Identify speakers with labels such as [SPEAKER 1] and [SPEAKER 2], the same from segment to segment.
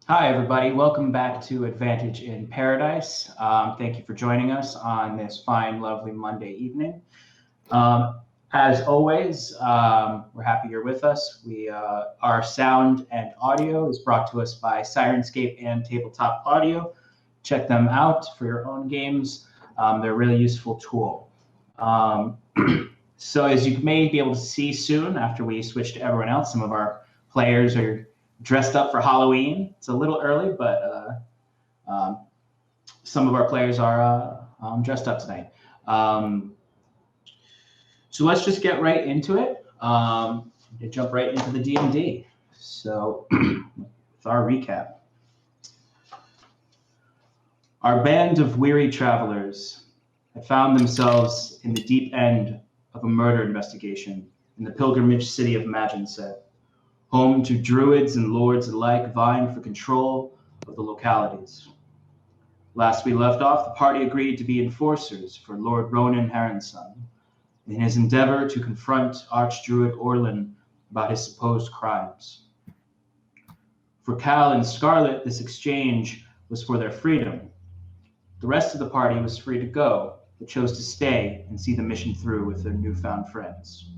[SPEAKER 1] Hi, everybody. Welcome back to Advantage in Paradise. Thank you for joining us on this fine, lovely Monday evening. As always, we're happy you're with us. Our sound and audio is brought to us by Sirenscape and Tabletop Audio. Check them out for your own games. They're a really useful tool. So as you may be able to see soon, after we switch to everyone else, some of our players are dressed up for Halloween. It's a little early, but some of our players are dressed up tonight. So let's just get right into it. Jump right into the D&D. So with our recap. Our band of weary travelers had found themselves in the deep end of a murder investigation in the pilgrimage city of Maginset, home to druids and lords alike vying for control of the localities. Last we left off, the party agreed to be enforcers for Lord Ronan Haranson in his endeavor to confront Archdruid Orlin about his supposed crimes. For Cal and Scarlet, this exchange was for their freedom. The rest of the party was free to go, but chose to stay and see the mission through with their newfound friends.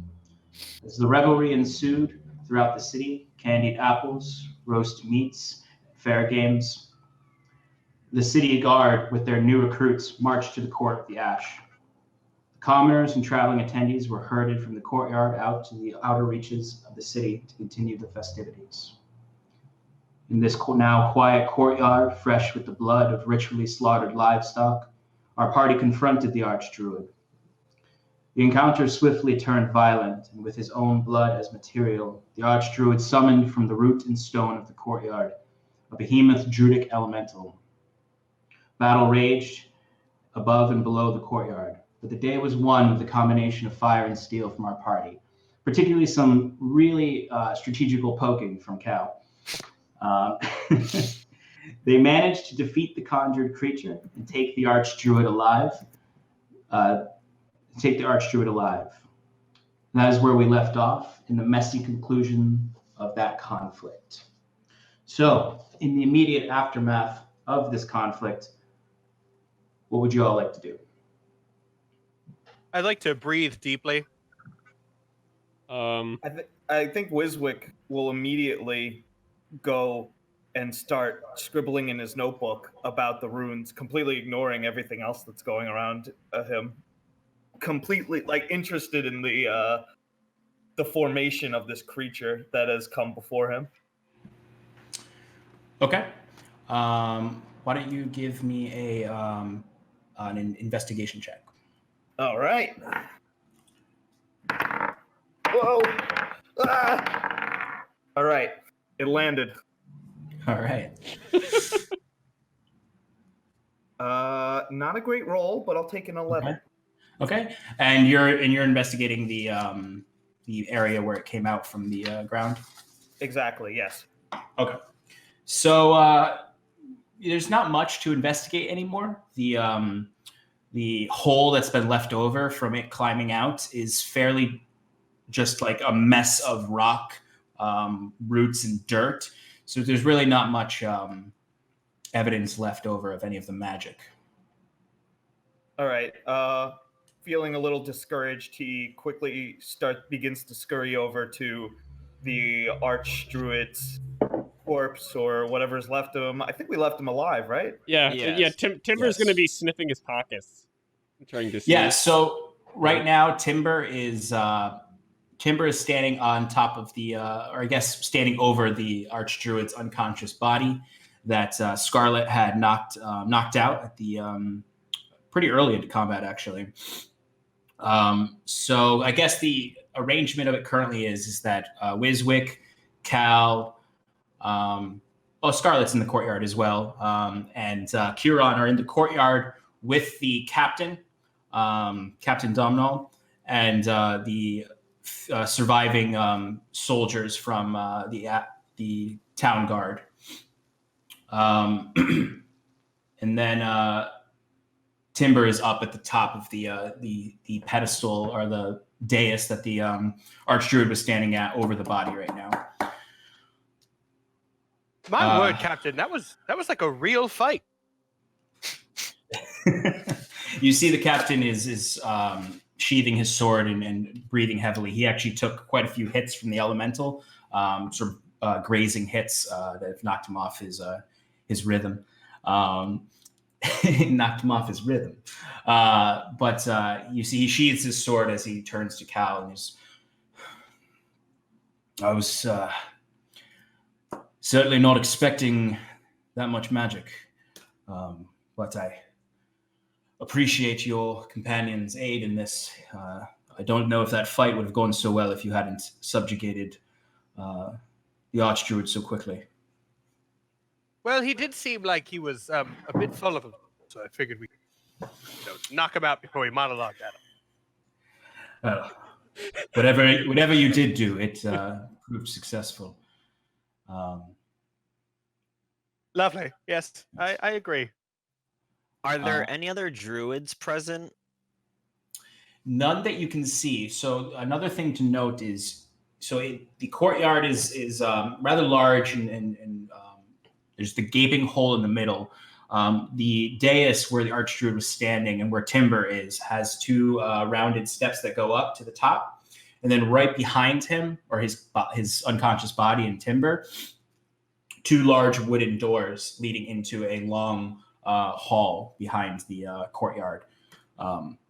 [SPEAKER 1] As the revelry ensued throughout the city, candied apples, roast meats, fair games, the city guard with their new recruits marched to the court of the Ash. The commoners and traveling attendees were herded from the courtyard out to the outer reaches of the city to continue the festivities. In this now quiet courtyard, fresh with the blood of ritually slaughtered livestock, our party confronted the Archdruid. The encounter swiftly turned violent, and with his own blood as material, the Archdruid summoned from the root and stone of the courtyard a behemoth druidic elemental. Battle raged above and below the courtyard, but the day was won with a combination of fire and steel from our party, particularly some really strategical poking from Cal. They managed to defeat the conjured creature and take the Archdruid alive. And that is where we left off in the messy conclusion of that conflict. So, in the immediate aftermath of this conflict, what would you all like to do?
[SPEAKER 2] I'd like to breathe deeply.
[SPEAKER 3] I think Wiswick will immediately go and start scribbling in his notebook about the runes, completely ignoring everything else that's going around him. Completely interested in the formation of this creature that has come before him.
[SPEAKER 1] Okay. Why don't you give me an investigation check?
[SPEAKER 3] All right. Whoa. Ah! All right. It landed.
[SPEAKER 1] All right.
[SPEAKER 3] Not a great roll, but I'll take an 11.
[SPEAKER 1] Okay. And you're investigating the area where it came out from the ground?
[SPEAKER 3] Exactly, yes.
[SPEAKER 1] Okay. So there's not much to investigate anymore. The hole that's been left over from it climbing out is fairly just like a mess of rock, roots, and dirt. So there's really not much evidence left over of any of the magic.
[SPEAKER 3] All right. Feeling a little discouraged, he quickly begins to scurry over to the Archdruid's corpse or whatever's left of him. I think we left him alive, right?
[SPEAKER 4] Yeah. Timber's going to be sniffing his pockets, trying to see.
[SPEAKER 1] Yeah. So right now, Timber is standing on top of the, or I guess standing over the Archdruid's unconscious body that Scarlet had knocked out at the pretty early into combat, actually. So I guess the arrangement of it currently is that Wiswick, Cal, Scarlet's in the courtyard as well, and Kieran are in the courtyard with the captain, Captain Domhnall, and the surviving soldiers from the town guard. And then Timber is up at the top of the pedestal or the dais that the Archdruid was standing at over the body right now.
[SPEAKER 2] My word, Captain, that was like a real fight.
[SPEAKER 1] You see the captain is sheathing his sword and breathing heavily. He actually took quite a few hits from the elemental, sort of grazing hits that have knocked him off his rhythm. Knocked him off his rhythm. But you see he sheathes his sword as he turns to Cal and I was certainly not expecting that much magic, but I appreciate your companion's aid in this. I don't know if that fight would have gone so well if you hadn't subjugated the Archdruid so quickly.
[SPEAKER 2] Well, he did seem like he was a bit full of him, so I figured we knock him out before we monologued at him.
[SPEAKER 1] Whatever you did do, it proved successful.
[SPEAKER 2] Lovely. Yes, I agree.
[SPEAKER 5] Are there any other druids present?
[SPEAKER 1] None that you can see. So another thing to note is, the courtyard is rather large, and there's the gaping hole in the middle. The dais where the Archdruid was standing and where Timber is has two rounded steps that go up to the top, and then right behind him, or his unconscious body and Timber, two large wooden doors leading into a long hall behind the courtyard,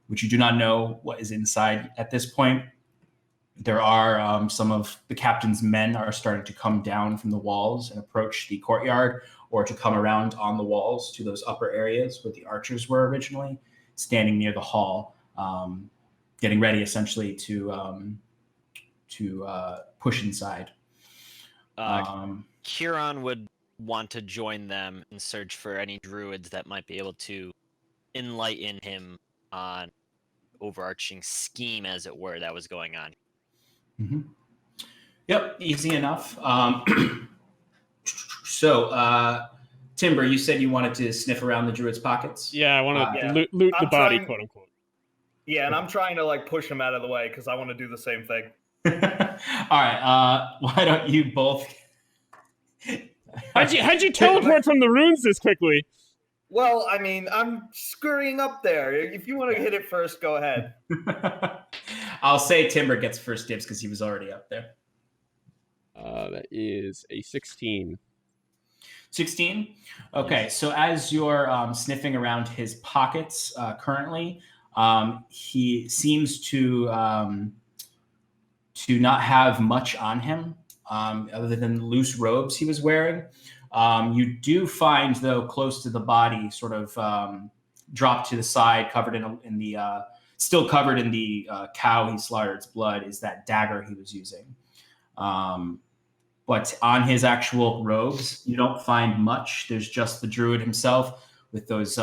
[SPEAKER 1] which you do not know what is inside at this point. There are some of the captain's men are starting to come down from the walls and approach the courtyard, or to come around on the walls to those upper areas where the archers were originally, standing near the hall, getting ready essentially to push inside.
[SPEAKER 5] Kieran would want to join them and search for any druids that might be able to enlighten him on overarching scheme, as it were, that was going on.
[SPEAKER 1] Mm-hmm. Yep, easy enough. So, Timber, you said you wanted to sniff around the druid's pockets?
[SPEAKER 4] Yeah, I want to loot the body, quote unquote.
[SPEAKER 3] Yeah, and I'm trying to push him out of the way because I want to do the same thing.
[SPEAKER 1] All right, why don't you both...
[SPEAKER 4] How'd you teleport from the runes this quickly?
[SPEAKER 3] Well, I mean, I'm scurrying up there. If you want to hit it first, go ahead.
[SPEAKER 1] I'll say Timber gets first dibs because he was already up there.
[SPEAKER 4] That is a 16.
[SPEAKER 1] 16? Okay, so as you're sniffing around his pockets currently, he seems to not have much on him other than loose robes he was wearing. You do find, though, close to the body, sort of dropped to the side, covered in the still covered in the cow he slaughter's blood, is that dagger he was using. But on his actual robes, you don't find much. There's just the druid himself with those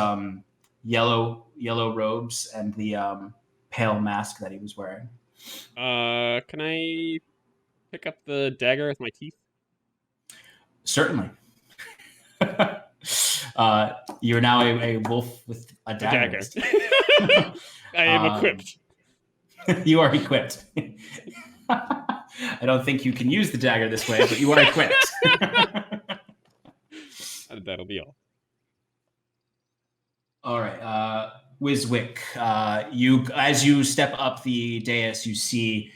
[SPEAKER 1] yellow robes and the pale mask that he was wearing.
[SPEAKER 4] Can I pick up the dagger with my teeth?
[SPEAKER 1] Certainly. You're now a wolf with a dagger.
[SPEAKER 4] I am equipped.
[SPEAKER 1] You are equipped. I don't think you can use the dagger this way, but you are equipped.
[SPEAKER 4] That'll be all.
[SPEAKER 1] All right. Wiswick, as you step up the dais, you see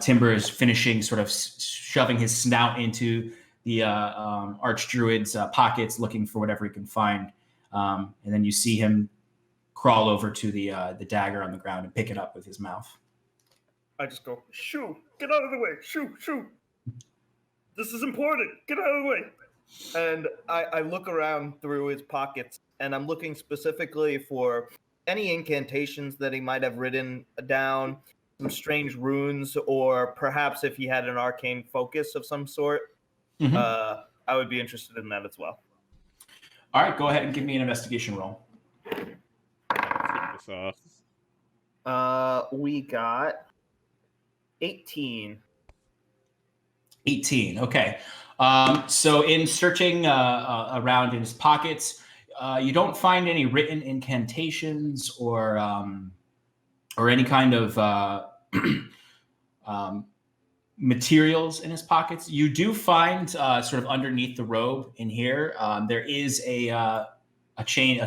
[SPEAKER 1] Timber is finishing, sort of shoving his snout into the Archdruid's pockets, looking for whatever he can find. And then you see him crawl over to the dagger on the ground and pick it up with his mouth.
[SPEAKER 3] I just go, shoo, get out of the way, shoo, shoo. This is important, get out of the way. And I look around through his pockets, and I'm looking specifically for any incantations that he might have written down, some strange runes, or perhaps if he had an arcane focus of some sort. Mm-hmm. I would be interested in that as well.
[SPEAKER 1] All right, go ahead and give me an investigation roll.
[SPEAKER 4] Let's take this off.
[SPEAKER 3] We got 18.
[SPEAKER 1] 18, okay. So in searching around in his pockets, you don't find any written incantations or any kind of materials in his pockets. You do find sort of underneath the robe in here, there is a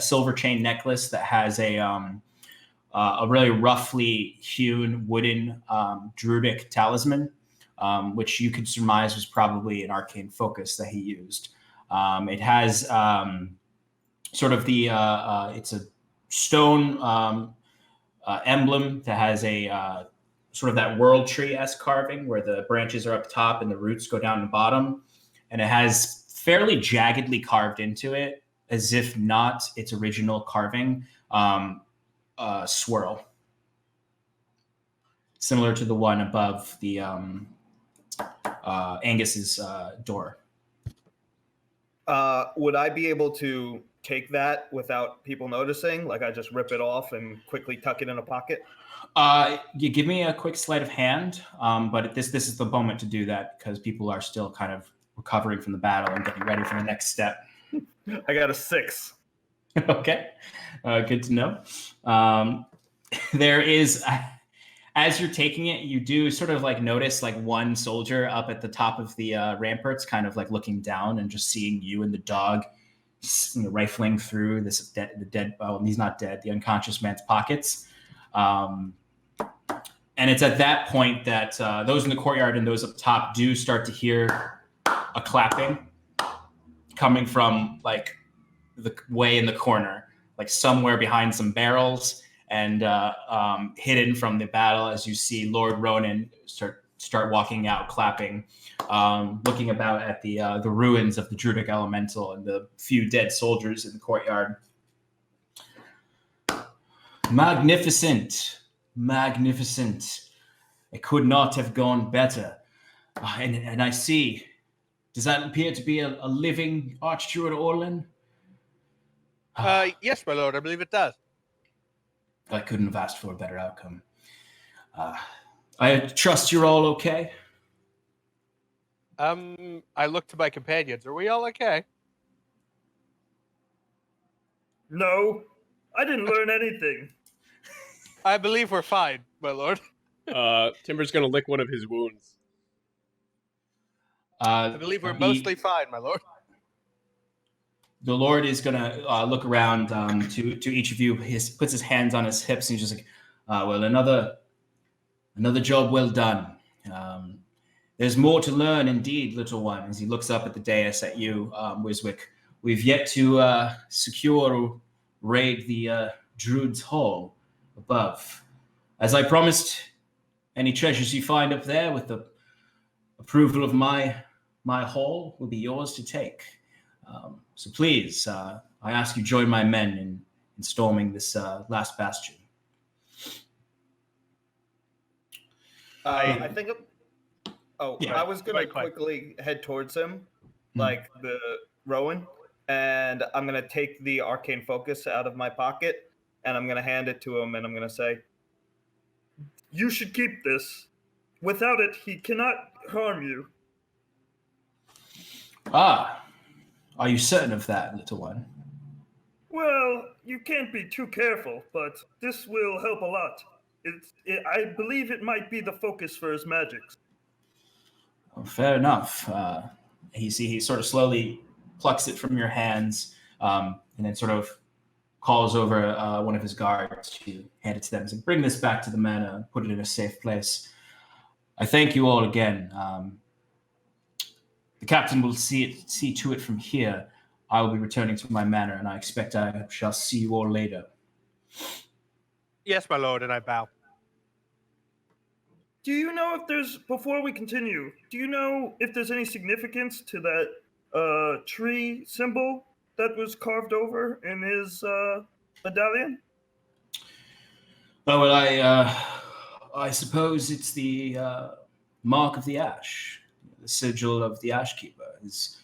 [SPEAKER 1] silver chain necklace that has a really roughly hewn wooden druidic talisman, which you could surmise was probably an arcane focus that he used. It has sort of it's a stone emblem that has a sort of that world tree-esque carving where the branches are up top and the roots go down the bottom. And it has fairly jaggedly carved into it, as if not its original carving, swirl. Similar to the one above the Angus's door.
[SPEAKER 3] Would I be able to take that without people noticing? Like I just rip it off and quickly tuck it in a pocket?
[SPEAKER 1] You give me a quick sleight of hand, but this is the moment to do that because people are still kind of recovering from the battle and getting ready for the next step.
[SPEAKER 3] I got a 6.
[SPEAKER 1] Okay, good to know. There is, as you're taking it, you do sort of like notice like one soldier up at the top of the ramparts, kind of like looking down and just seeing you and the dog rifling through the dead. Well, he's not dead. The unconscious man's pockets. And it's at that point that those in the courtyard and those up top do start to hear a clapping coming from like the way in the corner, like somewhere behind some barrels and hidden from the battle as you see Lord Ronan start walking out, clapping, looking about at the ruins of the Druidic Elemental and the few dead soldiers in the courtyard. Magnificent. It could not have gone better. And I see, does that appear to be a living Archdruid Orlin?
[SPEAKER 2] Yes, my lord, I believe it does.
[SPEAKER 1] I couldn't have asked for a better outcome. I trust you're all okay?
[SPEAKER 2] I look to my companions. Are we all okay?
[SPEAKER 6] No, I didn't learn anything.
[SPEAKER 2] I believe we're fine, my lord.
[SPEAKER 4] Timber's gonna lick one of his wounds.
[SPEAKER 2] I believe we're mostly fine, my lord.
[SPEAKER 1] The Lord is going to look around to each of you. He puts his hands on his hips and he's just like, well, another job well done. There's more to learn indeed, little one. As he looks up at the dais at you, Wiswick. We've yet to secure or raid the Druid's Hall above. As I promised, any treasures you find up there with the approval of my hall will be yours to take. So please, I ask you join my men in storming this last bastion.
[SPEAKER 3] I think.
[SPEAKER 1] Yeah.
[SPEAKER 3] I was gonna quickly head towards him, like the Rowan, and I'm gonna take the arcane focus out of my pocket, and I'm gonna hand it to him, and I'm gonna say,
[SPEAKER 6] You should keep this. Without it, he cannot harm you.
[SPEAKER 1] Are you certain of that, little one?
[SPEAKER 6] Well, you can't be too careful, but this will help a lot. I believe it might be the focus for his magics.
[SPEAKER 1] Oh, fair enough. He sort of slowly plucks it from your hands and then sort of calls over one of his guards to hand it to them and says, bring this back to the manor, put it in a safe place. I thank you all again. The captain will see to it from here. I will be returning to my manor, and I expect I shall see you all later.
[SPEAKER 2] Yes, my lord, and I bow.
[SPEAKER 6] Do you know if there's, before we continue, do you know if there's any significance to that tree symbol that was carved over in his medallion?
[SPEAKER 1] Oh, well, I suppose it's the mark of the ash, the sigil of the Ashkeeper, is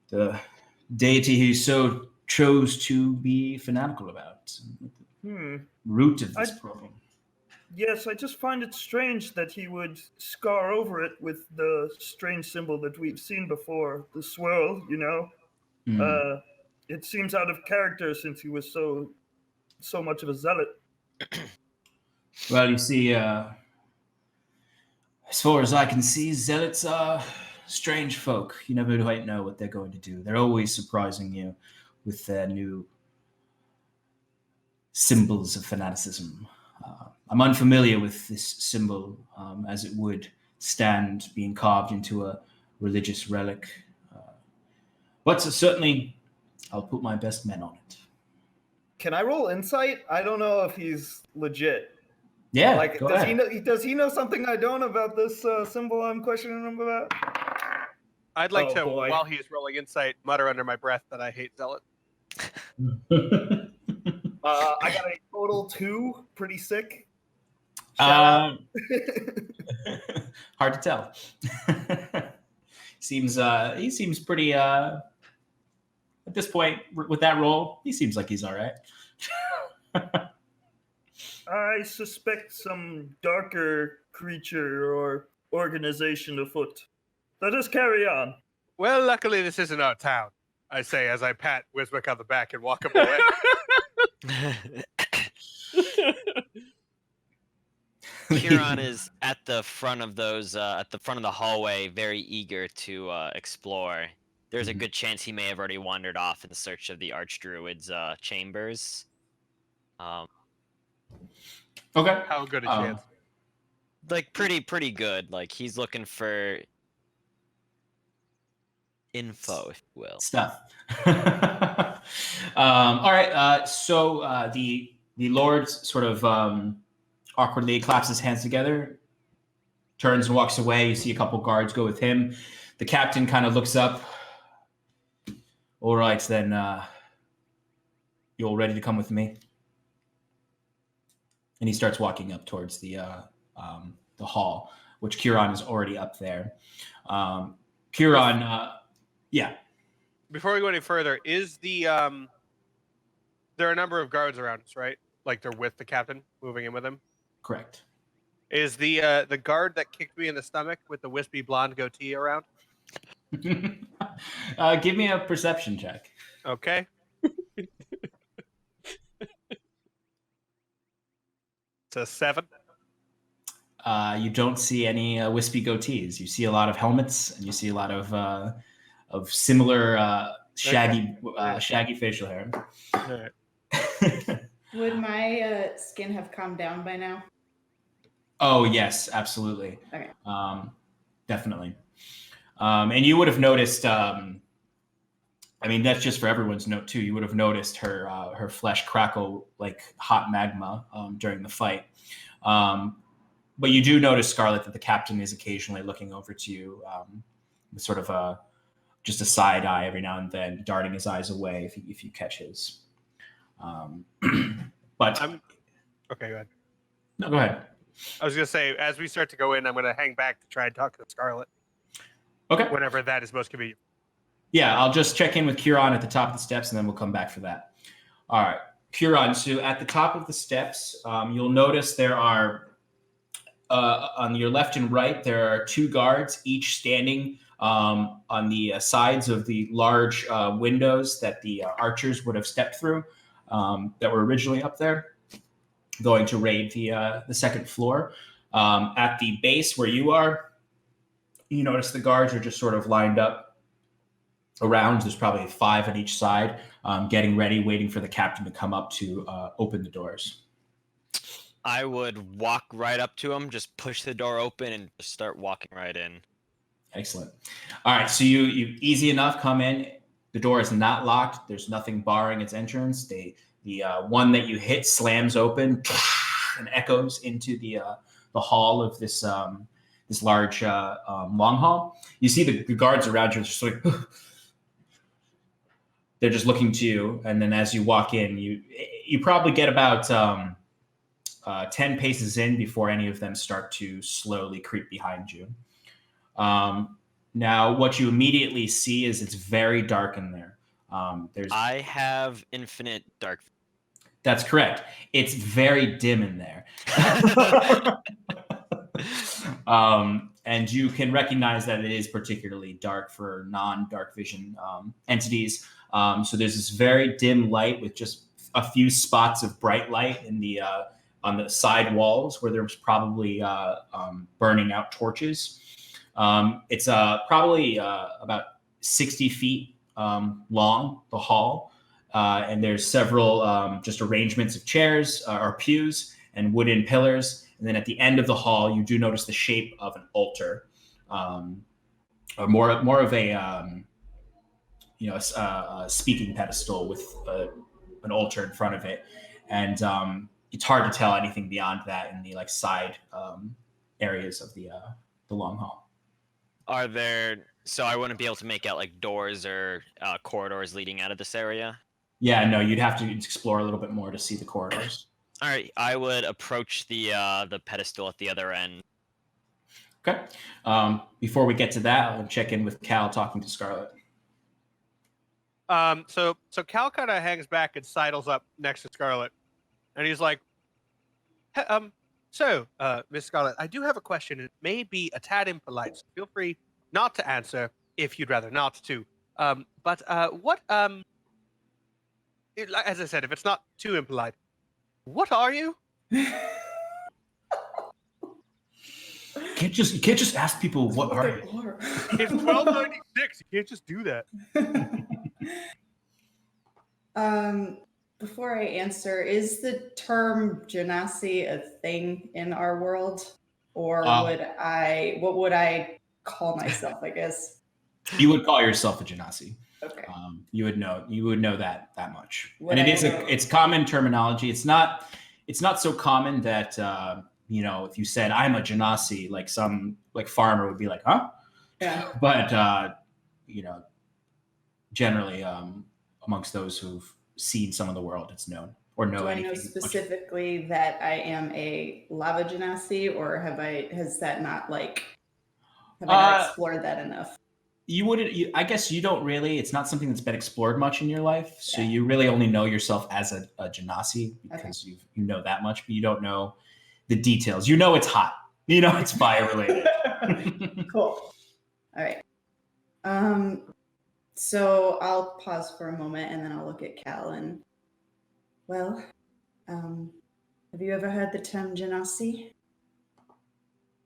[SPEAKER 1] the deity he so chose to be fanatical about. Root of this problem.
[SPEAKER 6] Yes, I just find it strange that he would scar over it with the strange symbol that we've seen before, the swirl, you know. It seems out of character since he was so much of a zealot.
[SPEAKER 1] Well, you see, As far as I can see, zealots are strange folk. You never quite know what they're going to do. They're always surprising you with their new symbols of fanaticism. I'm unfamiliar with this symbol, as it would stand being carved into a religious relic. But certainly, I'll put my best men on it.
[SPEAKER 3] Can I roll insight? I don't know if he's legit.
[SPEAKER 1] Yeah,
[SPEAKER 3] Like,
[SPEAKER 1] go
[SPEAKER 3] does
[SPEAKER 1] ahead.
[SPEAKER 3] he know something I don't about this symbol I'm questioning him about?
[SPEAKER 2] I'd like
[SPEAKER 3] Oh,
[SPEAKER 2] to,
[SPEAKER 3] boy.
[SPEAKER 2] while he's rolling insight, mutter under my breath that I hate zealot.
[SPEAKER 3] I got a total 2. Pretty sick. Shout
[SPEAKER 1] Hard to tell. He seems pretty at this point with that roll, he seems like he's all right.
[SPEAKER 6] I suspect some darker creature or organization afout. Let us carry on.
[SPEAKER 2] Well, luckily this isn't our town, I say as I pat Wiswick on the back and walk him away.
[SPEAKER 5] Huron is at the front of the hallway, very eager to explore. There's a good chance he may have already wandered off in search of the Archdruid's chambers.
[SPEAKER 1] Okay.
[SPEAKER 2] How good a chance?
[SPEAKER 5] Like pretty good. Like he's looking for info, if you will.
[SPEAKER 1] Stuff. All right. So the Lord sort of awkwardly claps his hands together, turns and walks away. You see a couple guards go with him. The captain kind of looks up. All right, then. You all ready to come with me? And he starts walking up towards the hall, which Huron is already up there. Huron, yeah.
[SPEAKER 2] Before we go any further, is the there are a number of guards around us, right? Like they're with the captain, moving in with him.
[SPEAKER 1] Correct.
[SPEAKER 2] Is the guard that kicked me in the stomach with the wispy blonde goatee around?
[SPEAKER 1] Give me a perception check.
[SPEAKER 2] Okay. It's a 7.
[SPEAKER 1] You don't see any wispy goatees. You see a lot of helmets, and you see a lot of similar shaggy facial hair.
[SPEAKER 2] All right.
[SPEAKER 7] Would my skin have calmed down by now?
[SPEAKER 1] Oh yes, absolutely.
[SPEAKER 7] Okay.
[SPEAKER 1] Definitely. And you would have noticed. I mean, that's just for everyone's note too. You would have noticed her flesh crackle like hot magma during the fight. But you do notice, Scarlet, that the captain is occasionally looking over to you with sort of just a side eye every now and then, darting his eyes away if you catch his. But
[SPEAKER 2] okay. Go ahead.
[SPEAKER 1] No, go ahead.
[SPEAKER 2] I was gonna say, as we start to go in, I'm gonna hang back to try and talk to Scarlet.
[SPEAKER 1] Okay.
[SPEAKER 2] Whenever that is most convenient.
[SPEAKER 1] Yeah, I'll just check in with Huron at the top of the steps, and then we'll come back for that. All right, Huron. So at the top of the steps, you'll notice there are on your left and right there are 2 guards, each standing on the sides of the large windows that the archers would have stepped through that were originally up there, going to raid the second floor. At the base where you are, you notice the guards are just sort of lined up around. There's probably 5 on each side, getting ready, waiting for the captain to come up to open the doors.
[SPEAKER 5] I would walk right up to him, just push the door open, and just start walking right in.
[SPEAKER 1] Excellent. All right, so you easy enough come in. The door is not locked. There's nothing barring its entrance. The one that you hit slams open and echoes into the hall of this large long hall. You see the guards around you just like they're just looking to you, and then as you walk in, you probably get about 10 paces in before any of them start to slowly creep behind you. Now, what you immediately see is it's very dark in there.
[SPEAKER 5] I have infinite dark.
[SPEAKER 1] That's correct. It's very dim in there. And you can recognize that it is particularly dark for non-dark vision entities. So there's this very dim light with just a few spots of bright light in the
[SPEAKER 8] on the side walls where there's probably burning out torches. It's probably about 60 feet long, the hall, and there's several just arrangements of chairs or pews and wooden pillars. And then at the end of the hall, you do notice the shape of an altar, or more of a a speaking pedestal with an altar in front of it, and it's hard to tell anything beyond that in the like side areas of the long hall.
[SPEAKER 5] Are there? So I wouldn't be able to make out like doors or corridors leading out of this area.
[SPEAKER 8] Yeah, no, you'd have to explore a little bit more to see the corridors.
[SPEAKER 5] All right, I would approach the pedestal at the other end.
[SPEAKER 8] Okay. Before we get to that, I'll check in with Cal talking to Scarlet.
[SPEAKER 2] So Cal kind of hangs back and sidles up next to Scarlet, and he's like, Miss Scarlet, I do have a question. It may be a tad impolite, so feel free not to answer if you'd rather not to. But what, as I said, if it's not too impolite, what are you?
[SPEAKER 8] You can't just ask people what are you.
[SPEAKER 2] It's 1296. You can't just do that.
[SPEAKER 7] Before I answer, is the term genasi a thing in our world, or what would I call myself? I guess
[SPEAKER 8] you would call yourself a genasi.
[SPEAKER 7] Okay.
[SPEAKER 8] You would know that much, and it's common terminology. It's not so common that if you said I'm a genasi, like some farmer would be like, huh?
[SPEAKER 7] Yeah.
[SPEAKER 8] But generally, amongst those who've seen some of the world, it's known or know.
[SPEAKER 7] Do I know specifically that I am a lava genasi, or have I not explored that enough?
[SPEAKER 8] You wouldn't. I guess you don't really. It's not something that's been explored much in your life, so you really only know yourself as a genasi because you know that much, but you don't know the details. You know it's hot. You know it's fire related.
[SPEAKER 7] Cool. All right. So I'll pause for a moment and then I'll look at Cal and, have you ever heard the term genasi?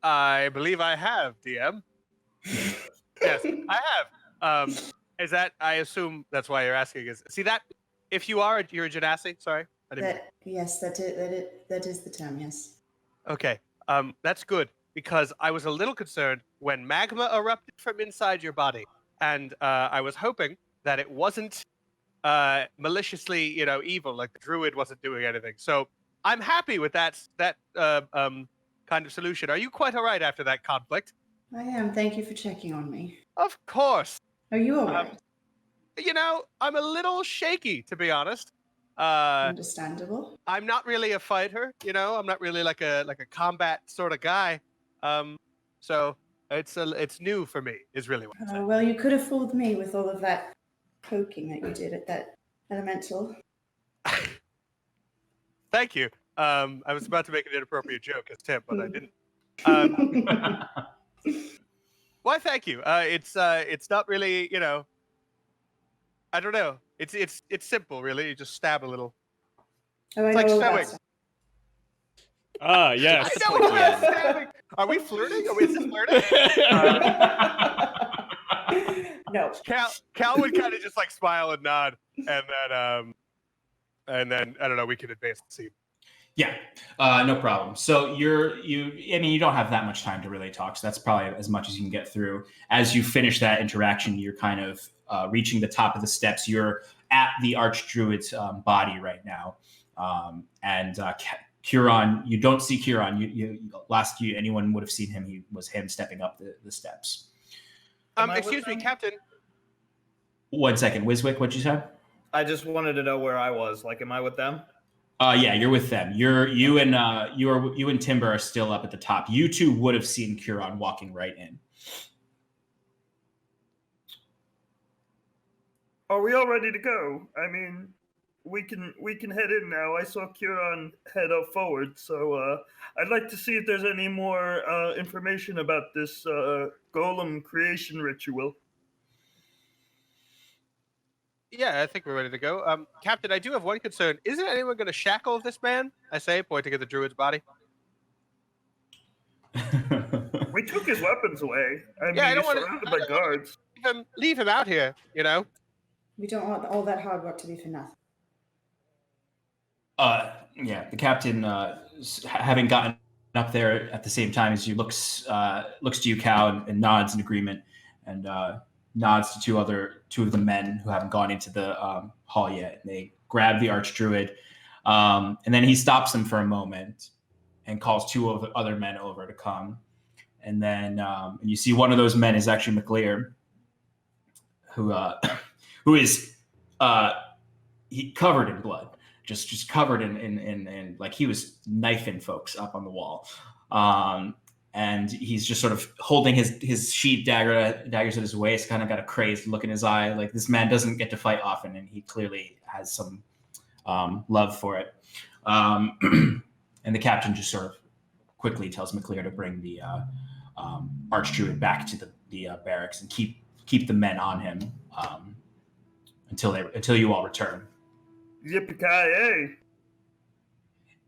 [SPEAKER 2] I believe I have, DM. Yes, I have. Is that? I assume that's why you're asking. See that? If you're a genasi, sorry.
[SPEAKER 7] Yes, that is the term. Yes.
[SPEAKER 2] Okay. That's good because I was a little concerned when magma erupted from inside your body, and I was hoping that it wasn't maliciously, evil, like the druid wasn't doing anything. So I'm happy with that kind of solution. Are you quite all right after that conflict?
[SPEAKER 7] I am. Thank you for checking on me.
[SPEAKER 2] Of course.
[SPEAKER 7] Are you all right?
[SPEAKER 2] I'm a little shaky, to be honest.
[SPEAKER 7] Understandable.
[SPEAKER 2] I'm not really a fighter, I'm not really like a combat sort of guy. So it's new for me, is really what I'm saying.
[SPEAKER 7] Well, you could have fooled me with all of that poking that you did at that elemental.
[SPEAKER 2] Thank you. I was about to make an inappropriate joke as Tim, but I didn't. Why? Thank you. It's not really, I don't know. It's simple, really. You just stab a little.
[SPEAKER 7] Oh,
[SPEAKER 2] it's like sewing.
[SPEAKER 4] Yes.
[SPEAKER 2] I know it's like stabbing. Are we flirting? Is this flirting?
[SPEAKER 7] No.
[SPEAKER 2] Cal would kind of just like smile and nod, and then I don't know. We can advance the scene.
[SPEAKER 8] Yeah, no problem. So you don't have that much time to really talk. So that's probably as much as you can get through. As you finish that interaction, you're kind of reaching the top of the steps. You're at the Archdruid's body right now. And Curon, you don't see Curon. Last anyone would have seen him, was him stepping up the steps.
[SPEAKER 2] Excuse me, Captain.
[SPEAKER 8] 1 second. Wiswick, what'd you say?
[SPEAKER 3] I just wanted to know where I was. Like, am I with them?
[SPEAKER 8] Yeah, you're with them. You and Timber are still up at the top. You two would have seen Curon walking right in.
[SPEAKER 6] Are we all ready to go? I mean, we can head in now. I saw Curon head up forward, so I'd like to see if there's any more information about this golem creation ritual.
[SPEAKER 2] Yeah, I think we're ready to go. Captain, I do have one concern. Isn't anyone going to shackle this man? I say, pointing at the druid's body.
[SPEAKER 6] We took his weapons away. I
[SPEAKER 2] Yeah,
[SPEAKER 6] mean,
[SPEAKER 2] I don't
[SPEAKER 6] he's
[SPEAKER 2] wanna-
[SPEAKER 6] surrounded
[SPEAKER 2] I
[SPEAKER 6] by
[SPEAKER 2] don't wanna-
[SPEAKER 6] guards.
[SPEAKER 2] Leave him out here, you know?
[SPEAKER 7] We don't want all that hard work to be for nothing.
[SPEAKER 8] Yeah, the captain, having gotten up there at the same time as you, looks to you, Cal, and nods in agreement, and nods to two of the men who haven't gone into the hall yet. They grab the archdruid, and then he stops them for a moment and calls two of the other men over to come. And then and you see one of those men is actually McLear, who is he covered in blood. Just covered in like he was knifing folks up on the wall, and he's just sort of holding his sheath daggers at his waist, kind of got a crazed look in his eye. Like, this man doesn't get to fight often, and he clearly has some love for it. And the captain just sort of quickly tells McLear to bring the archdruid back to the barracks and keep the men on him until you all return.
[SPEAKER 6] Yippee-ki-yay!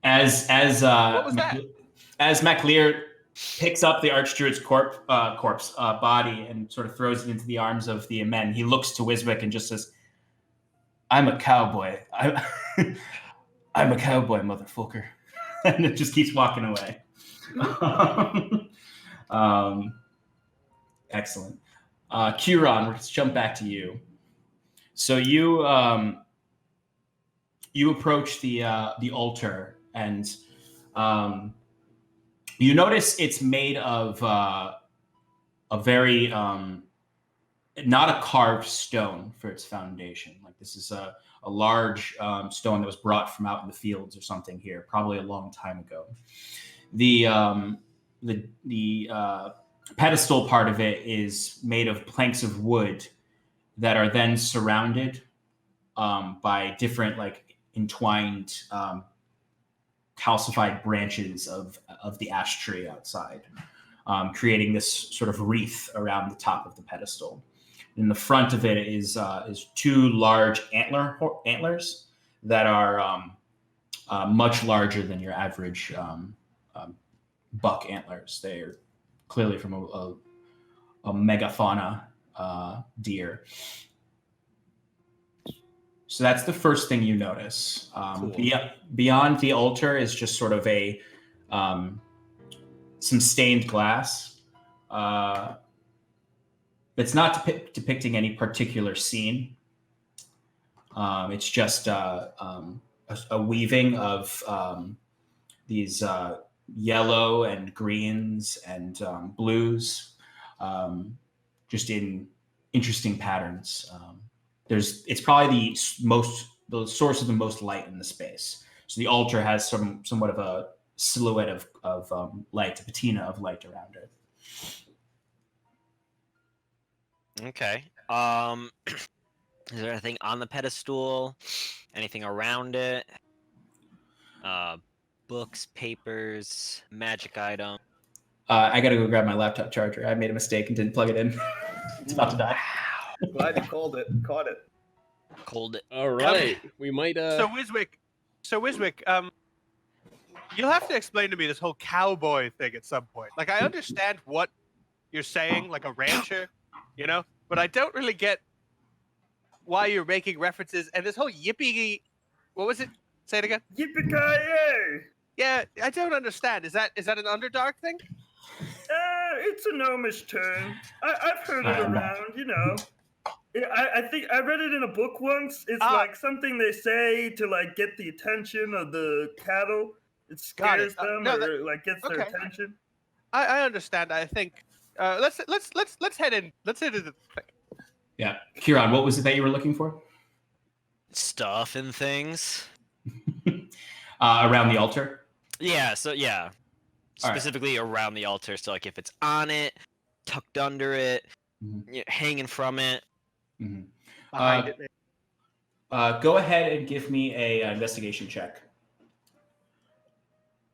[SPEAKER 8] As
[SPEAKER 2] What was that?
[SPEAKER 8] As McLear picks up the archdruid's corpse body and sort of throws it into the arms of the men, he looks to Wiswick and just says, "I'm a cowboy. I'm a cowboy, motherfucker," and it just keeps walking away. Excellent. Kieran, let's jump back to you. So you approach the altar, and you notice it's made of a very not a carved stone for its foundation. Like, this is a large stone that was brought from out in the fields or something here, probably a long time ago. The pedestal part of it is made of planks of wood that are then surrounded by different, like, entwined calcified branches of the ash tree outside, creating this sort of wreath around the top of the pedestal. In the front of it is two large antlers that are much larger than your average buck antlers. They're clearly from a megafauna deer. So that's the first thing you notice.
[SPEAKER 5] Cool.
[SPEAKER 8] Beyond the altar is just sort of some stained glass. It's not depicting any particular scene. It's just a weaving of these yellow and greens and blues, just in interesting patterns. It's probably the source of the most light in the space. So the altar has somewhat of a silhouette of light, a patina of light around it.
[SPEAKER 5] Okay. Is there anything on the pedestal? Anything around it? Books, papers, magic item.
[SPEAKER 8] I gotta go grab my laptop charger. I made a mistake and didn't plug it in. It's about to die.
[SPEAKER 3] Glad you caught it.
[SPEAKER 5] Cold it.
[SPEAKER 4] All right, we might.
[SPEAKER 2] So Wiswick, you'll have to explain to me this whole cowboy thing at some point. Like, I understand what you're saying, like a rancher, you know, but I don't really get why you're making references and this whole yippee. What was it? Say it again.
[SPEAKER 6] Yippee-ki-yay!
[SPEAKER 2] Yeah, I don't understand. Is that an Underdark thing?
[SPEAKER 6] It's a gnomish term. I've heard it around, you know. I think I read it in a book once. It's like something they say to, like, get the attention of the cattle. It scares them like gets their attention.
[SPEAKER 2] I understand. I think let's head in. Let's head into the thing.
[SPEAKER 8] Yeah, Kieran, what was it that you were looking for?
[SPEAKER 5] Stuff and things.
[SPEAKER 8] Around the altar?
[SPEAKER 5] Yeah, so yeah.
[SPEAKER 8] All right.
[SPEAKER 5] Specifically around the altar. So, like, if it's on it, tucked under it, hanging from it.
[SPEAKER 8] Mm-hmm.
[SPEAKER 2] Behind it.
[SPEAKER 8] Go ahead and give me a investigation check.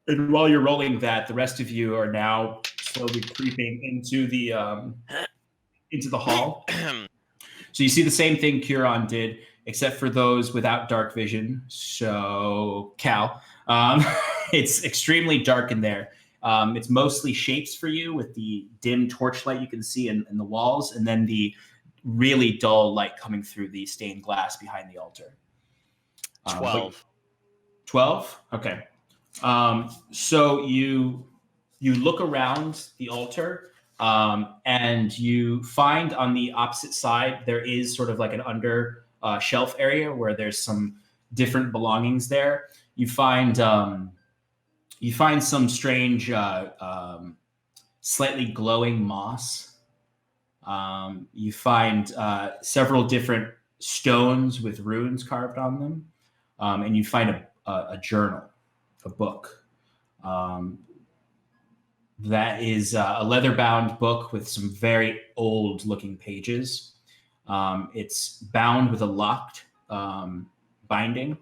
[SPEAKER 8] And while you're rolling that, the rest of you are now slowly creeping into the hall. So you see the same thing Kieran did, except for those without dark vision. So, Cal, it's extremely dark in there. It's mostly shapes for you with the dim torchlight you can see in the walls, and then the really dull light coming through the stained glass behind the altar.
[SPEAKER 5] 12.
[SPEAKER 8] 12? Okay. So you look around the altar, and you find on the opposite side there is sort of like an under shelf area where there's some different belongings there. You find some strange, slightly glowing moss. You find several different stones with runes carved on them, and you find a journal, a book. That is a leather-bound book with some very old-looking pages. It's bound with a locked binding,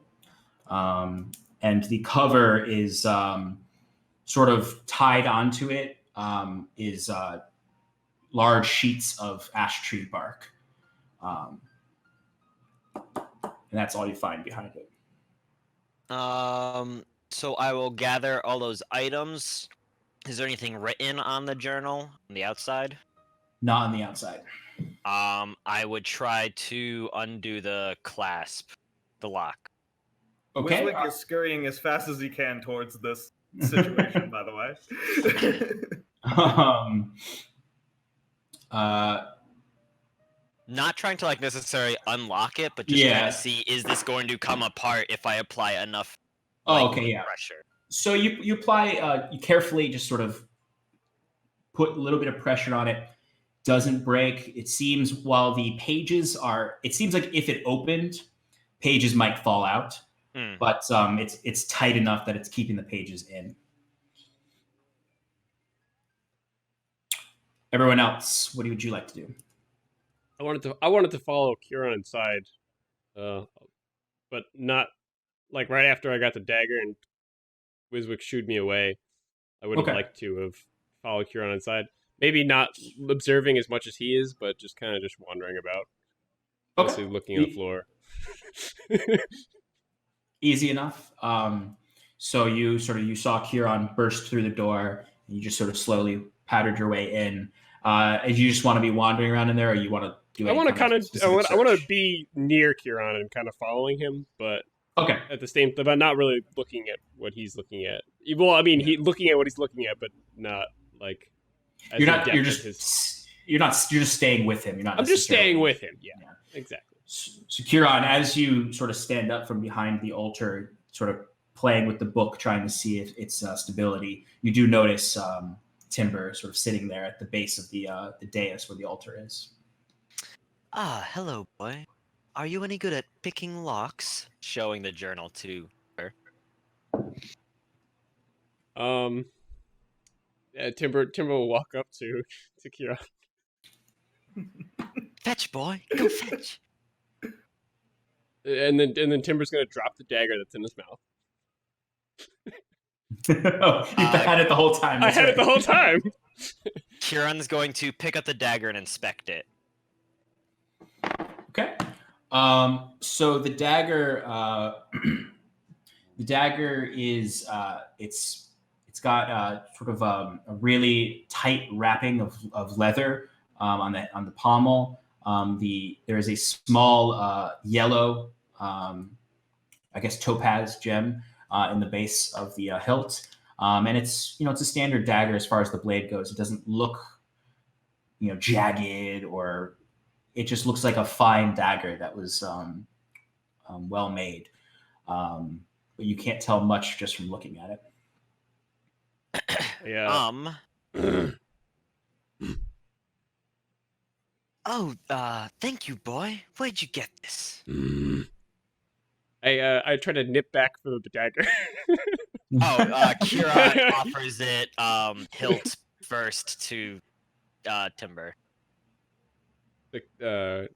[SPEAKER 8] and the cover is sort of tied onto it is large sheets of ash tree bark. And that's all you find behind it.
[SPEAKER 5] So I will gather all those items. Is there anything written on the journal on the outside?
[SPEAKER 8] Not on the outside.
[SPEAKER 5] I would try to undo the clasp, the lock.
[SPEAKER 8] Okay.
[SPEAKER 3] Wiswick is scurrying as fast as he can towards this situation, by the way.
[SPEAKER 5] Not trying to like necessarily unlock it, but just trying to see, is this going to come apart if I apply enough pressure?
[SPEAKER 8] So you apply, you carefully just sort of put a little bit of pressure on it. Doesn't break. It seems while the pages are, it seems like if it opened, pages might fall out. But it's tight enough that it's keeping the pages in. Everyone else, what would you like to do?
[SPEAKER 4] I wanted to follow Kieran inside, but not like right after I got the dagger and Wiswick shooed me away. I would have liked to have followed Kieran inside. Maybe not observing as much as he is, but just kind of just wandering about, mostly looking at the floor.
[SPEAKER 8] Easy enough. So you saw Kieran burst through the door, and you just sort of slowly pattered your way in. And you just want to be wandering around in there, or you want to do? I want
[SPEAKER 4] to be near Kieran and kind of following him, but at the same time, but not really looking at what he's looking at. Well, I mean, he looking at what he's looking at, but not like.
[SPEAKER 8] You're just staying with him. You're not.
[SPEAKER 4] I'm just staying with him. Yeah. Exactly.
[SPEAKER 8] So Kieran, as you sort of stand up from behind the altar, sort of playing with the book, trying to see if its stability, you do notice Timber sort of sitting there at the base of the dais where the altar is.
[SPEAKER 5] Ah, hello, boy. Are you any good at picking locks? Showing the journal to her.
[SPEAKER 4] Yeah, Timber will walk up to Kieran.
[SPEAKER 5] Fetch, boy. Go fetch.
[SPEAKER 4] And then Timber's gonna drop the dagger that's in his mouth.
[SPEAKER 8] You've had it the whole time.
[SPEAKER 4] I had it the whole time.
[SPEAKER 5] Kieran's going to pick up the dagger and inspect it.
[SPEAKER 8] Okay. So the dagger, is it's got sort of a really tight wrapping of leather on the pommel. There is a small yellow, I guess topaz gem in the base of the hilt, and it's a standard dagger as far as the blade goes. It doesn't look jagged, or it just looks like a fine dagger that was well made, but you can't tell much just from looking at it.
[SPEAKER 4] Yeah.
[SPEAKER 5] Thank you, boy. Where'd you get this?
[SPEAKER 4] I try to nip back for the dagger.
[SPEAKER 5] Kieran offers it hilt first to Timber.
[SPEAKER 4] Yeah,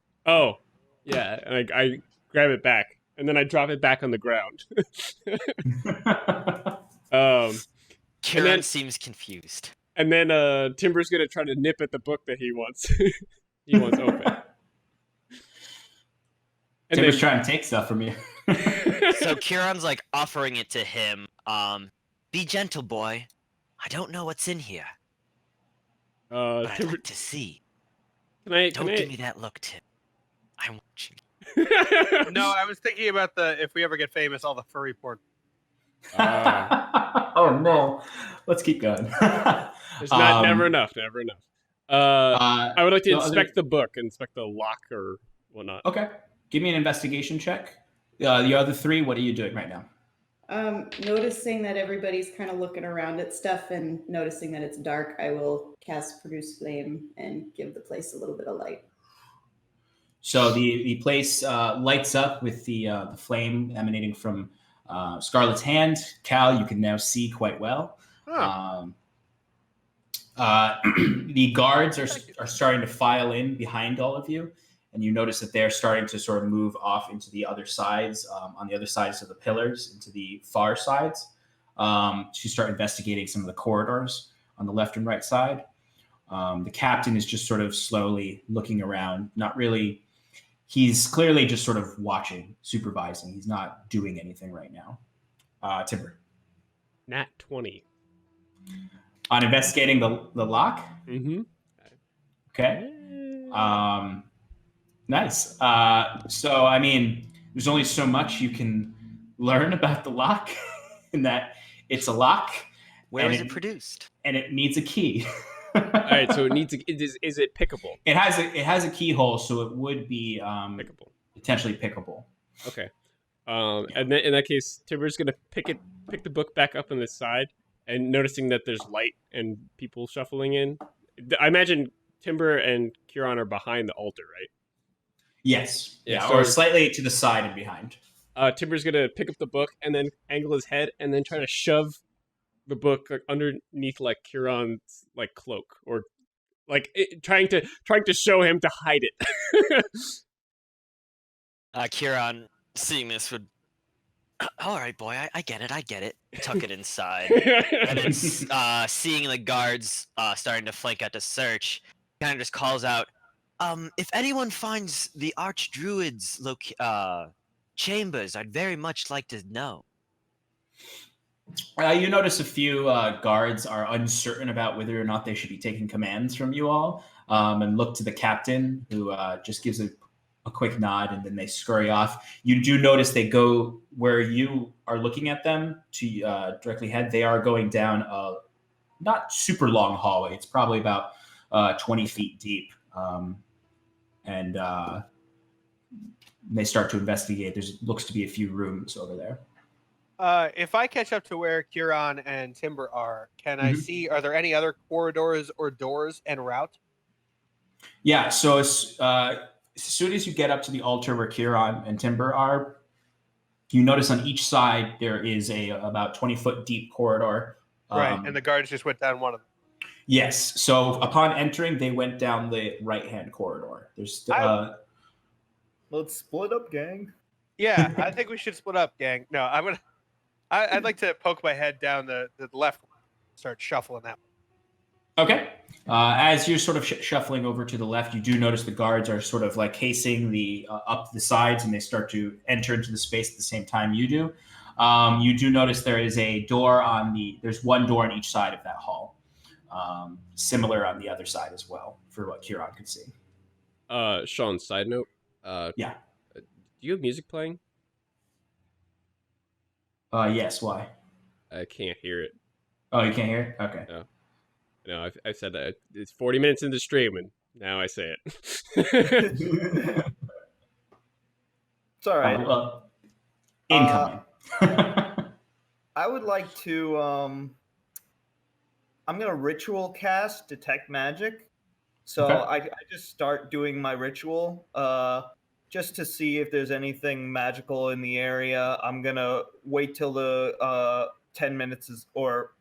[SPEAKER 4] and I grab it back, and then I drop it back on the ground.
[SPEAKER 5] Kieran seems confused.
[SPEAKER 4] And then Timber's gonna try to nip at the book that he wants. He wants open.
[SPEAKER 8] Timber's trying to take stuff from you.
[SPEAKER 5] So Kieran's like offering it to him. Be gentle, boy. I don't know what's in here, but I'd like to see. Don't give me that look, Tim. I'm watching.
[SPEAKER 2] No, I was thinking about if we ever get famous, all the furry porn.
[SPEAKER 8] Oh no! Let's keep going.
[SPEAKER 4] There's never enough. I would like to inspect the book, inspect the lock or whatnot.
[SPEAKER 8] Okay, give me an investigation check. The other three, what are you doing right now?
[SPEAKER 7] Noticing that everybody's kind of looking around at stuff and noticing that it's dark, I will cast Produce Flame and give the place a little bit of light.
[SPEAKER 8] So the place lights up with the flame emanating from Scarlet's hand. Cal, you can now see quite well. The guards are starting to file in behind all of you, and you notice that they're starting to sort of move off into the other sides, on the other sides of the pillars, into the far sides, to start investigating some of the corridors on the left and right side. The captain is just sort of slowly looking around, not really. He's clearly just sort of watching, supervising. He's not doing anything right now. Timber.
[SPEAKER 4] Nat 20.
[SPEAKER 8] On investigating the lock?
[SPEAKER 4] Mm-hmm.
[SPEAKER 8] Okay. Nice. So, I mean, there's only so much you can learn about the lock in that it's a lock.
[SPEAKER 5] Where is it produced?
[SPEAKER 8] And it needs a key.
[SPEAKER 4] All right, so is it pickable?
[SPEAKER 8] It has a keyhole, so it would be
[SPEAKER 4] pickable.
[SPEAKER 8] Potentially pickable.
[SPEAKER 4] Okay. And then in that case, Timber's gonna pick the book back up on the side, and noticing that there's light and people shuffling in. I imagine Timber and Kieran are behind the altar, right?
[SPEAKER 8] Yes. Yeah,
[SPEAKER 4] so,
[SPEAKER 8] or slightly to the side and behind.
[SPEAKER 4] Timber's gonna pick up the book and then angle his head and then try to shove the book like underneath like Kieran's like cloak, or like trying to show him to hide it.
[SPEAKER 5] Kieran, seeing this, would, all right, boy, I get it. Tuck it inside. And then seeing the guards starting to flank out to search, kind of just calls out, if anyone finds the Archdruid's chambers, I'd very much like to know.
[SPEAKER 8] You notice a few guards are uncertain about whether or not they should be taking commands from you all, and look to the captain, who just gives a quick nod, and then they scurry off. You do notice they go where you are looking at them to directly head. They are going down a not super long hallway. It's probably about 20 feet deep, and they start to investigate. There looks to be a few rooms over there.
[SPEAKER 2] If I catch up to where Kieran and Timber are, can I see, are there any other corridors or doors en route?
[SPEAKER 8] Yeah, so as soon as you get up to the altar where Kieran and Timber are, you notice on each side there is a about 20-foot deep corridor.
[SPEAKER 2] Right, and the guards just went down one of them.
[SPEAKER 8] Yes, so upon entering, they went down the right-hand corridor. There's
[SPEAKER 3] let's split up, gang.
[SPEAKER 2] Yeah, I think we should split up, gang. No, I'd like to poke my head down the left, start shuffling that way.
[SPEAKER 8] Okay. As you're sort of shuffling over to the left, you do notice the guards are sort of like casing the up the sides, and they start to enter into the space at the same time you do. You do notice there is a door there's one door on each side of that hall. Similar on the other side as well, for what Kieran could see.
[SPEAKER 4] Sean, side note.
[SPEAKER 8] Yeah.
[SPEAKER 4] Do you have music playing?
[SPEAKER 8] Yes. Why?
[SPEAKER 4] I can't hear it.
[SPEAKER 8] Oh, you can't hear it? Okay.
[SPEAKER 4] No, I said that it's 40 minutes into stream, and now I say it.
[SPEAKER 3] It's all right.
[SPEAKER 8] Incoming.
[SPEAKER 3] I would like to. I'm gonna ritual cast detect magic, so I just start doing my ritual. Just to see if there's anything magical in the area. I'm gonna wait till the 10 minutes or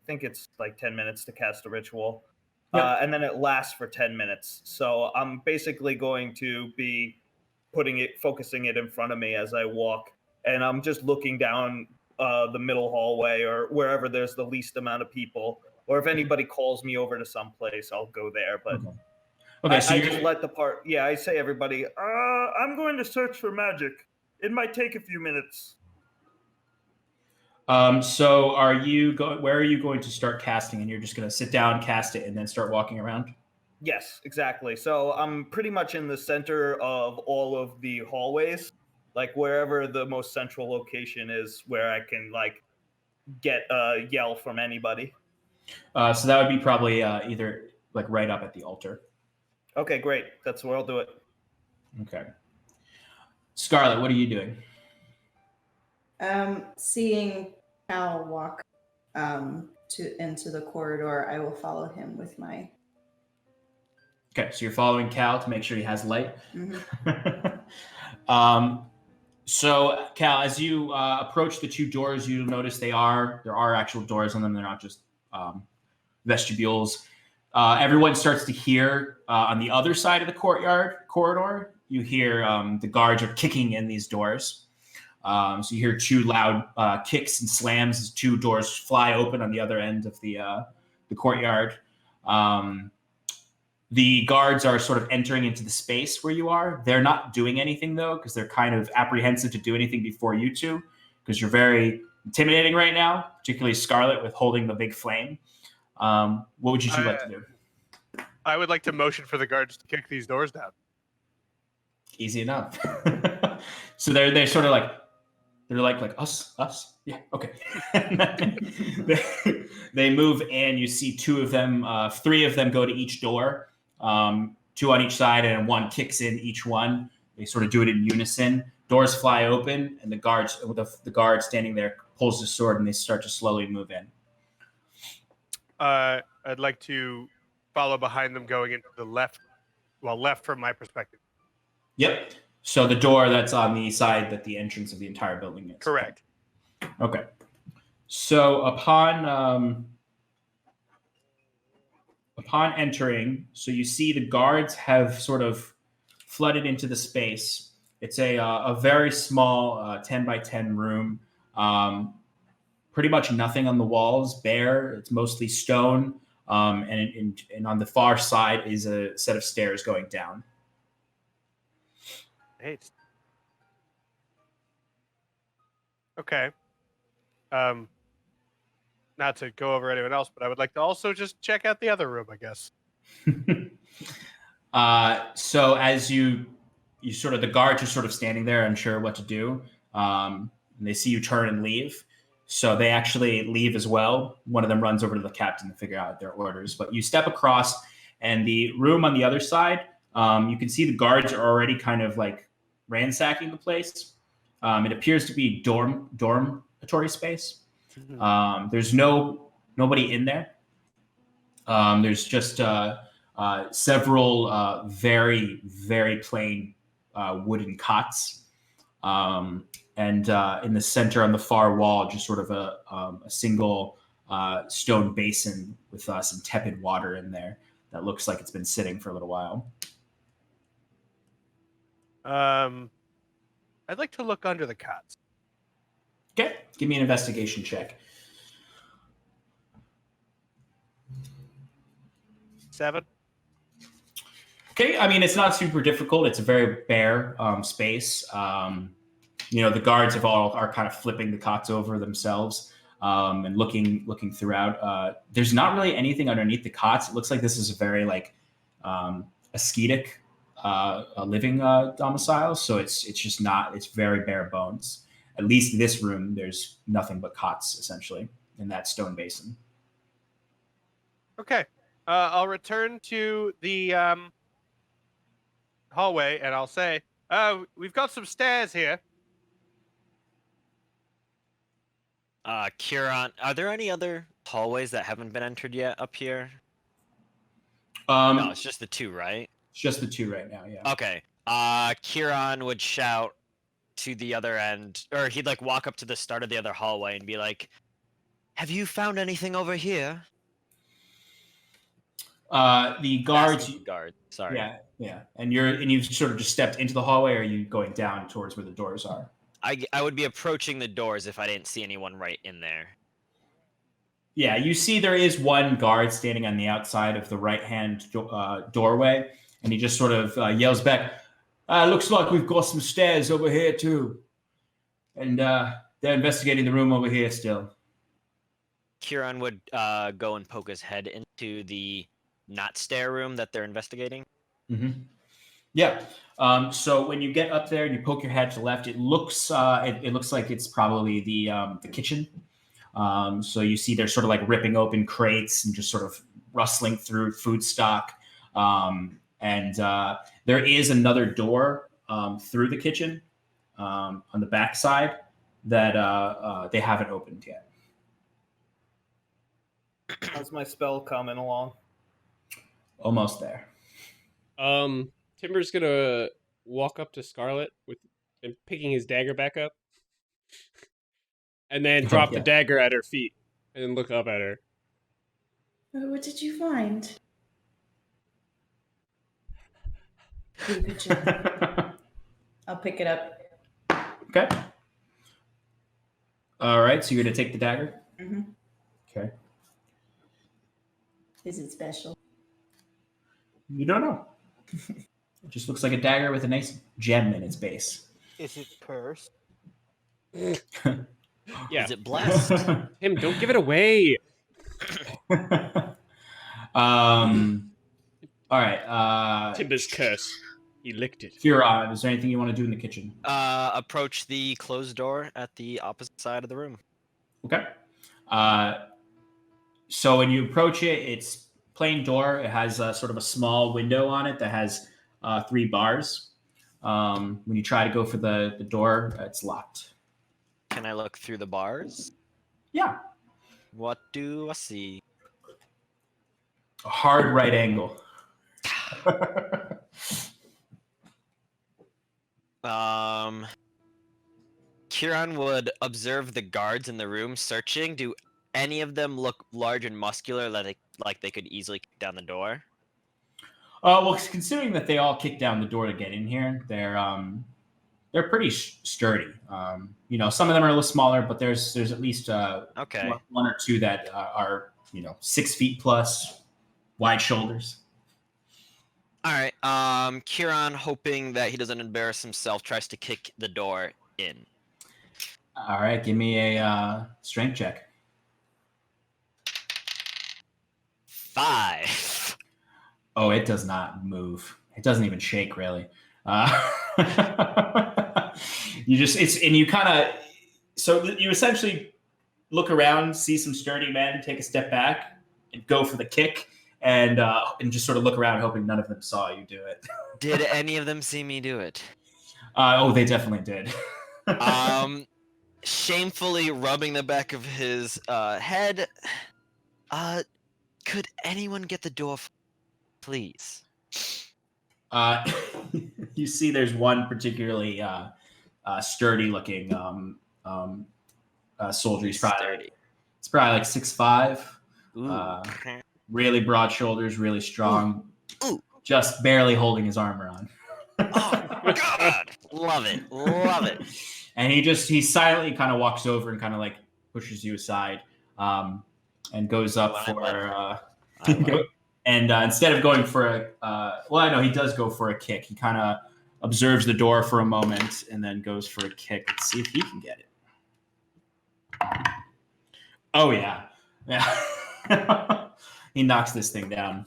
[SPEAKER 3] I think it's like 10 minutes to cast a ritual, and then it lasts for 10 minutes. So I'm basically going to be focusing it in front of me as I walk, and I'm just looking down the middle hallway or wherever there's the least amount of people, or if anybody calls me over to some place, I'll go there. But
[SPEAKER 8] Okay, so
[SPEAKER 3] I
[SPEAKER 8] you're
[SPEAKER 3] just let the part. Yeah, I say everybody.
[SPEAKER 6] I'm going to search for magic. It might take a few minutes.
[SPEAKER 8] So are you going? Where are you going to start casting? And you're just going to sit down, cast it, and then start walking around.
[SPEAKER 3] Yes, exactly. So I'm pretty much in the center of all of the hallways, like wherever the most central location is, where I can like get a yell from anybody.
[SPEAKER 8] So that would be probably either like right up at the altar.
[SPEAKER 3] Okay, great. That's where I'll do it.
[SPEAKER 8] Okay. Scarlet, what are you doing?
[SPEAKER 7] Seeing Cal walk into the corridor, I will follow him with my.
[SPEAKER 8] Okay, so you're following Cal to make sure he has light.
[SPEAKER 7] Mm-hmm.
[SPEAKER 8] So Cal, as you approach the two doors, you notice there are actual doors on them. They're not just vestibules. Everyone starts to hear on the other side of the corridor. You hear the guards are kicking in these doors. So you hear two loud kicks and slams as two doors fly open on the other end of the courtyard. The guards are sort of entering into the space where you are. They're not doing anything, though, because they're kind of apprehensive to do anything before you two, because you're very intimidating right now, particularly Scarlet with holding the big flame. What would you two like to do?
[SPEAKER 2] I would like to motion for the guards to kick these doors down.
[SPEAKER 8] Easy enough. So they're sort of like, they're like us, yeah, okay. They move, and you see two of them, three of them go to each door. Two on each side, and one kicks in each one. They sort of do it in unison. Doors fly open, and the guard standing there pulls his sword, and they start to slowly move in.
[SPEAKER 2] I'd like to follow behind them, going into the left from my perspective.
[SPEAKER 8] Yep. So the door that's on the side that the entrance of the entire building is.
[SPEAKER 2] Correct.
[SPEAKER 8] Okay. So upon entering, so you see the guards have sort of flooded into the space. It's a very small 10 by 10 room. Pretty much nothing on the walls, bare. It's mostly stone. And on the far side is a set of stairs going down.
[SPEAKER 2] Hey. Okay. Not to go over anyone else, but I would like to also just check out the other room, I guess.
[SPEAKER 8] So as you sort of, the guards are sort of standing there unsure what to do. And they see you turn and leave. So they actually leave as well. One of them runs over to the captain to figure out their orders. But you step across, and the room on the other side, you can see the guards are already kind of like ransacking the place. It appears to be dormitory space. There's nobody in there. There's just several very, very plain wooden cots. And in the center on the far wall, just sort of a single stone basin with some tepid water in there that looks like it's been sitting for a little while.
[SPEAKER 2] I'd like to look under the cots.
[SPEAKER 8] Okay, give me an investigation check.
[SPEAKER 2] 7.
[SPEAKER 8] Okay, I mean, it's not super difficult. It's a very bare space. The guards are kind of flipping the cots over themselves and looking throughout. There's not really anything underneath the cots. It looks like this is a very like ascetic living domicile. So it's just not. It's very bare bones. At least this room, there's nothing but cots essentially in that stone basin.
[SPEAKER 2] Okay, I'll return to the hallway, and I'll say, we've got some stairs here.
[SPEAKER 5] Kieran, are there any other hallways that haven't been entered yet up here?
[SPEAKER 8] No,
[SPEAKER 5] it's just the two, right?
[SPEAKER 8] It's just the two right now, yeah.
[SPEAKER 5] Okay. Kieran would shout to the other end, or he'd like walk up to the start of the other hallway and be like, "Have you found anything over here?"
[SPEAKER 8] The guards.
[SPEAKER 5] Sorry.
[SPEAKER 8] Yeah. And you've sort of just stepped into the hallway, or are you going down towards where the doors are?
[SPEAKER 5] I would be approaching the doors if I didn't see anyone right in there.
[SPEAKER 8] Yeah, you see there is one guard standing on the outside of the right-hand doorway, And he just sort of yells back, looks like we've got some stairs over here too. And they're investigating the room over here still.
[SPEAKER 5] Kieran would go and poke his head into the not stair room that they're investigating.
[SPEAKER 8] Mm-hmm. Yeah. So when you get up there and you poke your head to the left, it looks it looks like it's probably the kitchen. So you see they're sort of like ripping open crates and just sort of rustling through food stock. And there is another door through the kitchen on the back side that they haven't opened yet.
[SPEAKER 3] How's my spell coming along?
[SPEAKER 8] Almost there.
[SPEAKER 4] Timber's gonna walk up to Scarlet and picking his dagger back up, and then drop the dagger at her feet, and then look up at her.
[SPEAKER 7] What did you find? Good job. I'll pick it up.
[SPEAKER 8] Okay. All right. So you're gonna take the dagger.
[SPEAKER 7] Mm-hmm.
[SPEAKER 8] Okay.
[SPEAKER 7] Is it special?
[SPEAKER 8] You don't know. It just looks like a dagger with a nice gem in its base.
[SPEAKER 2] Is it cursed?
[SPEAKER 4] Yeah.
[SPEAKER 5] Is it blessed?
[SPEAKER 4] Tim, don't give it away.
[SPEAKER 8] All right.
[SPEAKER 4] Timber's curse. He licked it.
[SPEAKER 8] Huron, is there anything you want to do in the kitchen?
[SPEAKER 5] Approach the closed door at the opposite side of the room.
[SPEAKER 8] Okay. So when you approach it, it's plain door. It has sort of a small window on it that has 3 bars. When you try to go for the door, it's locked.
[SPEAKER 5] Can I look through the bars?
[SPEAKER 8] Yeah.
[SPEAKER 5] What do I see?
[SPEAKER 8] A hard right angle.
[SPEAKER 5] Kieran would observe the guards in the room searching. Do any of them look large and muscular, like they could easily kick down the door?
[SPEAKER 8] Well, considering that they all kicked down the door to get in here, they're pretty sturdy. Some of them are a little smaller, but there's at least
[SPEAKER 5] okay,
[SPEAKER 8] one or two that are 6 feet plus, wide shoulders.
[SPEAKER 5] All right. Kieran, hoping that he doesn't embarrass himself, tries to kick the door in.
[SPEAKER 8] All right, give me a strength check.
[SPEAKER 5] 5.
[SPEAKER 8] Oh, it does not move. It doesn't even shake, really. You essentially look around, see some sturdy men, take a step back, and go for the kick, and just sort of look around, hoping none of them saw you do it.
[SPEAKER 5] Did any of them see me do it?
[SPEAKER 8] They definitely did.
[SPEAKER 5] Shamefully rubbing the back of his head. Could anyone get the door, please?
[SPEAKER 8] You see, there's one particularly sturdy-looking soldier. He's probably like 6'5". Really broad shoulders, really strong.
[SPEAKER 5] Ooh.
[SPEAKER 8] Just barely holding his armor on.
[SPEAKER 5] Oh God! Love it.
[SPEAKER 8] And he silently kind of walks over and kind of like pushes you aside, and goes up and instead of going for he does go for a kick. He kind of observes the door for a moment and then goes for a kick. Let's see if he can get it. Oh yeah. He knocks this thing down.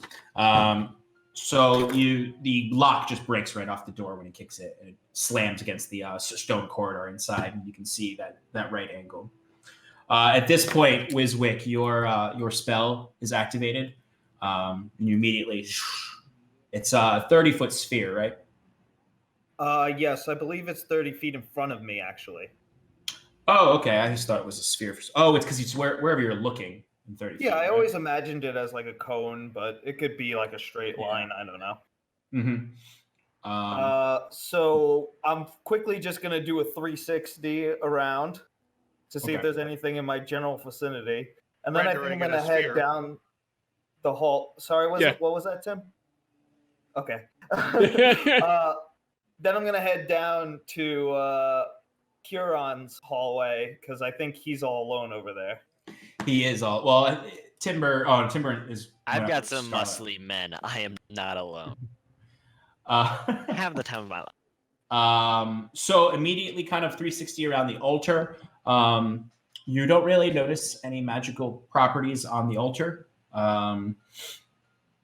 [SPEAKER 8] So the lock just breaks right off the door when he kicks it, and it slams against the stone corridor inside, and you can see that right angle. At this point, Wiswick, your spell is activated, and you immediately. It's a 30-foot sphere, right?
[SPEAKER 3] Yes, I believe it's 30 feet in front of me, actually.
[SPEAKER 8] Oh, okay. I just thought it was a sphere. It's because it's wherever you're looking. 30
[SPEAKER 3] yeah,
[SPEAKER 8] feet,
[SPEAKER 3] I
[SPEAKER 8] right?
[SPEAKER 3] always imagined it as like a cone, but it could be like a straight line. I don't know.
[SPEAKER 8] Mm-hmm.
[SPEAKER 3] So I'm quickly just going to do a 360 around to see if there's anything in my general vicinity. And then I think I'm going to head down the hall. Sorry, what was that, Tim? Okay. Then I'm going to head down to Kieran's hallway because I think he's all alone over there.
[SPEAKER 8] He is all well. Timber is.
[SPEAKER 5] I've got some muscly men. I am not alone. Have the time of my life.
[SPEAKER 8] So immediately kind of 360 around the altar. You don't really notice any magical properties on the altar.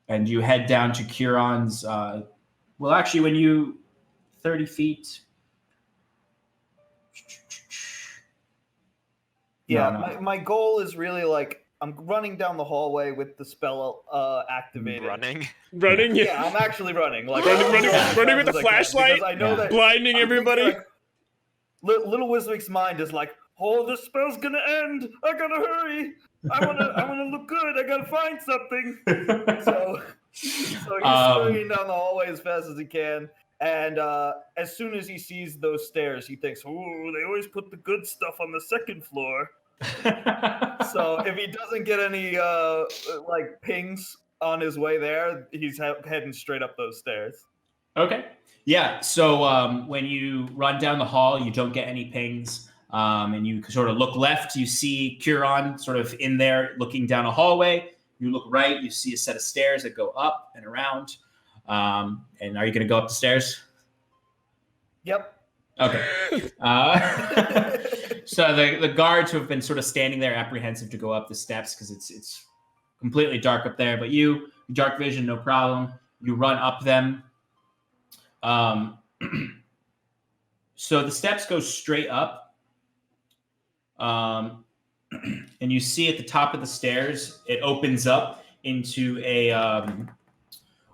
[SPEAKER 8] And you head down to Curon's, well, actually, when you 30 feet.
[SPEAKER 3] Yeah,
[SPEAKER 8] No.
[SPEAKER 3] My goal is really like I'm running down the hallway with the spell activated.
[SPEAKER 5] Running.
[SPEAKER 3] Yeah, I'm actually running. Like
[SPEAKER 4] running with the flashlight,
[SPEAKER 3] because I know that
[SPEAKER 4] blinding everybody.
[SPEAKER 3] Like, little Wiswick's mind is like, oh, this spell's gonna end. I gotta hurry. I wanna look good. I gotta find something. So he's scurrying down the hallway as fast as he can. And as soon as he sees those stairs, he thinks, "Ooh, they always put the good stuff on the second floor." So if he doesn't get any like pings on his way there, he's heading straight up those stairs.
[SPEAKER 8] Okay. Yeah. So when you run down the hall, you don't get any pings. And you sort of look left, you see Curon sort of in there looking down a hallway. You look right, you see a set of stairs that go up and around. And are you going to go up the stairs?
[SPEAKER 3] Yep.
[SPEAKER 8] Okay. So the guards who have been sort of standing there apprehensive to go up the steps because it's completely dark up there, but you dark vision, no problem. You run up them. So the steps go straight up. And you see at the top of the stairs, it opens up into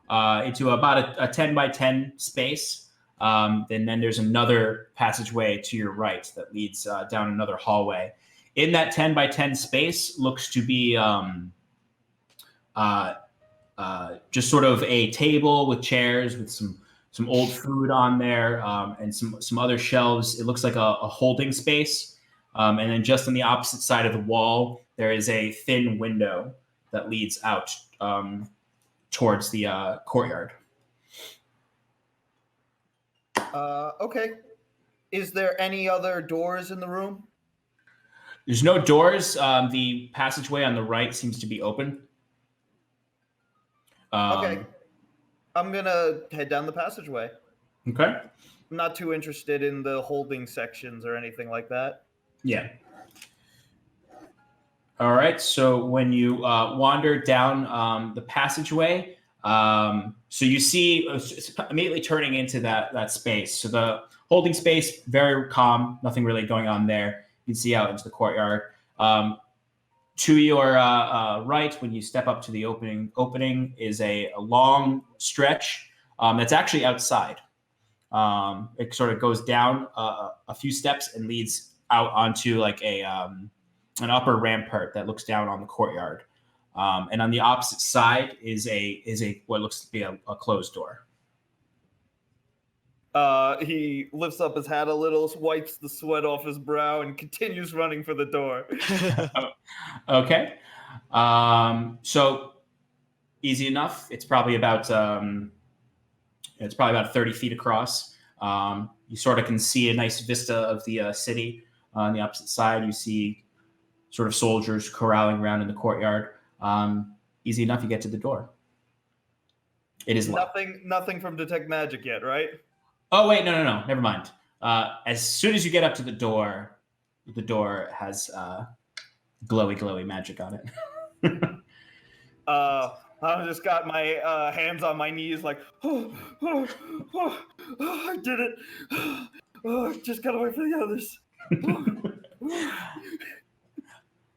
[SPEAKER 8] into about a 10 by 10 space. And then there's another passageway to your right that leads down another hallway. In that 10 by 10 space looks to be just sort of a table with chairs with some old food on there and some other shelves. It looks like a holding space. And then just on the opposite side of the wall, there is a thin window that leads out towards the courtyard.
[SPEAKER 3] Okay. Is there any other doors in the room?
[SPEAKER 8] There's no doors. The passageway on the right seems to be open.
[SPEAKER 3] Okay. I'm going to head down the passageway.
[SPEAKER 8] Okay.
[SPEAKER 3] I'm not too interested in the holding sections or anything like that.
[SPEAKER 8] Yeah. All right. So when you wander down the passageway, so you see it's immediately turning into that space. So the holding space, very calm, nothing really going on there. You can see out into the courtyard. To your right, when you step up to the opening is a long stretch that's actually outside. It sort of goes down a few steps and leads out onto like an upper rampart that looks down on the courtyard. And on the opposite side is a what looks to be a closed door.
[SPEAKER 3] He lifts up his hat a little, wipes the sweat off his brow, and continues running for the door.
[SPEAKER 8] Okay. So easy enough. It's probably about 30 feet across. You sort of can see a nice vista of the city. On the opposite side, you see sort of soldiers corralling around in the courtyard. Easy enough, you get to the door. It is locked.
[SPEAKER 3] Nothing from Detect Magic yet, right?
[SPEAKER 8] Oh, wait, no. Never mind. As soon as you get up to the door has glowy magic on it.
[SPEAKER 3] I've just got my hands on my knees like, I did it. Just gotta wait for the others.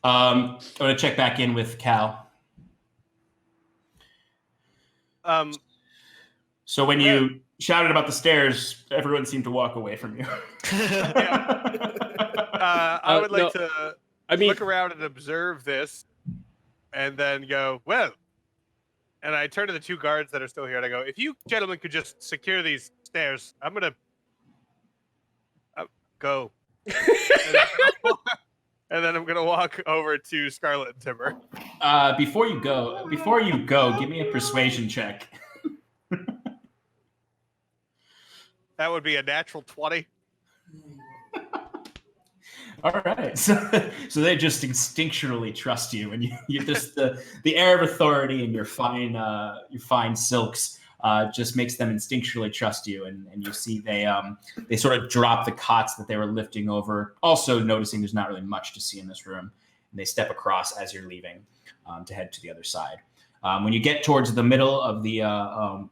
[SPEAKER 8] I'm going to check back in with Cal. So when you shouted about the stairs, everyone seemed to walk away from you.
[SPEAKER 2] I would like to look around and observe this and then go, well, and I turn to the two guards that are still here and I go, if you gentlemen could just secure these stairs, I'm going to go. And then I'm going to walk over to Scarlet and Timber.
[SPEAKER 8] Before you go, give me a persuasion check.
[SPEAKER 2] That would be a natural 20.
[SPEAKER 8] All right. So they just instinctually trust you, and you just the air of authority and your fine silks just makes them instinctually trust you. And you see they sort of drop the cots that they were lifting over, also noticing there's not really much to see in this room. And they step across as you're leaving to head to the other side. When you get towards the middle of the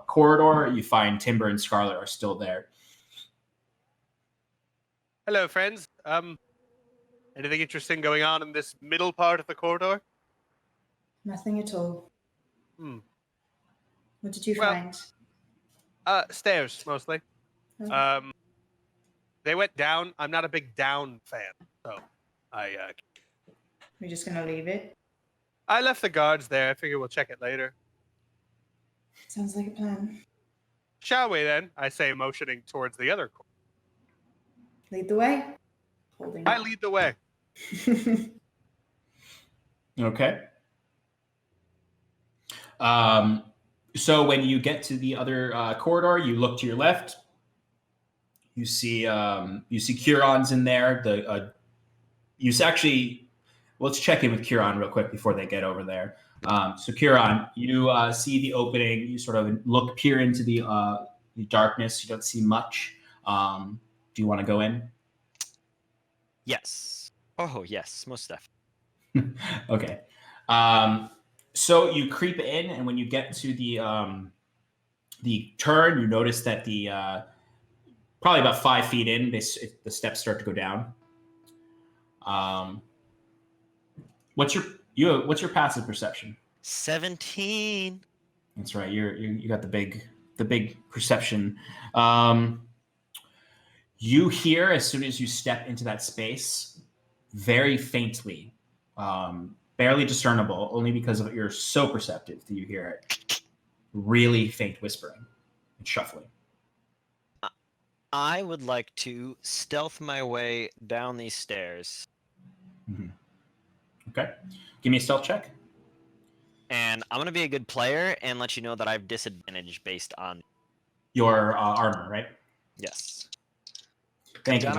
[SPEAKER 8] corridor, you find Timber and Scarlet are still there.
[SPEAKER 2] Hello, friends. Anything interesting going on in this middle part of the corridor?
[SPEAKER 7] Nothing at all. What did you
[SPEAKER 2] Well,
[SPEAKER 7] find?
[SPEAKER 2] Stairs, mostly.
[SPEAKER 7] Oh.
[SPEAKER 2] They went down. I'm not a big down fan, so
[SPEAKER 7] We're just gonna leave it.
[SPEAKER 2] I left the guards there. I figure we'll check it later.
[SPEAKER 7] Sounds like a plan.
[SPEAKER 2] Shall we then? I say, motioning towards the other corner.
[SPEAKER 7] Lead the way. Holding.
[SPEAKER 2] I lead the way.
[SPEAKER 8] Okay. So when you get to the other corridor, you look to your left. You see Curon's in there. Let's check in with Curon real quick before they get over there. So Curon, you see the opening. You sort of peer into the darkness. You don't see much. Do you want to go in?
[SPEAKER 5] Yes. Oh, yes, most definitely.
[SPEAKER 8] Okay. So you creep in, and when you get to the turn, you notice that probably about 5 feet in, the steps start to go down. What's your passive perception?
[SPEAKER 5] 17.
[SPEAKER 8] That's right. You got the big perception. You hear, as soon as you step into that space, very faintly, barely discernible, only because you're so perceptive that you hear it, really faint whispering and shuffling.
[SPEAKER 5] I would like to stealth my way down these stairs.
[SPEAKER 8] Mm-hmm. Okay. Give me a stealth check.
[SPEAKER 5] And I'm going to be a good player and let you know that I have disadvantage based on
[SPEAKER 8] your armor, right?
[SPEAKER 5] Yes.
[SPEAKER 8] Thank you.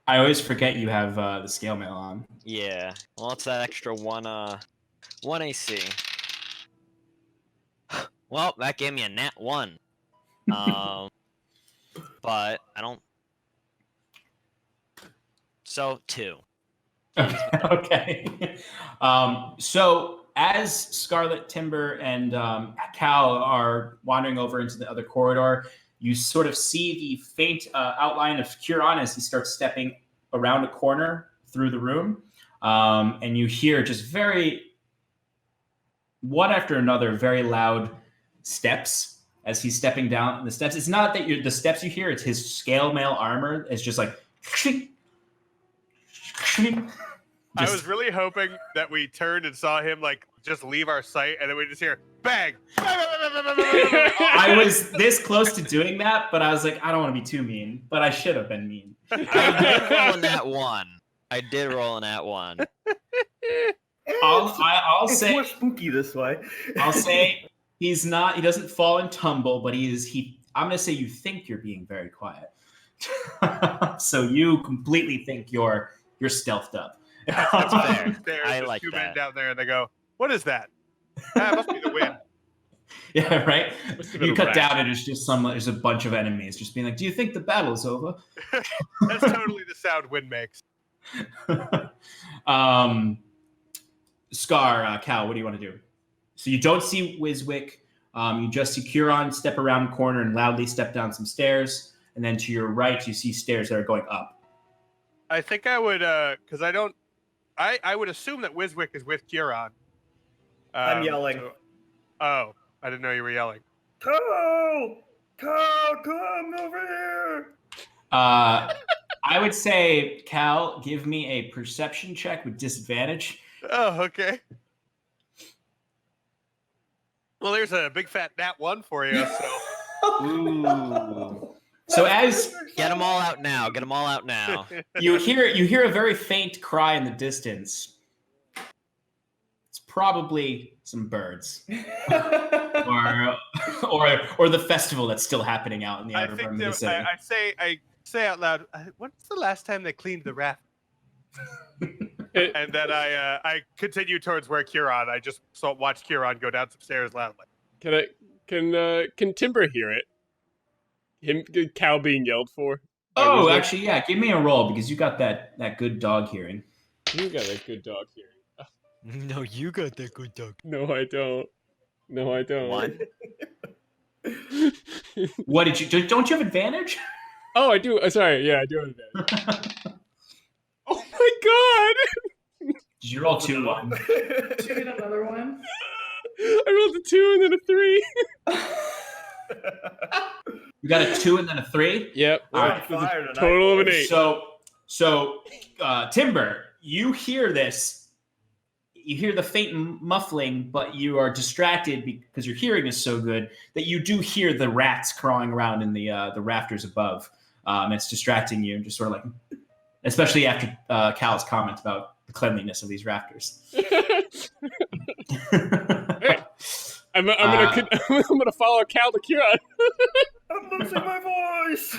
[SPEAKER 8] I always forget you have the scale mail on.
[SPEAKER 5] Yeah. Well, it's that extra one AC. Well, that gave me a nat 1. But I don't. So 2.
[SPEAKER 8] Okay. So as Scarlet, Timber, and Cal are wandering over into the other corridor, you sort of see the faint outline of Curon as he starts stepping around a corner through the room. And you hear just one after another, very loud steps as he's stepping down the steps. It's not that the steps you hear, it's his scale mail armor. It's just like...
[SPEAKER 2] I was really hoping that we turned and saw him like just leave our sight, and then we just hear bang.
[SPEAKER 5] I
[SPEAKER 8] was this close to doing that, but I was like, I don't want to be too mean, but I should have been mean.
[SPEAKER 5] I did roll in that 1. I did roll in that 1.
[SPEAKER 8] I'll
[SPEAKER 3] it's
[SPEAKER 8] say
[SPEAKER 3] more spooky this way.
[SPEAKER 8] I'll say he doesn't fall and tumble, but I'm gonna say you think you're being very quiet. So you completely think you're stealthed up.
[SPEAKER 5] That's fair. I like
[SPEAKER 2] two
[SPEAKER 5] that.
[SPEAKER 2] men down there, and they go, "What is that? It must be the wind."
[SPEAKER 8] Yeah, right. You cut down, and it's just there's a bunch of enemies just being like, "Do you think the battle's over?"
[SPEAKER 2] That's totally the sound wind makes.
[SPEAKER 8] Scar, Cal, what do you want to do? So you don't see Wiswick. You just see Curon step around the corner and loudly step down some stairs, and then to your right, you see stairs that are going up.
[SPEAKER 2] I think I would, because I would assume that Wiswick is with Curon.
[SPEAKER 3] I'm yelling.
[SPEAKER 2] Oh, I didn't know you were yelling.
[SPEAKER 6] Cal, come over here.
[SPEAKER 8] I would say, Cal, give me a perception check with disadvantage.
[SPEAKER 2] Oh, okay. Well, there's a big fat nat 1 for you. So.
[SPEAKER 5] Ooh.
[SPEAKER 8] So as
[SPEAKER 5] get them all out now. Get them all out now.
[SPEAKER 8] You hear a very faint cry in the distance. It's probably some birds, or the festival that's still happening out in the outer rim of the city.
[SPEAKER 2] I say out loud, when's the last time they cleaned the raft? And then I continue towards where Curon. I just watch Curon go down some stairs loudly.
[SPEAKER 4] Can Can Timber hear it? Cal being yelled for.
[SPEAKER 8] Oh, actually, yeah. Give me a roll because you got that good dog hearing.
[SPEAKER 4] You got that good dog hearing.
[SPEAKER 5] No, you got that good dog.
[SPEAKER 4] No, I don't. No, I don't.
[SPEAKER 5] One.
[SPEAKER 8] What did you? Don't you have advantage?
[SPEAKER 4] Oh, I do. Sorry, yeah, I do have advantage. Oh my god!
[SPEAKER 8] Did you roll 2-1?
[SPEAKER 7] Did you get another one?
[SPEAKER 4] I rolled a 2 and then a 3.
[SPEAKER 8] You got a 2 and then a 3.
[SPEAKER 4] Yep.
[SPEAKER 3] We're
[SPEAKER 8] All
[SPEAKER 3] on
[SPEAKER 8] right.
[SPEAKER 3] fire tonight.
[SPEAKER 4] Total of an
[SPEAKER 3] boys.
[SPEAKER 4] 8.
[SPEAKER 8] So, Timber, you hear this. You hear the faint muffling, but you are distracted because your hearing is so good that you do hear the rats crawling around in the rafters above. It's distracting you, just sort of like, especially after Cal's comment about the cleanliness of these rafters.
[SPEAKER 4] Hey, I'm gonna follow Cal to Kieran.
[SPEAKER 6] I'm losing my voice.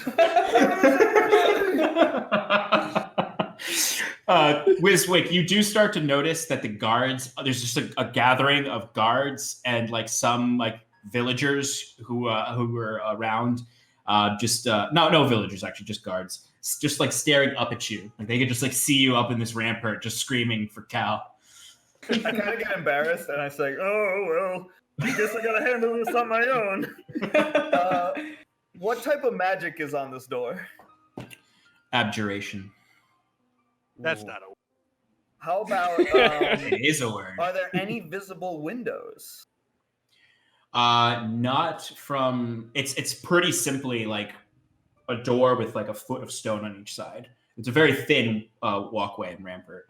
[SPEAKER 8] Wiswick, you do start to notice that the guards, there's just a gathering of guards and like some like villagers who were around. No villagers, actually, just guards, just like staring up at you. Like they could just like see you up in this rampart, just screaming for Cal.
[SPEAKER 3] I kind of get embarrassed and I say, "Oh well, I guess I gotta handle this on my own." What type of magic is on this door?
[SPEAKER 8] Abjuration.
[SPEAKER 2] That's
[SPEAKER 3] Ooh.
[SPEAKER 2] not a.
[SPEAKER 3] How about?
[SPEAKER 8] It is a word.
[SPEAKER 3] Are there any visible windows?
[SPEAKER 8] Not from. It's pretty simply like a door with like a foot of stone on each side. It's a very thin walkway and rampart.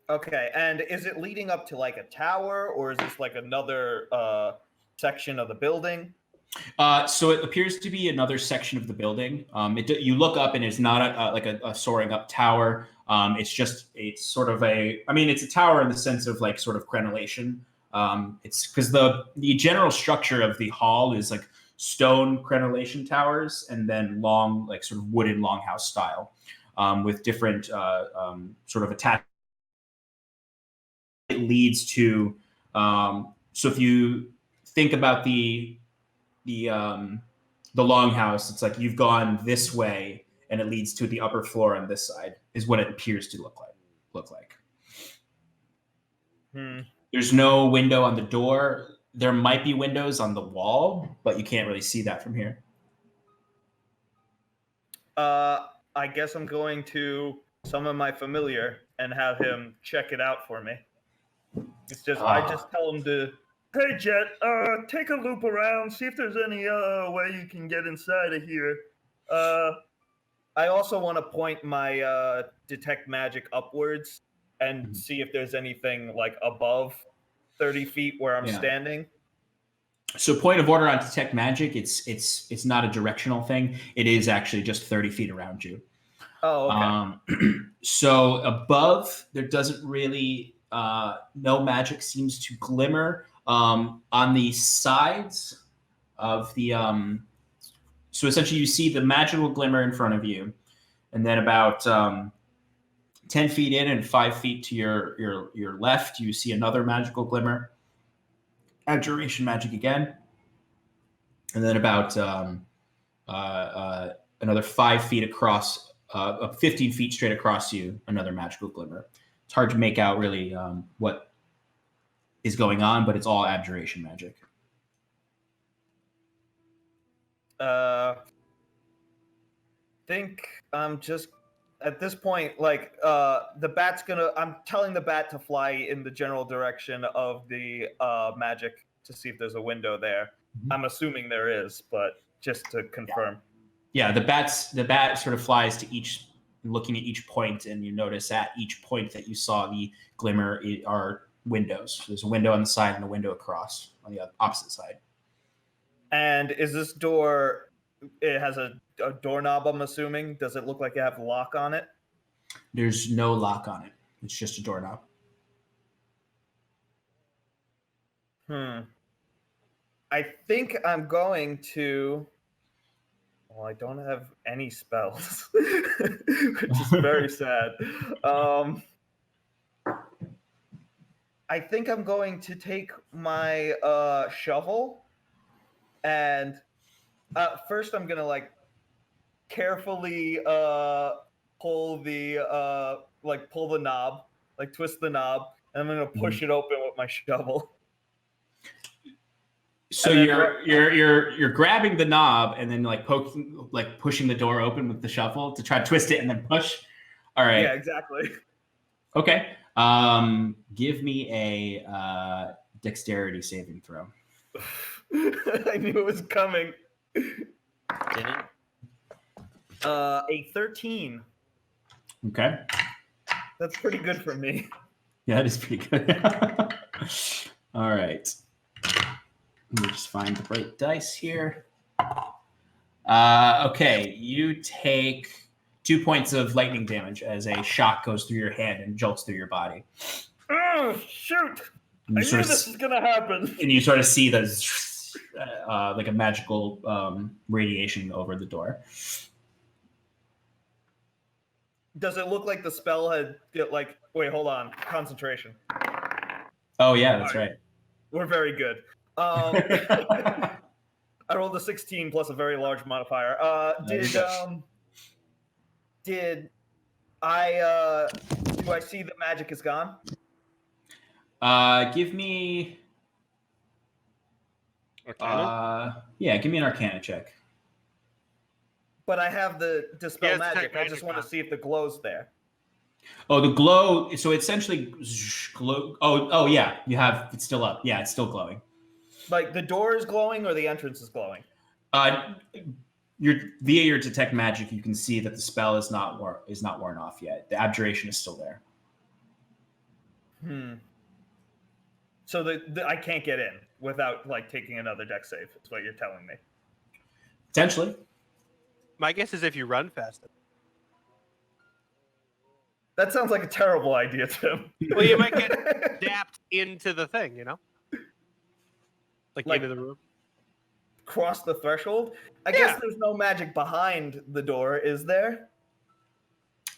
[SPEAKER 3] Okay, and is it leading up to like a tower, or is this like another section of the building?
[SPEAKER 8] So it appears to be another section of the building. You look up and it's not a soaring up tower. It's sort of it's a tower in the sense of like sort of crenellation. It's because the general structure of the hall is like stone crenellation towers and then long, like sort of wooden longhouse style, with different sort of attached. It leads to so if you think about the longhouse, it's like you've gone this way and it leads to the upper floor on this side is what it appears to look like. There's no window on the door. There might be windows on the wall, but you can't really see that from here.
[SPEAKER 3] I guess I'm going to summon my familiar and have him check it out for me. It's just I just tell him to.
[SPEAKER 6] Hey, Jet, take a loop around, see if there's any way you can get inside of here.
[SPEAKER 3] I also want to point my detect magic upwards and see if there's anything like above 30 feet where I'm standing.
[SPEAKER 8] So point of order on detect magic, it's not a directional thing. It is actually just 30 feet around you.
[SPEAKER 3] Oh, okay.
[SPEAKER 8] So above, there doesn't really, no magic seems to glimmer. On the sides of the, so essentially you see the magical glimmer in front of you, and then about 10 feet in and 5 feet to your left, you see another magical glimmer. Abjuration magic again. And then about another 5 feet across, 15 feet straight across you, another magical glimmer. It's hard to make out really what is going on, but it's all abjuration magic.
[SPEAKER 3] Think I'm just at this point, like the bat's I'm telling the bat to fly in the general direction of the magic to see if there's a window there. Mm-hmm. I'm assuming there is, but just to confirm.
[SPEAKER 8] Yeah, the bat sort of flies to each, looking at each point, and you notice at each point that you saw the glimmer are windows. There's a window on the side and a window across on the opposite side.
[SPEAKER 3] And is this door, it has a doorknob, I'm assuming? Does it look like it have a lock on it?
[SPEAKER 8] There's no lock on it. It's just a doorknob.
[SPEAKER 3] I think I'm going to... Well, I don't have any spells, which is very sad. I think I'm going to take my shovel And first, I'm gonna like carefully pull the knob, like twist the knob, and I'm gonna push it open with my shovel.
[SPEAKER 8] So you're grabbing the knob and then like pushing the door open with the shovel to try to twist it and then push. All right.
[SPEAKER 3] Yeah, exactly.
[SPEAKER 8] Okay. Give me a dexterity saving throw.
[SPEAKER 3] I knew it was coming.
[SPEAKER 5] Didn't?
[SPEAKER 3] A 13.
[SPEAKER 8] Okay.
[SPEAKER 3] That's pretty good for me.
[SPEAKER 8] Yeah, that is pretty good. All right. Let me just find the right dice here. Okay, you take 2 points of lightning damage as a shock goes through your hand and jolts through your body.
[SPEAKER 3] Oh, shoot! I knew this was gonna happen.
[SPEAKER 8] And you sort of see the like a magical radiation over the door.
[SPEAKER 3] Does it look like the spell had like? Wait, hold on. Concentration.
[SPEAKER 8] Oh yeah, that's right.
[SPEAKER 3] We're very good. I rolled a 16 plus a very large modifier. Did I do I see the magic is gone?
[SPEAKER 8] Give me
[SPEAKER 4] Arcana?
[SPEAKER 8] give me an Arcana check.
[SPEAKER 3] But I have the dispel
[SPEAKER 2] Yeah,
[SPEAKER 3] magic. I just want to
[SPEAKER 2] now.
[SPEAKER 3] see if the glow's there.
[SPEAKER 8] Oh, the glow. So essentially, glow. Oh, yeah. It's still up. Yeah, it's still glowing.
[SPEAKER 3] Like the door is glowing or the entrance is glowing?
[SPEAKER 8] Via your detect magic, you can see that the spell is not worn off yet. The abjuration is still there.
[SPEAKER 3] So I can't get in without like taking another dex save. Is what you're telling me?
[SPEAKER 8] Potentially.
[SPEAKER 2] My guess is if you run faster.
[SPEAKER 3] That sounds like a terrible idea, Tim.
[SPEAKER 2] Well, you might get zapped into the thing, you know? Like into the room.
[SPEAKER 3] Cross the threshold? I guess there's no magic behind the door, is there?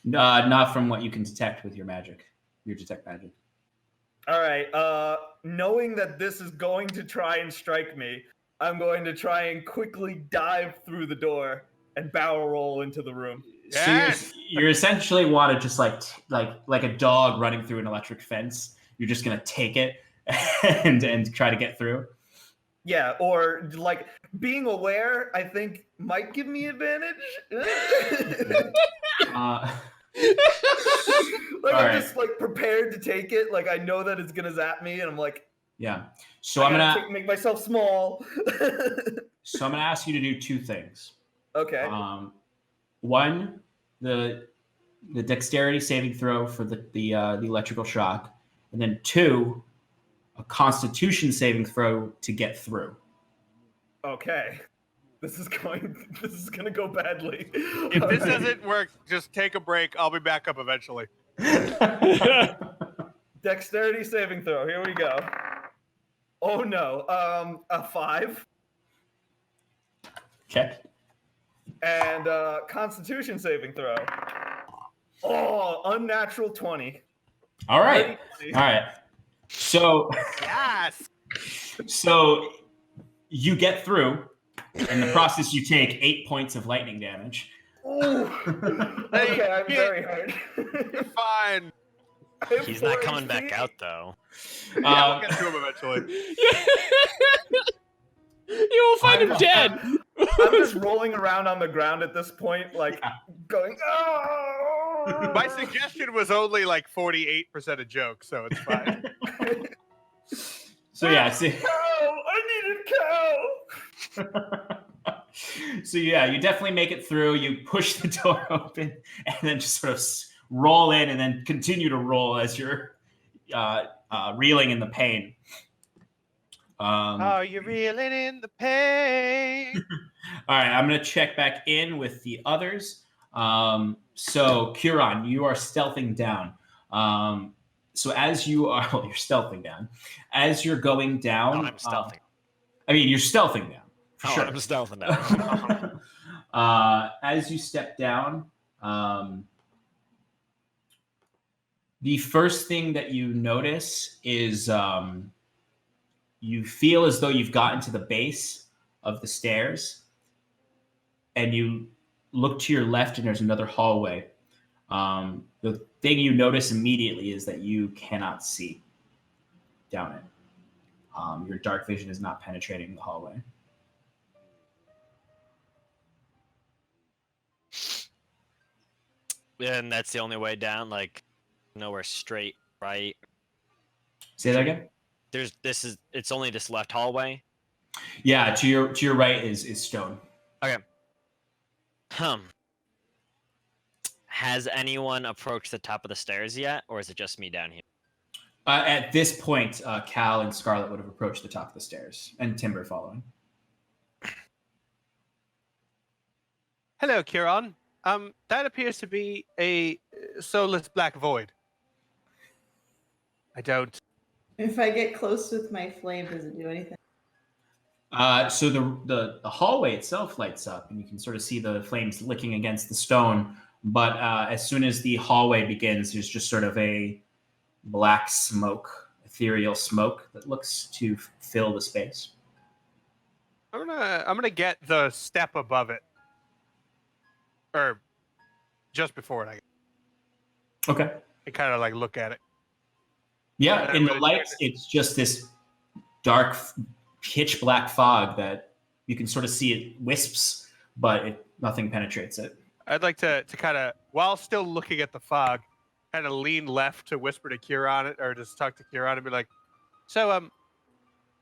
[SPEAKER 8] Not from what you can detect with your magic. Your detect magic.
[SPEAKER 3] All right. Knowing that this is going to try and strike me, I'm going to try and quickly dive through the door and barrel roll into the room.
[SPEAKER 2] Yes!
[SPEAKER 8] So you're essentially want to just like a dog running through an electric fence. You're just gonna take it and try to get through.
[SPEAKER 3] Yeah, or like being aware, I think might give me advantage. I'm just like prepared to take it. Like I know that it's gonna zap me, and I'm like,
[SPEAKER 8] yeah. So I'm gonna
[SPEAKER 3] make myself small.
[SPEAKER 8] So I'm gonna ask you to do two things.
[SPEAKER 3] Okay.
[SPEAKER 8] One, the dexterity saving throw for the electrical shock, and then two, a Constitution saving throw to get through.
[SPEAKER 3] Okay. This is gonna go badly.
[SPEAKER 2] If this doesn't work, just take a break. I'll be back up eventually.
[SPEAKER 3] Dexterity saving throw. Here we go. Oh no. A 5.
[SPEAKER 8] Okay.
[SPEAKER 3] And Constitution saving throw. Oh, unnatural 20.
[SPEAKER 8] All right. All right. So
[SPEAKER 2] Yes.
[SPEAKER 8] So you get through. In the process, you take 8 points of lightning damage.
[SPEAKER 3] Ooh. Okay, I'm very hurt.
[SPEAKER 2] You're fine.
[SPEAKER 5] He's not coming back out though.
[SPEAKER 2] Yeah, we'll get to him eventually.
[SPEAKER 4] You will find him dead.
[SPEAKER 3] I'm just rolling around on the ground at this point, like going. Oh!
[SPEAKER 2] My suggestion was only like 48% a joke, so it's fine.
[SPEAKER 8] So yeah, see.
[SPEAKER 3] Cow! I needed cow.
[SPEAKER 8] So yeah, you definitely make it through. You push the door open and then just sort of roll in, and then continue to roll as you're reeling in the pain.
[SPEAKER 2] Oh, you're reeling in the pain.
[SPEAKER 8] All right, I'm going to check back in with the others. So, Curon, you are stealthing down. So as you are, well, you're stealthing down. As you're going down...
[SPEAKER 5] No, I'm stealthing.
[SPEAKER 8] You're stealthing down. For sure.
[SPEAKER 5] I'm stealthing down.
[SPEAKER 8] As you step down, the first thing that you notice is you feel as though you've gotten to the base of the stairs, and you look to your left, and there's another hallway. The thing you notice immediately is that you cannot see down it. Your dark vision is not penetrating the hallway.
[SPEAKER 5] And that's the only way down, like nowhere straight, right?
[SPEAKER 8] Say that again?
[SPEAKER 5] It's only this left hallway.
[SPEAKER 8] Yeah, to your right is stone.
[SPEAKER 5] Okay. Has anyone approached the top of the stairs yet, or is it just me down here?
[SPEAKER 8] At this point, Cal and Scarlet would have approached the top of the stairs, and Timber following.
[SPEAKER 2] Hello, Kieran. That appears to be a soulless black void. I don't.
[SPEAKER 7] If I get close with my flame, does it do anything?
[SPEAKER 8] So the hallway itself lights up, and you can sort of see the flames licking against the stone. But as soon as the hallway begins, there's just sort of a black smoke, ethereal smoke that looks to fill the space.
[SPEAKER 2] I'm gonna get the step above it, or just before it.
[SPEAKER 8] Okay.
[SPEAKER 2] And kind of like look at it.
[SPEAKER 8] Yeah, in the lights, it's just this dark, pitch black fog that you can sort of see it wisps, but nothing penetrates it.
[SPEAKER 2] I'd like to kind of, while still looking at the fog, kind of lean left to whisper to Kieran, or just talk to Kieran and be like, "So,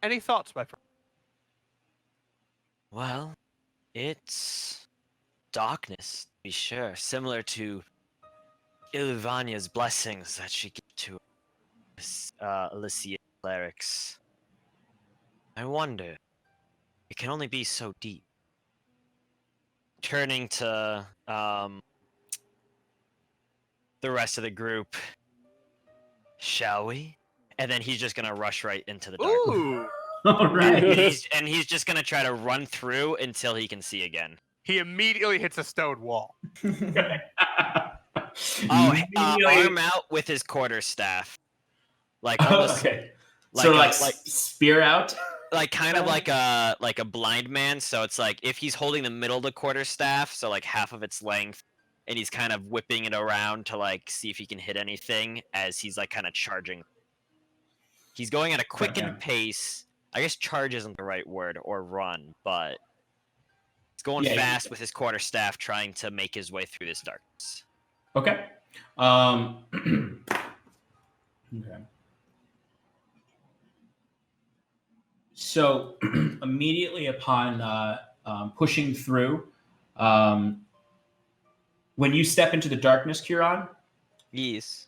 [SPEAKER 2] any thoughts, my friend?"
[SPEAKER 5] Well, it's darkness, to be sure, similar to Ilvania's blessings that she gave to Elysian clerics. I wonder, it can only be so deep. Turning to the rest of the group, shall we? And then he's just gonna rush right into the darkness.
[SPEAKER 2] Ooh!
[SPEAKER 8] All right.
[SPEAKER 5] And he's just gonna try to run through until he can see again.
[SPEAKER 2] He immediately hits a stone wall.
[SPEAKER 5] Arm out with his quarterstaff, like almost,
[SPEAKER 8] okay. Like spear out.
[SPEAKER 5] Like kind of like a blind man. So it's like if he's holding the middle of the quarterstaff, so like half of its length, and he's kind of whipping it around to like see if he can hit anything as he's like kind of charging. He's going at a quickened pace. I guess charge isn't the right word, or run, but he's going fast with his quarterstaff, trying to make his way through this darkness.
[SPEAKER 8] Okay. Okay. So immediately upon pushing through, when you step into the darkness, Kieran,
[SPEAKER 5] Yes.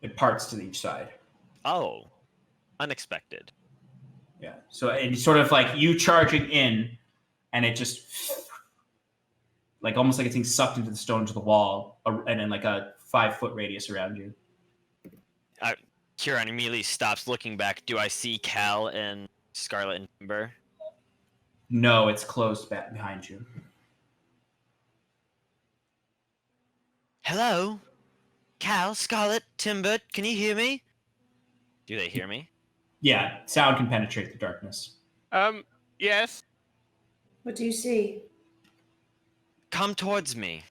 [SPEAKER 8] it parts to each side.
[SPEAKER 5] Oh, unexpected.
[SPEAKER 8] Yeah. So it's sort of like you charging in, and it just like almost like it's being sucked into the stone to the wall, and then like a 5-foot radius around you.
[SPEAKER 5] Kieran immediately stops looking back. Do I see Cal and Scarlet and Timber?
[SPEAKER 8] No, it's closed back behind you.
[SPEAKER 5] Hello? Cal, Scarlet, Timber, can you hear me? Do they hear me?
[SPEAKER 8] Yeah, sound can penetrate the darkness.
[SPEAKER 2] Yes.
[SPEAKER 7] What do you see?
[SPEAKER 5] Come towards me.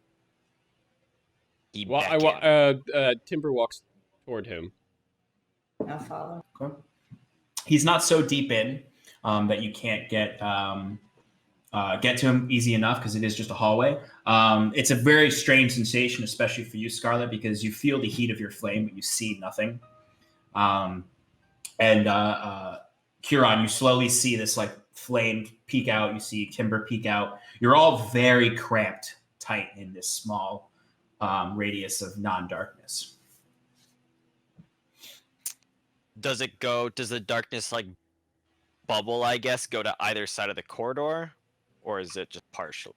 [SPEAKER 4] Timber walks toward him.
[SPEAKER 7] I'll follow.
[SPEAKER 8] Okay. He's not so deep in that you can't get to him easy enough because it is just a hallway. It's a very strange sensation, especially for you, Scarlet, because you feel the heat of your flame, but you see nothing. And Kieran, you slowly see this like flame peek out. You see Timber peek out. You're all very cramped, tight in this small radius of non-darkness.
[SPEAKER 5] Does the darkness like bubble, I guess, go to either side of the corridor? Or is it just partial?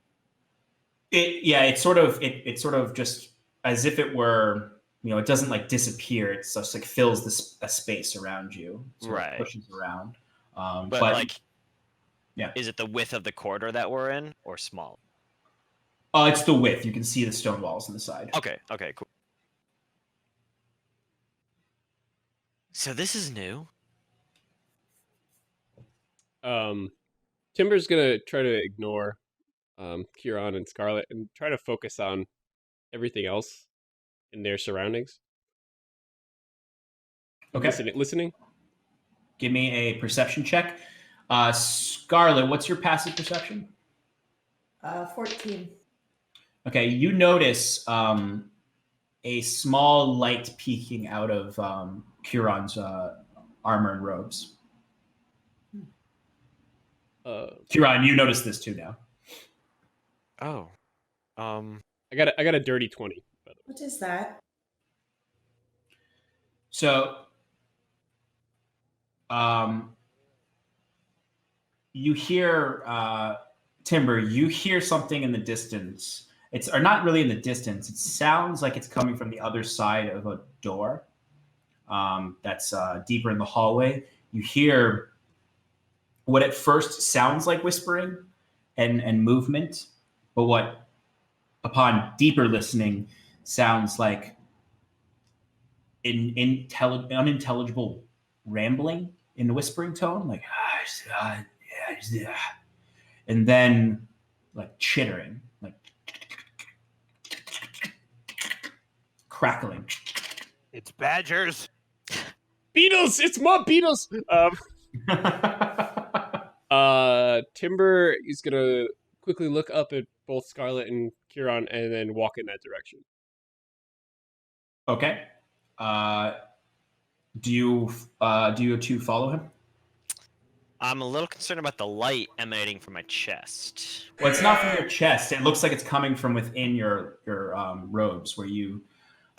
[SPEAKER 8] It's sort of just as if it were, it doesn't like disappear. It's just like fills a space around you. So
[SPEAKER 5] right.
[SPEAKER 8] It pushes around.
[SPEAKER 5] But like,
[SPEAKER 8] yeah.
[SPEAKER 5] Is it the width of the corridor that we're in, or small?
[SPEAKER 8] It's the width. You can see the stone walls on the side.
[SPEAKER 5] Okay, cool. So this is new.
[SPEAKER 4] Timber's gonna try to ignore Kieran and Scarlet and try to focus on everything else in their surroundings.
[SPEAKER 8] Okay.
[SPEAKER 4] Listening.
[SPEAKER 8] Give me a perception check. Scarlet, what's your passive perception?
[SPEAKER 7] 14.
[SPEAKER 8] Okay, you notice a small light peeking out of Kieran's armor and robes. Kieran, you notice this too now.
[SPEAKER 5] Oh.
[SPEAKER 4] I got a dirty 20, by the way.
[SPEAKER 7] What is that?
[SPEAKER 8] So you hear Timber, you hear something in the distance. Or not really in the distance. It sounds like it's coming from the other side of a door that's deeper in the hallway. You hear what at first sounds like whispering and movement, but what, upon deeper listening, sounds like unintelligible rambling in the whispering tone, like, and then like chittering, like crackling.
[SPEAKER 2] It's badgers.
[SPEAKER 4] Beetles! It's more beetles! Timber is gonna quickly look up at both Scarlet and Kieran and then walk in that direction.
[SPEAKER 8] Okay. Do you two follow him?
[SPEAKER 5] I'm a little concerned about the light emanating from my chest.
[SPEAKER 8] Well, it's not from your chest. It looks like it's coming from within your robes, where you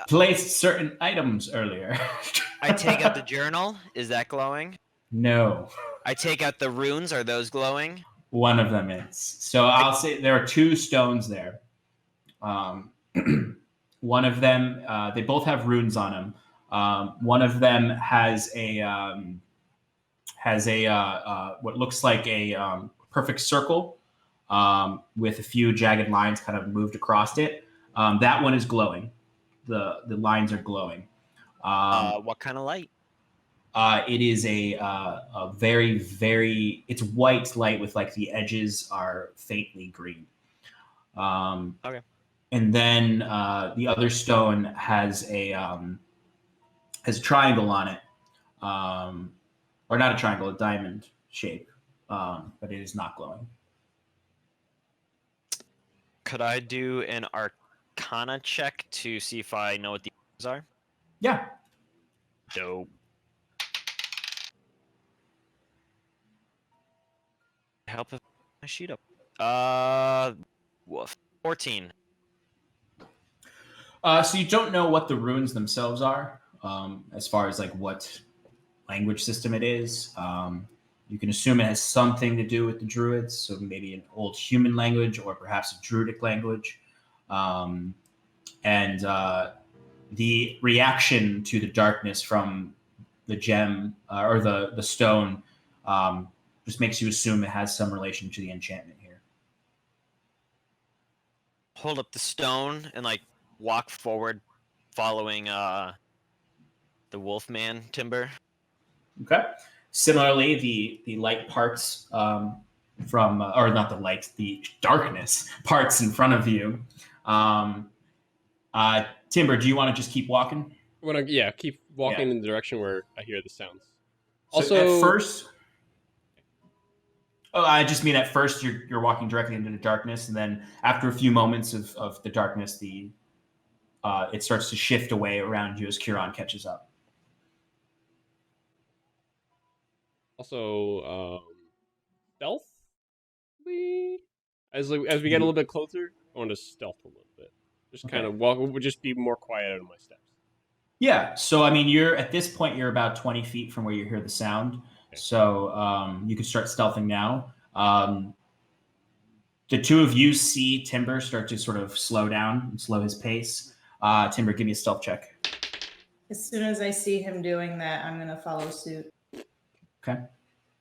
[SPEAKER 8] placed certain items earlier.
[SPEAKER 5] I take out the journal. Is that glowing?
[SPEAKER 8] No.
[SPEAKER 5] I take out the runes. Are those glowing?
[SPEAKER 8] One of them is. So I'll say there are two stones there. One of them, they both have runes on them. One of them has what looks like a perfect circle with a few jagged lines kind of moved across it. That one is glowing. The lines are glowing.
[SPEAKER 5] What kind of light?
[SPEAKER 8] It is a very, very, it's white light with like the edges are faintly green.
[SPEAKER 5] Okay.
[SPEAKER 8] And then the other stone has a triangle on it, or not a triangle, a diamond shape, but it is not glowing.
[SPEAKER 5] Could I do an Arcana check to see if I know what these are?
[SPEAKER 8] Yeah.
[SPEAKER 5] Dope. Help if I sheet up. Woof. 14.
[SPEAKER 8] So you don't know what the runes themselves are, as far as like what language system it is. You can assume it has something to do with the druids, so maybe an old human language or perhaps a druidic language. And the reaction to the darkness from the gem or the stone just makes you assume it has some relation to the enchantment here.
[SPEAKER 5] Hold up the stone and like walk forward, following the Wolfman Timber.
[SPEAKER 8] Okay. Similarly, the light parts from, or not the light, the darkness parts in front of you. Timber, do you want to just keep walking?
[SPEAKER 4] I want to, keep walking in the direction where I hear the sounds.
[SPEAKER 8] So
[SPEAKER 4] Also,
[SPEAKER 8] at first, I just mean at first you're walking directly into the darkness, and then after a few moments of the darkness, it starts to shift away around you as Kieran catches up.
[SPEAKER 4] Also, stealth. As we get a little bit closer, I want to stealth a little bit. Just kind of walk. Would just be more quiet on my steps.
[SPEAKER 8] Yeah. So I mean, at this point you're about 20 feet from where you hear the sound. Okay. So you can start stealthing now. The two of you see Timber start to sort of slow down and slow his pace. Timber, give me a stealth check.
[SPEAKER 7] As soon as I see him doing that, I'm going to follow suit.
[SPEAKER 8] Okay.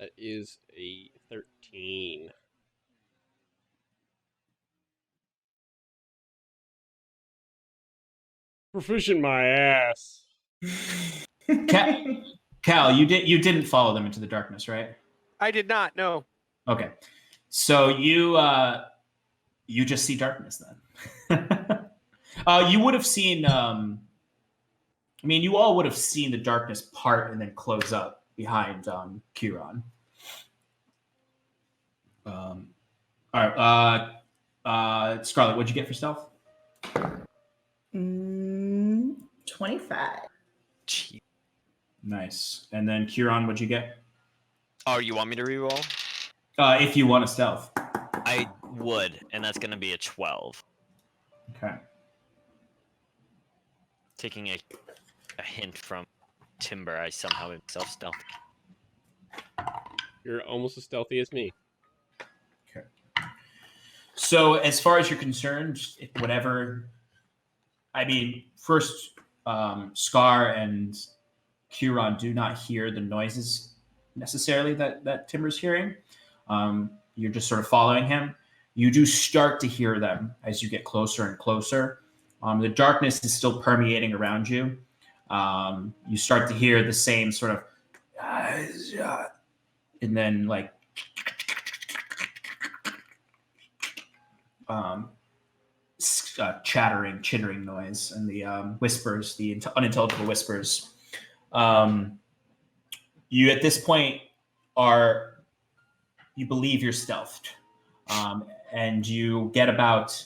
[SPEAKER 4] That is a 13. Proficient my ass.
[SPEAKER 8] Cal, you didn't follow them into the darkness, right?
[SPEAKER 2] I did not. No.
[SPEAKER 8] Okay, so you just see darkness then. You would have seen. You all would have seen the darkness part and then close up behind Kieran. All right, Scarlett, what'd you get for stealth?
[SPEAKER 7] 25.
[SPEAKER 5] Gee.
[SPEAKER 8] Nice. And then Kieran, what'd you get?
[SPEAKER 5] Oh, you want me to reroll?
[SPEAKER 8] If you want a stealth.
[SPEAKER 5] I would, and that's going to be a 12.
[SPEAKER 8] Okay.
[SPEAKER 5] Taking a hint from Timber, I somehow made myself stealthy.
[SPEAKER 4] You're almost as stealthy as me.
[SPEAKER 8] Okay. So as far as you're concerned, whatever. First, Scar and Kieran do not hear the noises necessarily that Timber's hearing. You're just sort of following him. You do start to hear them as you get closer and closer. The darkness is still permeating around you. You start to hear the same sort of, and then like, chattering, chittering noise, and the whispers, the unintelligible whispers. You at this point you believe you're stealthed, and you get about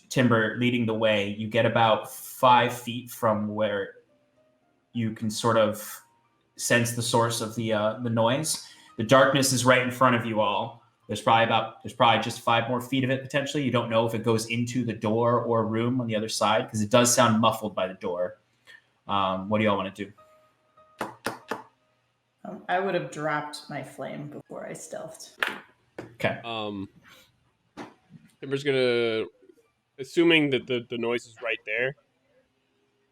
[SPEAKER 8] Timber leading the way. You get about 5 feet from where you can sort of sense the source of the noise. The darkness is right in front of you all. There's probably just 5 more feet of it potentially. You don't know if it goes into the door or room on the other side because it does sound muffled by the door. What do y'all want to do?
[SPEAKER 7] I would have dropped my flame before I stealthed.
[SPEAKER 8] Okay.
[SPEAKER 4] Timber's gonna, assuming that the noise is right there,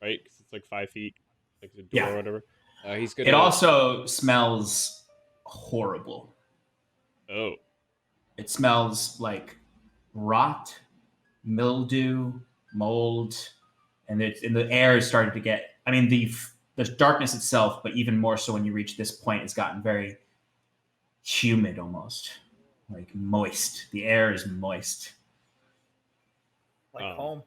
[SPEAKER 4] right? Because it's like 5 feet, like the door or whatever. He's gonna.
[SPEAKER 8] It also smells horrible.
[SPEAKER 4] Oh.
[SPEAKER 8] It smells like rot, mildew, mold, and the air is starting to get. The darkness itself, but even more so when you reach this point, it's gotten very humid, almost like moist. The air is moist.
[SPEAKER 3] Like home.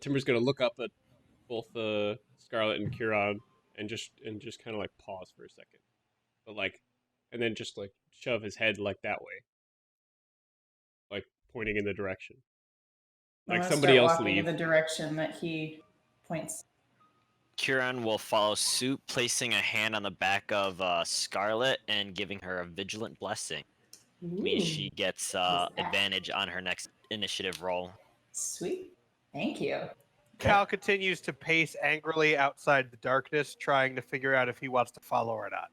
[SPEAKER 4] Timber's gonna look up at both Scarlet and Kieran and just kind of like pause for a second, but and then just like shove his head like that way, like pointing in the direction, like somebody else
[SPEAKER 7] walking
[SPEAKER 4] leave
[SPEAKER 7] in the direction that he points.
[SPEAKER 5] Kieran will follow suit, placing a hand on the back of Scarlet and giving her a vigilant blessing. Means she gets advantage on her next initiative roll.
[SPEAKER 7] Sweet. Thank you.
[SPEAKER 2] Cal continues to pace angrily outside the darkness, trying to figure out if he wants to follow or not.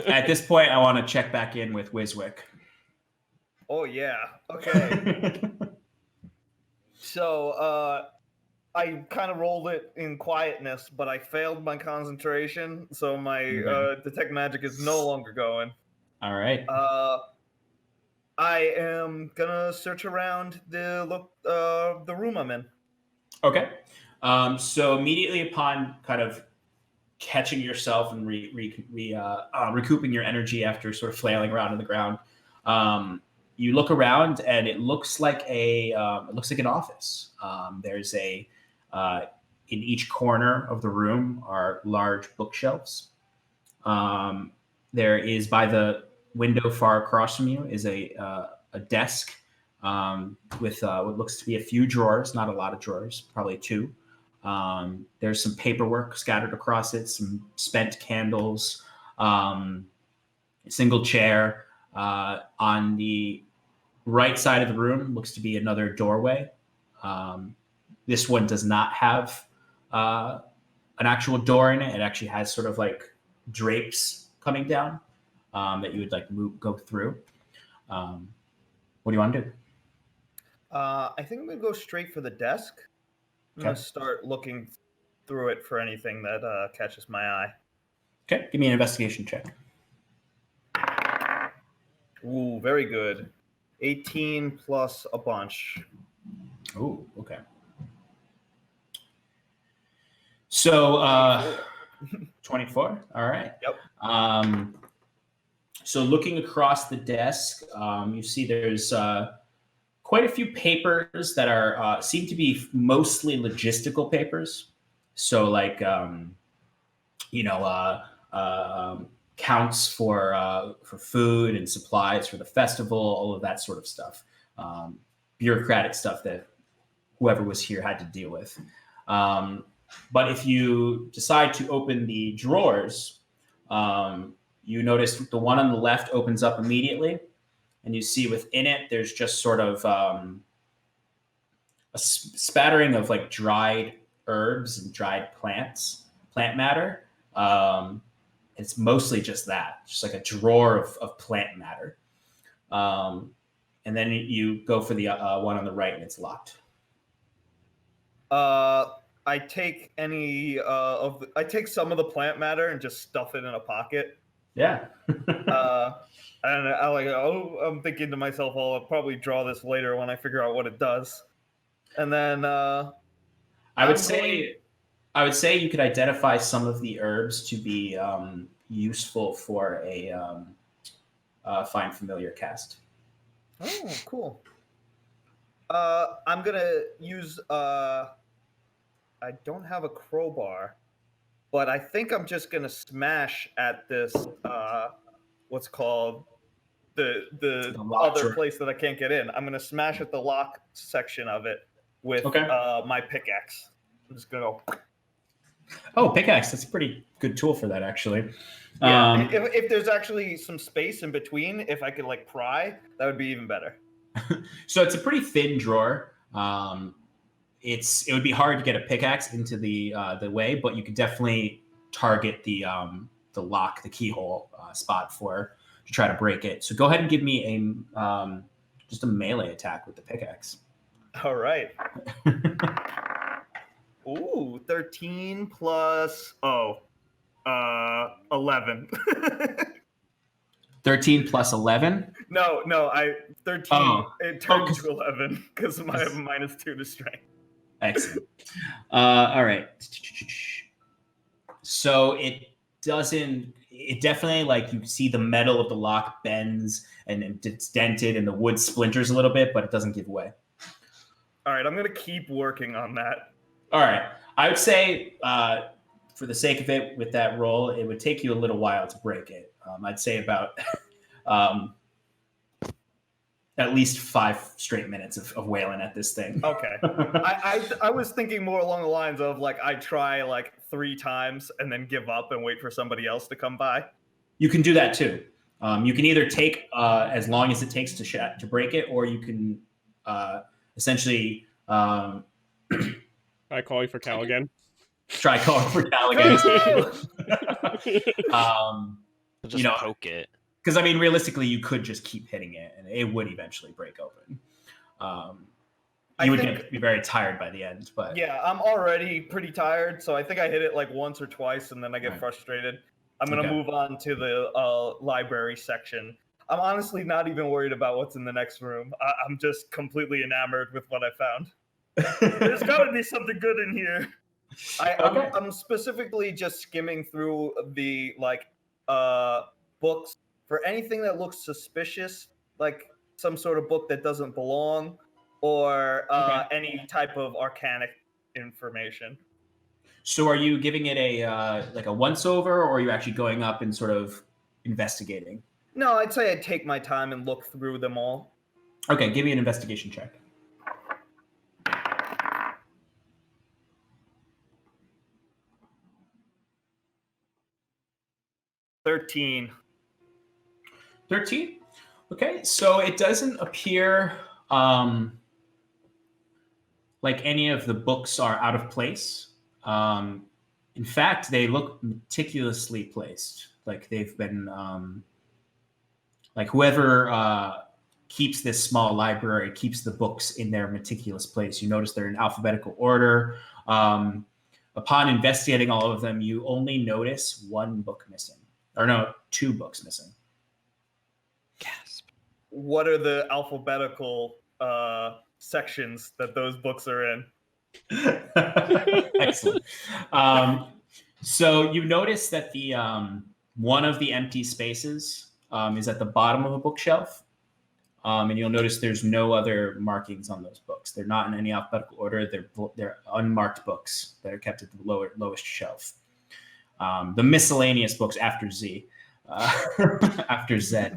[SPEAKER 8] At this point, I want to check back in with Wiswick.
[SPEAKER 3] Oh, yeah. Okay. So, I kind of rolled it in quietness, but I failed my concentration, so my detect magic is no longer going.
[SPEAKER 8] All right.
[SPEAKER 3] I am gonna search around the room I'm in.
[SPEAKER 8] Okay. So immediately upon kind of catching yourself and recouping your energy after sort of flailing around on the ground, you look around and it looks like an office. There's in each corner of the room are large bookshelves. There is by the window far across from you is a desk with what looks to be a few drawers, not a lot of drawers, probably 2. There's some paperwork scattered across it, some spent candles, a single chair. On the right side of the room looks to be another doorway. This one does not have an actual door in it. It actually has sort of like drapes coming down that you would like go through. What do you want to do?
[SPEAKER 3] I think I'm gonna go straight for the desk. I'm gonna start looking through it for anything that catches my eye.
[SPEAKER 8] Okay, give me an investigation check.
[SPEAKER 3] Ooh, very good. 18 plus a bunch.
[SPEAKER 8] Ooh, okay. So 24. All right.
[SPEAKER 3] Yep.
[SPEAKER 8] So looking across the desk, you see there's quite a few papers that are seem to be mostly logistical papers. So like counts for food and supplies for the festival, all of that sort of stuff, bureaucratic stuff that whoever was here had to deal with. But if you decide to open the drawers, you notice the one on the left opens up immediately, and you see within it there's just sort of a spattering of like dried herbs and dried plant matter. It's mostly just that, just like a drawer of plant matter. And then you go for the one on the right, and it's locked.
[SPEAKER 3] I take I take some of the plant matter and just stuff it in a pocket.
[SPEAKER 8] Yeah.
[SPEAKER 3] And I'm thinking to myself, I'll probably draw this later when I figure out what it does. And then I would say you could identify some of the herbs to be useful for a Find Familiar cast. Oh, cool. I'm gonna use. I don't have a crowbar, but I think I'm just gonna smash at this. What's called the other place that I can't get in. I'm gonna smash at the lock section of it with my pickaxe. I'm just gonna go.
[SPEAKER 8] Oh, pickaxe! That's a pretty good tool for that, actually.
[SPEAKER 3] Yeah, if there's actually some space in between, if I could like pry, that would be even better.
[SPEAKER 8] So it's a pretty thin drawer. It would be hard to get a pickaxe into the way, but you could definitely target the lock, the keyhole spot to try to break it. So go ahead and give me just a melee attack with the pickaxe.
[SPEAKER 3] All right. Ooh, 13 plus 11.
[SPEAKER 8] 13 plus 11?
[SPEAKER 3] No, 13. It turned to 11 because of my -2 to strength.
[SPEAKER 8] Excellent. All right. So it definitely, like, you see the metal of the lock bends and it's dented and the wood splinters a little bit, but it doesn't give way.
[SPEAKER 3] All right, I'm going to keep working on that.
[SPEAKER 8] All right. I would say, for the sake of it, with that roll, it would take you a little while to break it. I'd say about at least 5 straight minutes of wailing at this thing.
[SPEAKER 3] Okay. I was thinking more along the lines of, like, I try like 3 times and then give up and wait for somebody else to come by.
[SPEAKER 8] You can do that too. You can either take as long as it takes to break it, or you can essentially
[SPEAKER 4] try calling for Cal again.
[SPEAKER 8] Try calling for Cal again.
[SPEAKER 5] Just poke it.
[SPEAKER 8] Because, I mean, realistically, you could just keep hitting it, and it would eventually break open. You would be very tired by the end, but
[SPEAKER 3] yeah, I'm already pretty tired, so I think I hit it like once or twice, and then I get frustrated. I'm gonna move on to the library section. I'm honestly not even worried about what's in the next room. I'm just completely enamored with what I found. There's got to be something good in here. I'm specifically just skimming through the books for anything that looks suspicious, like some sort of book that doesn't belong, or any type of arcanic information.
[SPEAKER 8] So are you giving it a once over, or are you actually going up and sort of investigating?
[SPEAKER 3] No, I'd say I'd take my time and look through them all.
[SPEAKER 8] Okay, give me an investigation check.
[SPEAKER 3] 13.
[SPEAKER 8] 13? Okay, so it doesn't appear like any of the books are out of place. In fact, they look meticulously placed. Like they've been, like whoever keeps this small library keeps the books in their meticulous place. You notice they're in alphabetical order. Upon investigating all of them, you only notice 1 book missing. Or no, 2 books missing.
[SPEAKER 5] Gasp.
[SPEAKER 3] What are the alphabetical sections that those books are in?
[SPEAKER 8] Excellent. So you notice that the one of the empty spaces is at the bottom of a bookshelf. And you'll notice there's no other markings on those books. They're not in any alphabetical order. They're unmarked books that are kept at the lowest shelf. The miscellaneous books after Z, after Z.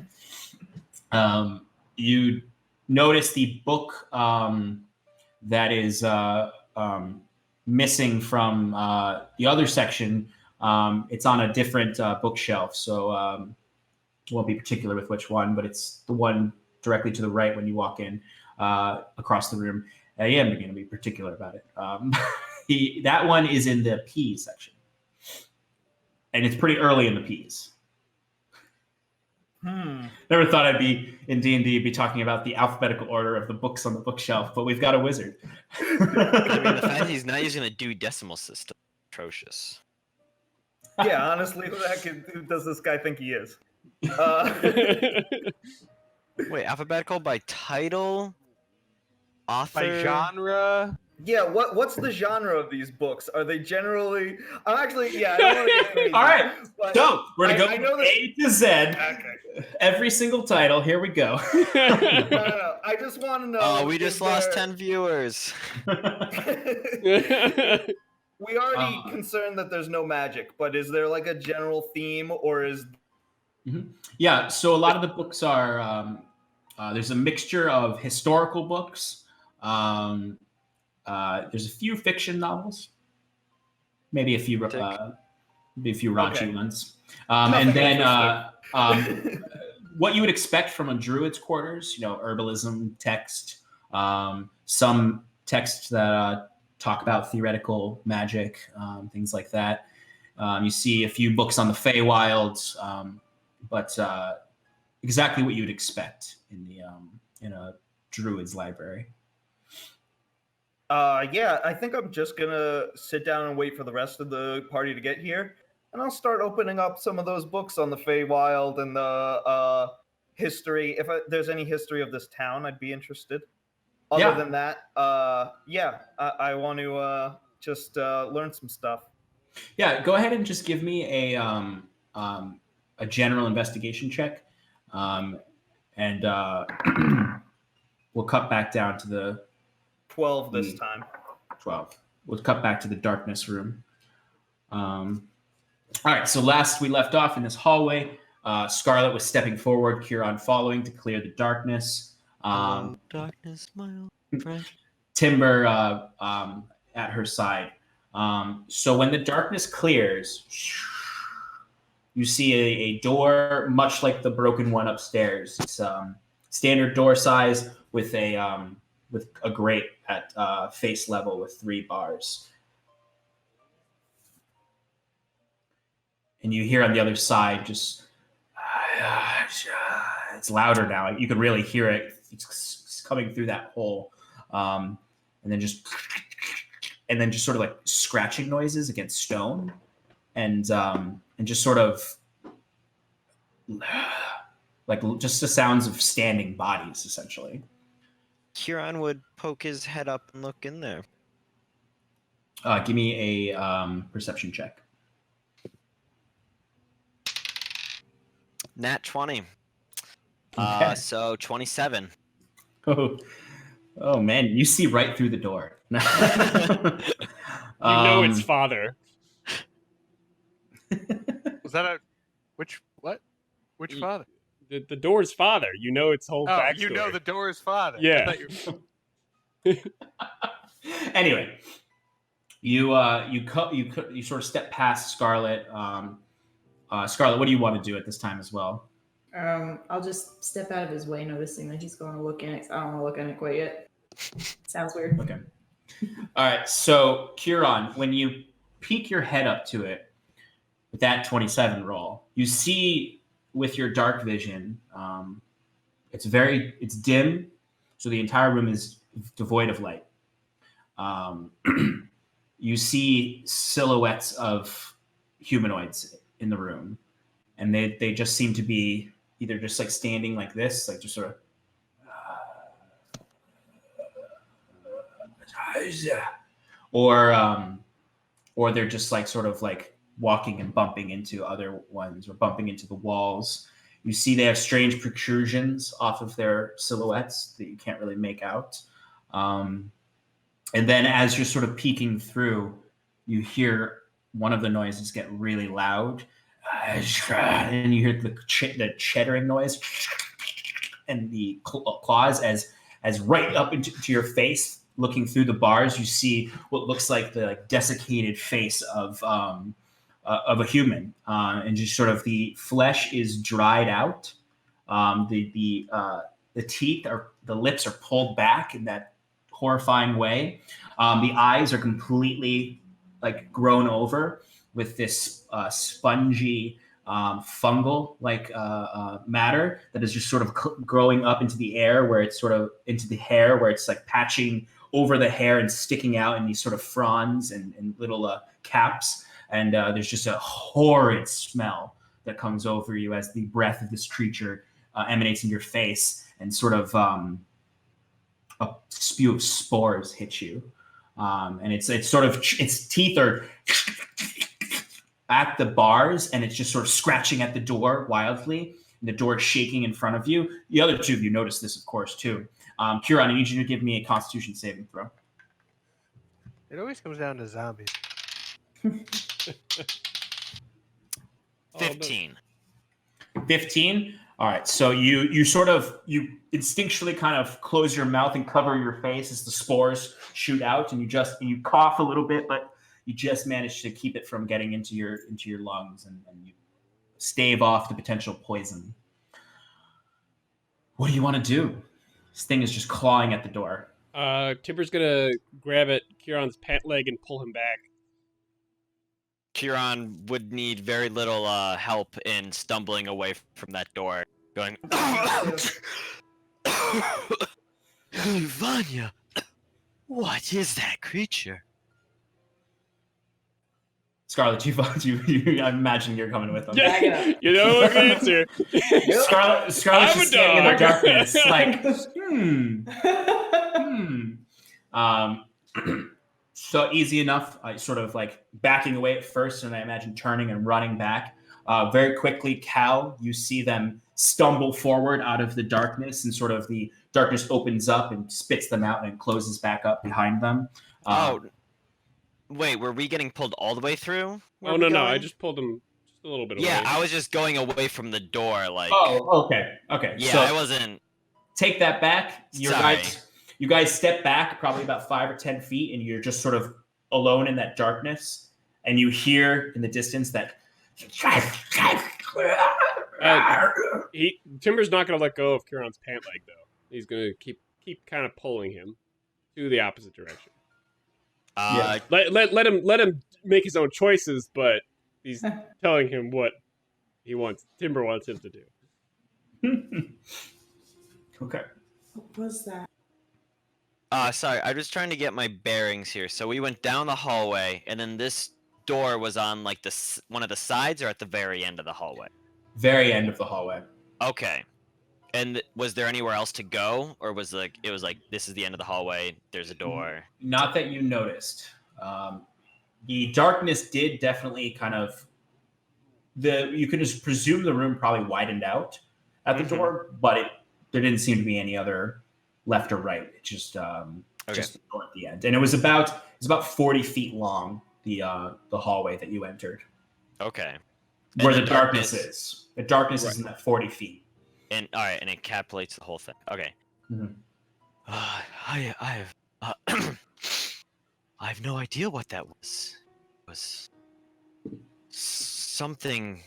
[SPEAKER 8] You notice the book that is missing from the other section. It's on a different bookshelf, so won't be particular with which one, but it's the one directly to the right when you walk in across the room. I am going to be particular about it. That one is in the P section, and it's pretty early in the Ps. Never thought I'd be in D&D be talking about the alphabetical order of the books on the bookshelf, but we've got a wizard.
[SPEAKER 5] I mean, the fact he's not using a Dewey Decimal System, atrocious.
[SPEAKER 3] Yeah, honestly, who the heck does this guy think he is?
[SPEAKER 5] Wait, alphabetical by title, author,
[SPEAKER 2] By genre.
[SPEAKER 3] Yeah, what's the genre of these books? Are they generally? I'm actually, yeah. I don't want to get crazy,
[SPEAKER 8] All right,
[SPEAKER 3] but
[SPEAKER 8] so we're gonna go
[SPEAKER 3] I know
[SPEAKER 8] from
[SPEAKER 3] that-
[SPEAKER 8] A to Z.
[SPEAKER 3] Okay.
[SPEAKER 8] Every single title. Here we go.
[SPEAKER 3] No. I just want to know.
[SPEAKER 5] Oh, we just lost
[SPEAKER 3] there-
[SPEAKER 5] 10 viewers.
[SPEAKER 3] We already concerned that there's no magic, but is there like a general theme, or is?
[SPEAKER 8] Yeah, so a lot of the books are there's a mixture of historical books. There's a few fiction novels, maybe a few raunchy ones, and then what you would expect from a druid's quarters. Herbalism text, some texts that talk about theoretical magic, things like that. You see a few books on the Feywilds, but exactly what you'd expect in a druid's library.
[SPEAKER 3] Yeah, I think I'm just gonna sit down and wait for the rest of the party to get here, and I'll start opening up some of those books on the Feywild and the history. If there's any history of this town, I'd be interested. Other than that, I want to just learn some stuff.
[SPEAKER 8] Yeah, go ahead and just give me a general investigation check, and we'll cut back down to the
[SPEAKER 3] 12 this time.
[SPEAKER 8] 12. We'll cut back to the darkness room. All right, so last we left off in this hallway, Scarlet was stepping forward, Kieran following to clear the darkness.
[SPEAKER 5] Darkness, my old friend.
[SPEAKER 8] Timber at her side. So when the darkness clears, you see a door much like the broken one upstairs. It's standard door size with a grate at face level with 3 bars. And you hear on the other side just it's louder now. You can really hear it. It's coming through that hole, and then just sort of like scratching noises against stone, and just sort of like just the sounds of standing bodies, essentially.
[SPEAKER 5] Kieran would poke his head up and look in there.
[SPEAKER 8] Give me a perception check.
[SPEAKER 5] Nat 20.
[SPEAKER 8] Okay.
[SPEAKER 5] So 27.
[SPEAKER 8] Oh man, you see right through the door.
[SPEAKER 4] You know it's father.
[SPEAKER 2] Was that which father?
[SPEAKER 4] The door's father. You know its whole backstory.
[SPEAKER 2] You know the door's father.
[SPEAKER 4] Yeah.
[SPEAKER 8] Anyway, you sort of step past Scarlet. Scarlet, what do you want to do at this time as well?
[SPEAKER 7] I'll just step out of his way, noticing that he's going to look in it. I don't want to look in it quite yet. Sounds weird.
[SPEAKER 8] Okay. All right. So, Kieran, when you peek your head up to it with that 27 roll, you see with your dark vision, it's dim, so the entire room is devoid of light. You see silhouettes of humanoids in the room, and they just seem to be either just like standing like this, like just sort of or they're just like sort of like walking and bumping into other ones or bumping into the walls. You see they have strange protrusions off of their silhouettes that you can't really make out. And then as you're sort of peeking through, you hear one of the noises get really loud. And you hear the chittering noise and the claws as right up into your face. Looking through the bars, you see what looks like the desiccated face of a human, and just sort of the flesh is dried out. The teeth the lips are pulled back in that horrifying way. The eyes are completely like grown over with this spongy fungal matter that is just sort of growing up into the air, where it's sort of into the hair, where it's like patching over the hair and sticking out in these sort of fronds and little caps. And there's just a horrid smell that comes over you as the breath of this creature emanates in your face, and sort of a spew of spores hit you. And it's sort of, its teeth are at the bars, and it's just sort of scratching at the door wildly. And the door is shaking in front of you. The other two of you notice this, of course, too. Kieran, I need you to give me a Constitution saving throw.
[SPEAKER 2] It always comes down to zombies.
[SPEAKER 5] 15.
[SPEAKER 8] 15? All right. So you instinctually kind of close your mouth and cover your face as the spores shoot out, and you cough a little bit, but you just manage to keep it from getting into your lungs, and you stave off the potential poison. What do you want to do? This thing is just clawing at the door.
[SPEAKER 4] Timber's gonna grab at Kieran's pant leg and pull him back.
[SPEAKER 5] Kieran would need very little help in stumbling away from that door, going, Vanya, what is that creature?
[SPEAKER 8] Scarlet, I imagine you're coming with them.
[SPEAKER 4] Yeah, you know what the answer.
[SPEAKER 8] Scarlet's just standing in the darkness, like, So easy enough. I sort of like backing away at first, and I imagine turning and running back. Very quickly, Cal, you see them stumble forward out of the darkness, and sort of the darkness opens up and spits them out and closes back up behind them.
[SPEAKER 5] Wait, were we getting pulled all the way through?
[SPEAKER 4] Oh, no, I just pulled them just a little bit away.
[SPEAKER 5] Yeah, I was just going away from the door, like...
[SPEAKER 8] Oh, okay.
[SPEAKER 5] Yeah,
[SPEAKER 8] so
[SPEAKER 5] I wasn't...
[SPEAKER 8] Take that back.
[SPEAKER 5] Sorry.
[SPEAKER 8] You guys step back probably about 5 or 10 feet, and you're just sort of alone in that darkness, and you hear in the distance that...
[SPEAKER 4] Timber's not going to let go of Kieran's pant leg, though. He's going to keep kind of pulling him to the opposite direction. Let him make his own choices, but he's telling him what Timber wants him to do.
[SPEAKER 8] Okay.
[SPEAKER 7] What was that?
[SPEAKER 5] Sorry, I'm just trying to get my bearings here. So we went down the hallway, and then this door was on like one of the sides, or at the very end of the hallway?
[SPEAKER 8] Very end of the hallway.
[SPEAKER 5] Okay. And was there anywhere else to go, or was it was like this is the end of the hallway? There's a door.
[SPEAKER 8] Not that you noticed. The darkness did definitely kind of you could just presume the room probably widened out at the door, but there didn't seem to be any other left or right. It just just the door at the end, and it was about 40 feet long. The hallway that you entered. Okay. Where the darkness is. The darkness is in that 40 feet.
[SPEAKER 5] And all right, and it encapsulates the whole thing. Okay.
[SPEAKER 8] Mm-hmm.
[SPEAKER 5] I have no idea what that was. It was something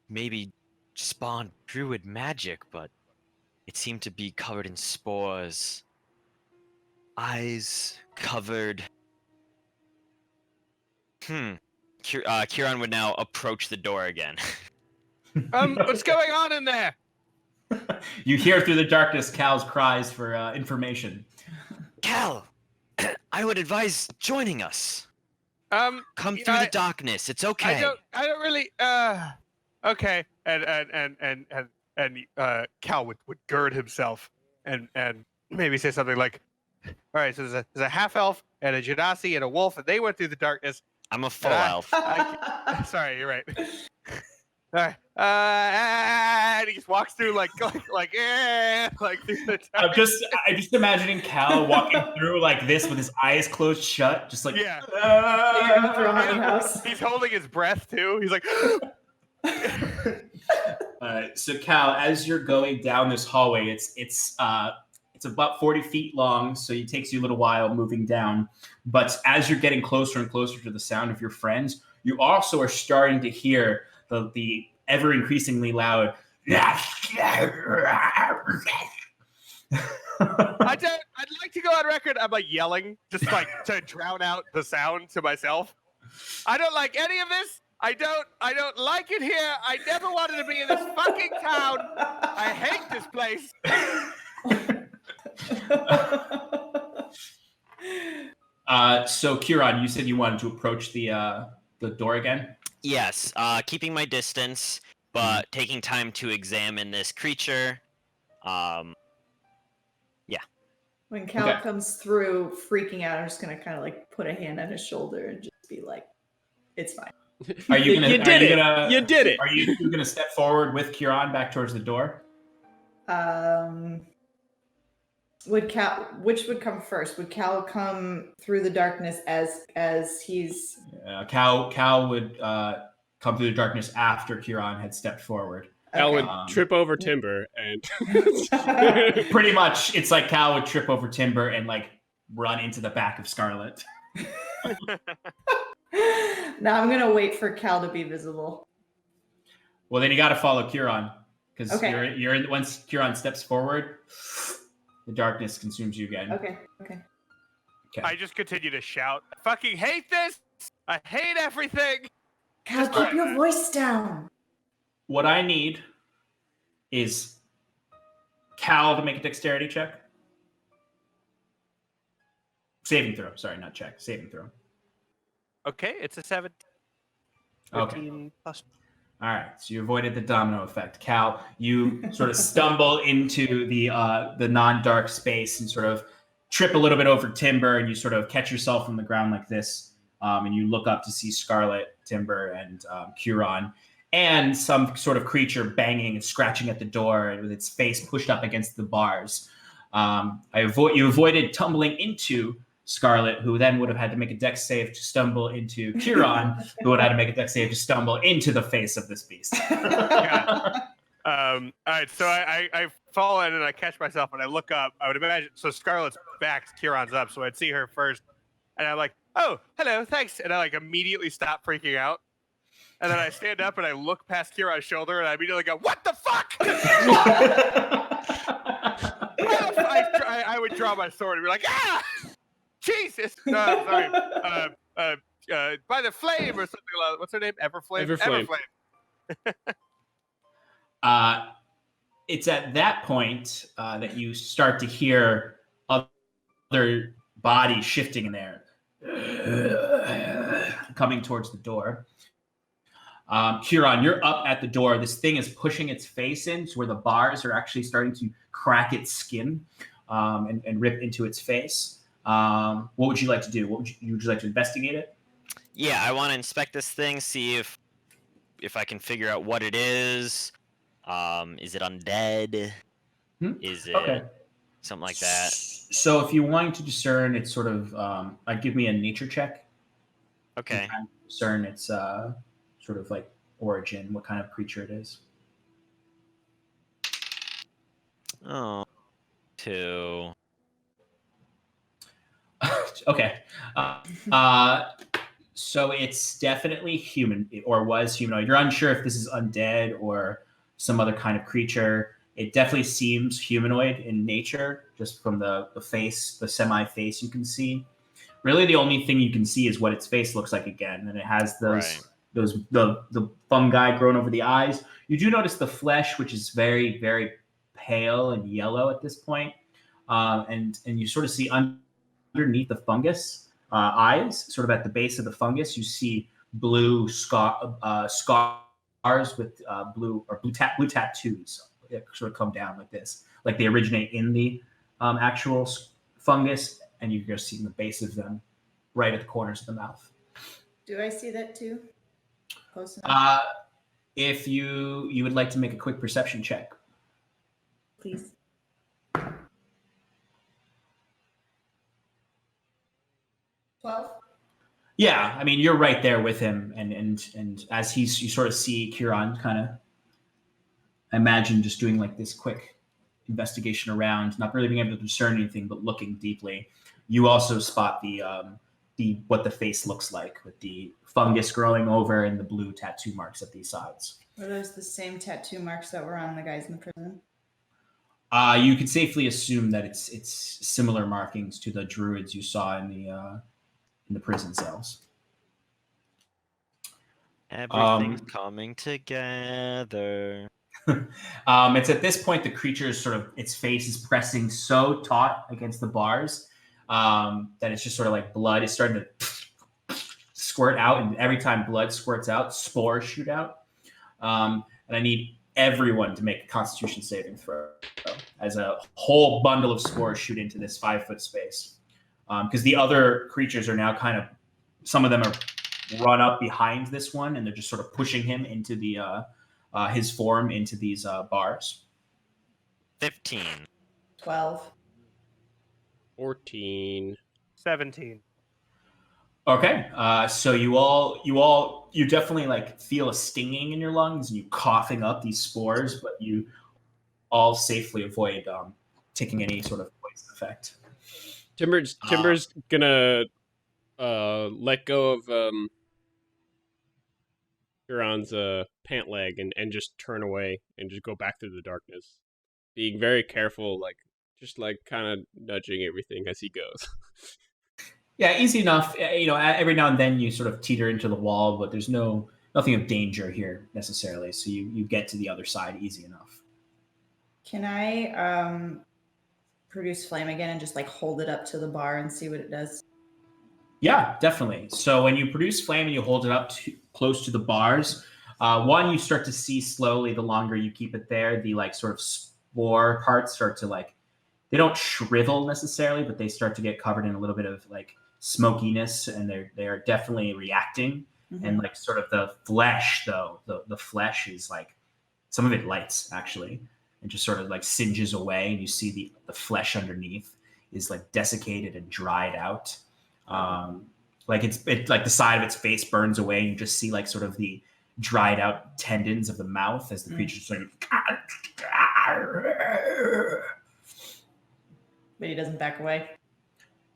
[SPEAKER 5] maybe spawned druid magic, but it seemed to be covered in spores. Eyes covered. Kieran would now approach the door again.
[SPEAKER 2] What's going on in there?
[SPEAKER 8] You hear through the darkness Cal's cries for information.
[SPEAKER 5] Cal, I would advise joining us. Come through the darkness. It's okay.
[SPEAKER 2] I don't really. Okay. And Cal would gird himself and maybe say something like, All right, so there's a half elf and a genasi and a wolf, and they went through the darkness.
[SPEAKER 5] I'm a full
[SPEAKER 2] And
[SPEAKER 5] elf.
[SPEAKER 2] Sorry, you're right. All right, and he just walks through like through the
[SPEAKER 8] I'm just imagining Cal walking through like this with his eyes closed shut, just like
[SPEAKER 2] Yeah. He's holding his breath too. He's like.
[SPEAKER 8] So Cal, as you're going down this hallway, it's about 40 feet long, so it takes you a little while moving down. But as you're getting closer and closer to the sound of your friends, you also are starting to hear the ever increasingly loud.
[SPEAKER 2] I'd like to go on record. I'm like yelling, just like to drown out the sound to myself. I don't like any of this. I don't like it here. I never wanted to be in this fucking town. I hate this place.
[SPEAKER 8] So Kieran, you said you wanted to approach the door again?
[SPEAKER 5] Yes, keeping my distance, but taking time to examine this creature.
[SPEAKER 7] When Cal comes through freaking out, I'm just gonna kind of like put a hand on his shoulder and just be like, "It's fine."
[SPEAKER 8] Are you gonna?
[SPEAKER 4] You did it.
[SPEAKER 8] Are you gonna step forward with Kieran back towards the door?
[SPEAKER 7] Which would come first? Would Cal come through the darkness as he's?
[SPEAKER 8] Cal would come through the darkness after Kieran had stepped forward.
[SPEAKER 4] Cal would trip over Timber and
[SPEAKER 8] pretty much it's like Cal would trip over Timber and like run into the back of Scarlet.
[SPEAKER 7] Now I'm gonna wait for Cal to be visible.
[SPEAKER 8] Well, then you got to follow Kieran because you're in. Once Kieran steps forward, the darkness consumes you again.
[SPEAKER 7] Okay.
[SPEAKER 2] I just continue to shout. I fucking hate this. I hate everything.
[SPEAKER 7] Cal, keep your voice down.
[SPEAKER 8] What I need is Cal to make a dexterity check. Saving throw. Sorry, not check. Saving throw.
[SPEAKER 2] Okay, it's a 7. 13 plus.
[SPEAKER 8] All right, so you avoided the domino effect. Cal, you sort of stumble into the non-dark space and sort of trip a little bit over Timber, and you sort of catch yourself from the ground like this, and you look up to see Scarlet, Timber, and Kieran, and some sort of creature banging and scratching at the door with its face pushed up against the bars. You avoided tumbling into Scarlet, who then would have had to make a dex save to stumble into Kieran, who would have had to make a dex save to stumble into the face of this beast.
[SPEAKER 2] All right, so I fall in and I catch myself and I look up. I would imagine, so Scarlet's back, Kieran's up, so I'd see her first. And I'm like, oh, hello, thanks. And I like immediately stop freaking out. And then I stand up and I look past Kieran's shoulder and I immediately go, what the fuck? I would draw my sword and be like, ah! Jesus! Sorry. By the flame or something like that. What's her name? Everflame?
[SPEAKER 8] Everflame. It's at that point that you start to hear other bodies shifting in there, coming towards the door. Kieran, you're up at the door. This thing is pushing its face in to where the bars are actually starting to crack its skin and rip into its face. What would you like to do? Would you like to investigate it?
[SPEAKER 5] Yeah, I want to inspect this thing, see if I can figure out what it is. Is it undead? Is it something like that?
[SPEAKER 8] So if you're wanting to discern, it's sort of I'd give me a nature check.
[SPEAKER 5] Okay.
[SPEAKER 8] Discern its sort of like origin, what kind of creature it is.
[SPEAKER 5] Oh, 2.
[SPEAKER 8] Okay. So it's definitely human, or was humanoid. You're unsure if this is undead or some other kind of creature. It definitely seems humanoid in nature, just from the face, the semi-face you can see. Really, the only thing you can see is what its face looks like again, and it has the fungi growing over the eyes. You do notice the flesh, which is very, very pale and yellow at this point, and you sort of see underneath the fungus eyes, sort of at the base of the fungus, you see blue scars with blue tattoos that sort of come down like this, like they originate in the actual fungus, and you're seeing the base of them right at the corners of the mouth.
[SPEAKER 7] Do I see that too? Close enough?
[SPEAKER 8] If you would like to make a quick perception check.
[SPEAKER 7] Please. $12.
[SPEAKER 8] Yeah, I mean, you're right there with him, and as you sort of see Kieran kind of, I imagine, just doing like this quick investigation around, not really being able to discern anything, but looking deeply. You also spot the what the face looks like with the fungus growing over and the blue tattoo marks at these sides.
[SPEAKER 7] Are those the same tattoo marks that were on the guys in the prison?
[SPEAKER 8] You could safely assume that it's similar markings to the druids you saw in the prison cells.
[SPEAKER 5] Everything's coming together.
[SPEAKER 8] It's at this point the creature's sort of its face is pressing so taut against the bars that it's just sort of like blood is starting to squirt out, and every time blood squirts out, spores shoot out. And I need everyone to make a Constitution saving throw as a whole bundle of spores shoot into this 5-foot space. Because the other creatures are now kind of, some of them are run up behind this one, and they're just sort of pushing him into the his form into these bars.
[SPEAKER 5] 15.
[SPEAKER 7] 12.
[SPEAKER 4] 14.
[SPEAKER 2] 17.
[SPEAKER 8] Okay, so you definitely like feel a stinging in your lungs, and you coughing up these spores, but you all safely avoid taking any sort of poison effect.
[SPEAKER 4] Timber's gonna let go of Huron's pant leg and just turn away and just go back through the darkness, being very careful, like just like kind of nudging everything as he goes.
[SPEAKER 8] Yeah, easy enough. You know, every now and then you sort of teeter into the wall, but there's nothing of danger here necessarily. So you get to the other side easy enough.
[SPEAKER 7] Can I produce flame again and just like hold it up to the bar and see what it does?
[SPEAKER 8] Yeah, definitely. So when you produce flame and you hold it up close to the bars, one, you start to see slowly, the longer you keep it there, the like sort of spore parts start to like, they don't shrivel necessarily, but they start to get covered in a little bit of like smokiness, and they're definitely reacting. Mm-hmm. And like sort of the flesh though, the flesh is like, some of it lights actually, and just sort of like singes away, and you see the flesh underneath is like desiccated and dried out. Like it's like the side of its face burns away, and you just see like sort of the dried out tendons of the mouth as the creature sort of.
[SPEAKER 7] But he doesn't back away.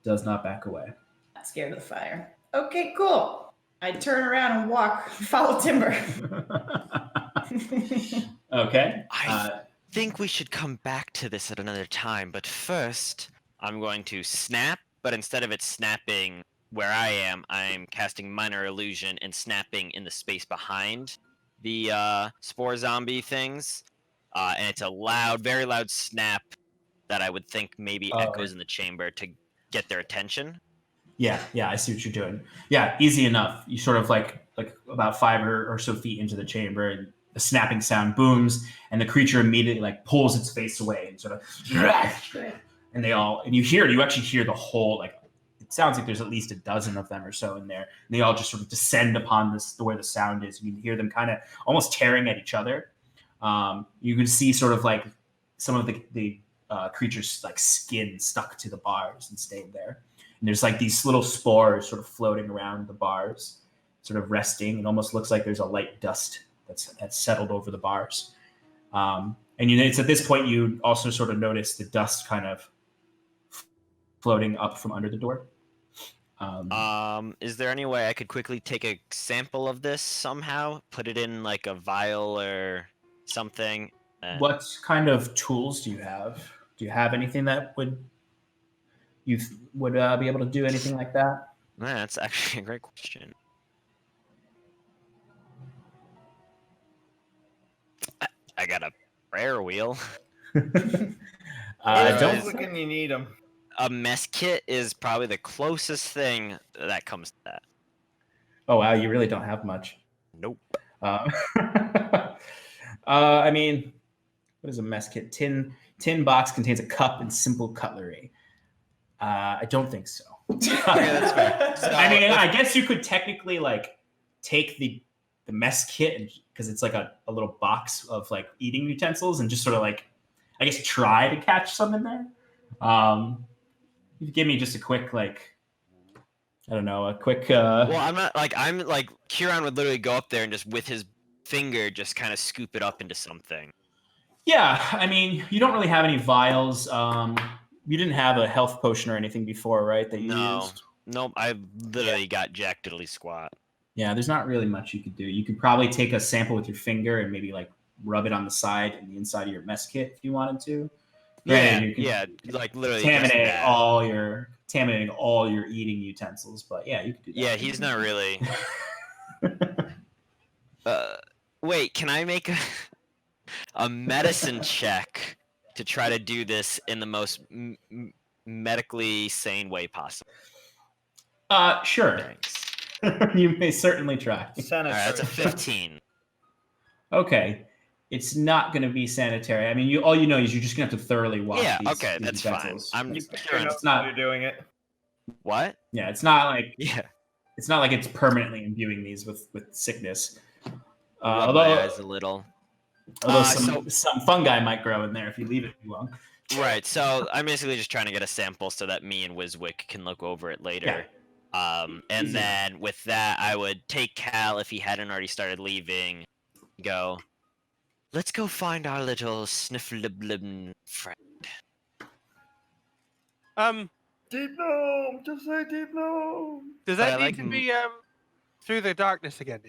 [SPEAKER 8] Does not back away.
[SPEAKER 7] Not scared of the fire. Okay, cool. I turn around and walk, follow Timber.
[SPEAKER 8] Okay.
[SPEAKER 5] I think we should come back to this at another time, but first I'm going to snap, but instead of it snapping where I am, I'm casting Minor Illusion and snapping in the space behind the spore zombie things. And it's a loud, very loud snap that I would think maybe echoes in the chamber to get their attention.
[SPEAKER 8] Yeah, I see what you're doing. Yeah, easy enough. You sort of like about 5 or so feet into the chamber, and the snapping sound booms, and the creature immediately like pulls its face away and sort of, and you actually hear the whole, like, it sounds like there's at least a dozen of them or so in there. And they all just sort of descend upon where the sound is. You can hear them kind of almost tearing at each other. You can see sort of like some of the creature's like skin stuck to the bars and stayed there. And there's like these little spores sort of floating around the bars, sort of resting. It almost looks like there's a light dust that's settled over the bars. And it's at this point you also sort of notice the dust kind of floating up from under the door.
[SPEAKER 5] Is there any way I could quickly take a sample of this somehow? Put it in like a vial or something?
[SPEAKER 8] What kind of tools do you have? Do you have anything that would be able to do anything like that?
[SPEAKER 5] That's actually a great question. I got a prayer wheel.
[SPEAKER 8] Don't
[SPEAKER 3] look and you need them.
[SPEAKER 5] A mess kit is probably the closest thing that comes to that.
[SPEAKER 8] Oh wow, you really don't have much.
[SPEAKER 5] Nope.
[SPEAKER 8] I mean, what is a mess kit? Tin box contains a cup and simple cutlery. I don't think so.
[SPEAKER 5] Okay, that's fair. So,
[SPEAKER 8] I mean, I guess you could technically like take the mess kit because it's like a little box of like eating utensils and just sort of like, I guess, try to catch some in there. You give me just a quick like, I don't know, a quick.
[SPEAKER 5] Well, I'm like Kieran would literally go up there and just with his finger just kind of scoop it up into something.
[SPEAKER 8] Yeah, I mean, you don't really have any vials. You didn't have a health potion or anything before, right? That you used?
[SPEAKER 5] Nope. I literally got jack diddly squat.
[SPEAKER 8] Yeah, there's not really much you could do. You could probably take a sample with your finger and maybe like rub it on the side and the inside of your mess kit if you wanted to.
[SPEAKER 5] Yeah, like literally
[SPEAKER 8] contaminating all your eating utensils. But yeah, you could do that.
[SPEAKER 5] Yeah, he's not really. Wait, can I make a medicine check to try to do this in the most medically sane way possible?
[SPEAKER 8] Sure.
[SPEAKER 5] Thanks.
[SPEAKER 8] You may certainly try.
[SPEAKER 5] All right, that's a 15.
[SPEAKER 8] Okay. It's not going to be sanitary. I mean, all you know is you're just going to have to thoroughly wash these
[SPEAKER 5] okay, that's
[SPEAKER 8] utensils.
[SPEAKER 5] fine.
[SPEAKER 3] It's not you're doing it.
[SPEAKER 5] What?
[SPEAKER 8] Yeah, it's not like
[SPEAKER 5] it's
[SPEAKER 8] not like it's permanently imbuing these with sickness.
[SPEAKER 5] Rub my eyes a little.
[SPEAKER 8] Although some fungi might grow in there if you leave it too long.
[SPEAKER 5] Right. So I'm basically just trying to get a sample so that me and Wiswick can look over it later.
[SPEAKER 8] Yeah.
[SPEAKER 5] And then with that, I would take Cal if he hadn't already started leaving. Go. Let's go find our little sniffliblin friend.
[SPEAKER 6] Deep gnome, just say deep gnome.
[SPEAKER 2] Does that need to be through the darkness again?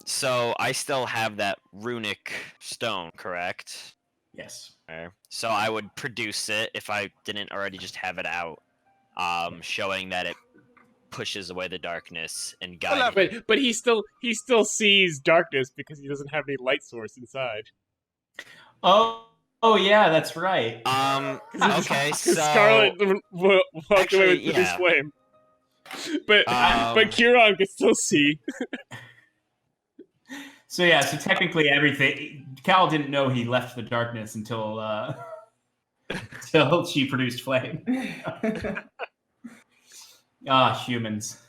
[SPEAKER 5] So I still have that runic stone, correct?
[SPEAKER 8] Yes.
[SPEAKER 5] Okay. So I would produce it if I didn't already just have it out, showing that it pushes away the darkness and guides.
[SPEAKER 4] But he still sees darkness because he doesn't have any light source inside.
[SPEAKER 8] Oh yeah, that's right.
[SPEAKER 5] Okay, so
[SPEAKER 4] Scarlet walked away with his flame, but Kieran can still see.
[SPEAKER 8] So yeah, so technically everything. Cal didn't know he left the darkness until she produced flame. Humans.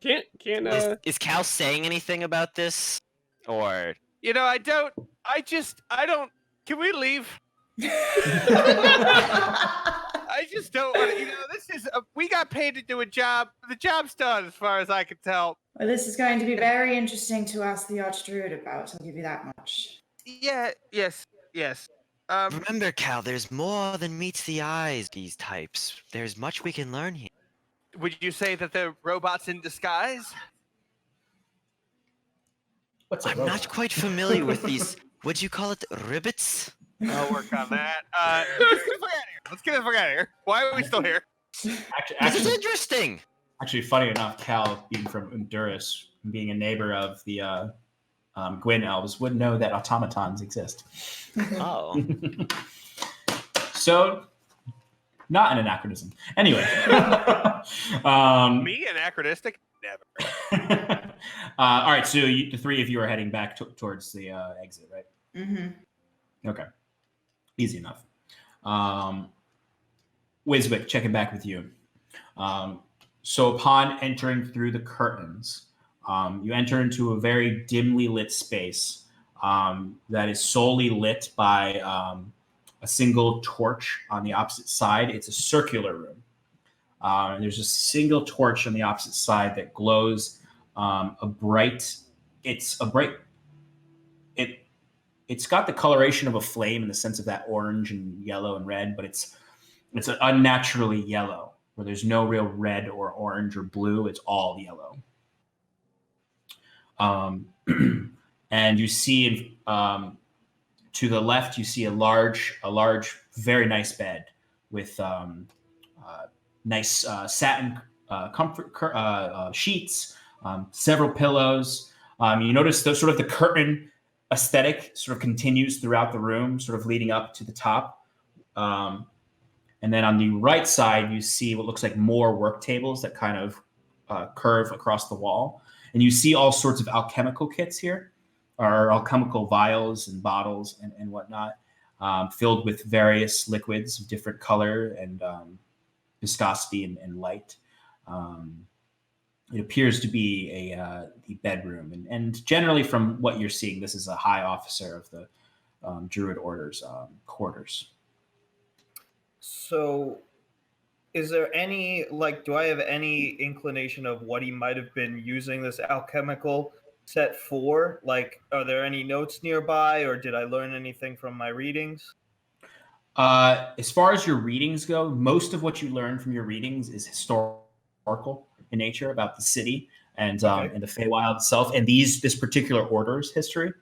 [SPEAKER 5] Is Cal saying anything about this, or?
[SPEAKER 2] I don't. Can we leave? I just don't want to. This is. We got paid to do a job. The job's done, as far as I can tell.
[SPEAKER 7] Well, this is going to be very interesting to ask the Archdruid about. I'll give you that much.
[SPEAKER 2] Yeah. Yes.
[SPEAKER 5] Remember, Cal, there's more than meets the eyes. These types. There's much we can learn here.
[SPEAKER 2] Would you say that they're robots in disguise?
[SPEAKER 5] I'm not quite familiar with these. What'd you call it? Ribbits?
[SPEAKER 2] I'll work on that. Let's get the fuck out of here. Why are we still here?
[SPEAKER 5] This is interesting.
[SPEAKER 8] Actually, funny enough, Cal, being from Honduras, being a neighbor of the Gwyn elves, would know that automatons exist.
[SPEAKER 5] Oh.
[SPEAKER 8] So, not an anachronism. Anyway.
[SPEAKER 2] Me anachronistic? Never.
[SPEAKER 8] All right, so the three of you are heading back towards the exit, right?
[SPEAKER 7] Mm-hmm.
[SPEAKER 8] Okay. Easy enough. Wiswick, checking back with you. So upon entering through the curtains, you enter into a very dimly lit space that is solely lit by a single torch on the opposite side. It's a circular room. There's a single torch on the opposite side that glows it's got the coloration of a flame in the sense of that orange and yellow and red, but it's unnaturally yellow, where there's no real red or orange or blue. It's all yellow. And you see to the left, you see a large, very nice bed with nice satin comfort sheets, several pillows. You notice the curtain aesthetic sort of continues throughout the room, sort of leading up to the top. And then on the right side, you see what looks like more work tables that kind of curve across the wall. And you see all sorts of alchemical kits here, or alchemical vials and bottles and whatnot. filled with various liquids of different color and viscosity and light. It appears to be the bedroom, and generally from what you're seeing, this is a high officer of the Druid Order's quarters.
[SPEAKER 3] So, is there any, like, do I have any inclination of what he might have been using this alchemical set for? Like, are there any notes nearby, or did I learn anything from my readings?
[SPEAKER 8] As far as your readings go, most of what you learn from your readings is historical in nature about the city and and the Feywild itself, and this particular order's history,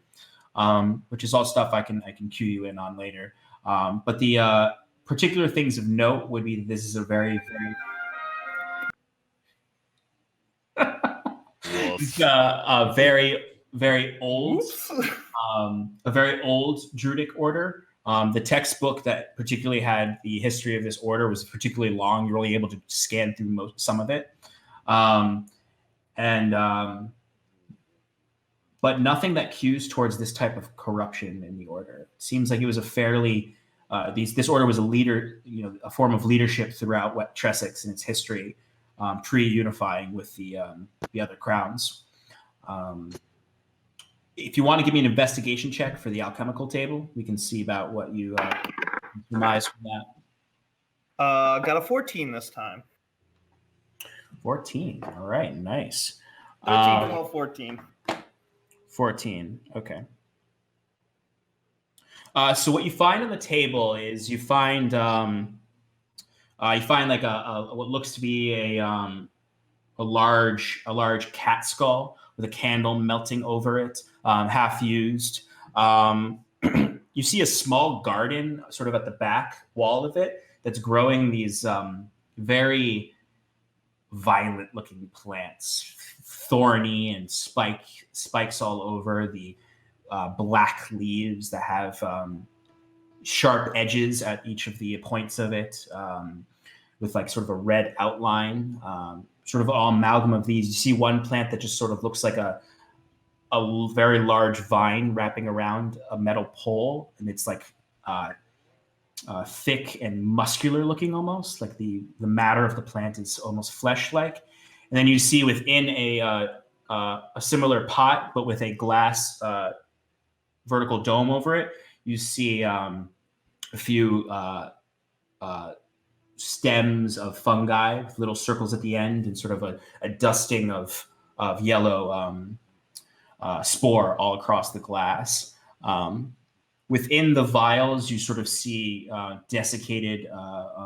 [SPEAKER 8] which is all stuff I can cue you in on later. But the particular things of note would be that this is a very very old, a very old Druidic order. The textbook that particularly had the history of this order was particularly long. You're only able to scan through some of it. But nothing that cues towards this type of corruption in the order. It seems like it was a fairly, this order was a leader, a form of leadership throughout Tressex and its history, pre-unifying with the other crowns. If you want to give me an investigation check for the alchemical table, we can see about what you surmise from that.
[SPEAKER 3] Got a 14 this time.
[SPEAKER 8] 14. All right, nice.
[SPEAKER 3] 13, 12, 14.
[SPEAKER 8] 14. Okay. So what you find on the table is you find like a what looks to be a large cat skull with a candle melting over it, half used. You see a small garden sort of at the back wall of it that's growing these very violent looking plants, thorny and spikes all over, the black leaves that have sharp edges at each of the points of it, with like sort of a red outline, sort of all amalgam of these. You see one plant that just sort of looks like a very large vine wrapping around a metal pole, and it's like thick and muscular looking, almost like the matter of the plant is almost flesh-like. And then you see within a similar pot, but with a glass vertical dome over it, you see a few stems of fungi with little circles at the end, and sort of a dusting of yellow spore all across the glass. Within the vials, you sort of see desiccated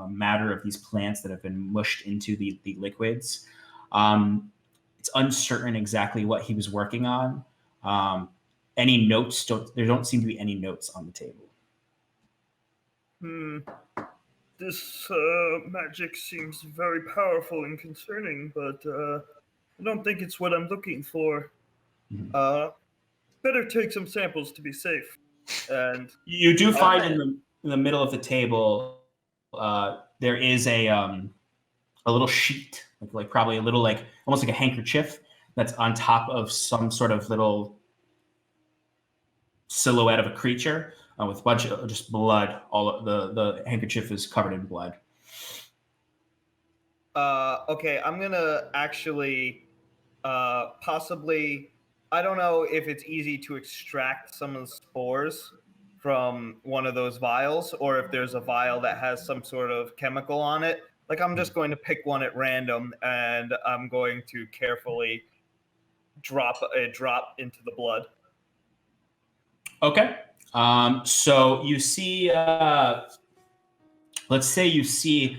[SPEAKER 8] matter of these plants that have been mushed into the liquids. It's uncertain exactly what he was working on. Any notes? There don't seem to be any notes on the table.
[SPEAKER 6] This magic seems very powerful and concerning, but I don't think it's what I'm looking for. Better take some samples to be safe. And
[SPEAKER 8] you do find in the middle of the table, there is a little sheet, like probably a little, like almost like a handkerchief that's on top of some sort of little silhouette of a creature with a bunch of just blood. All of the handkerchief is covered in blood.
[SPEAKER 3] Okay, I'm gonna actually possibly, I don't know if it's easy to extract some of the spores from one of those vials, or if there's a vial that has some sort of chemical on it. Like, I'm just going to pick one at random, and I'm going to carefully drop a drop into the blood.
[SPEAKER 8] Okay. So you see, let's say you see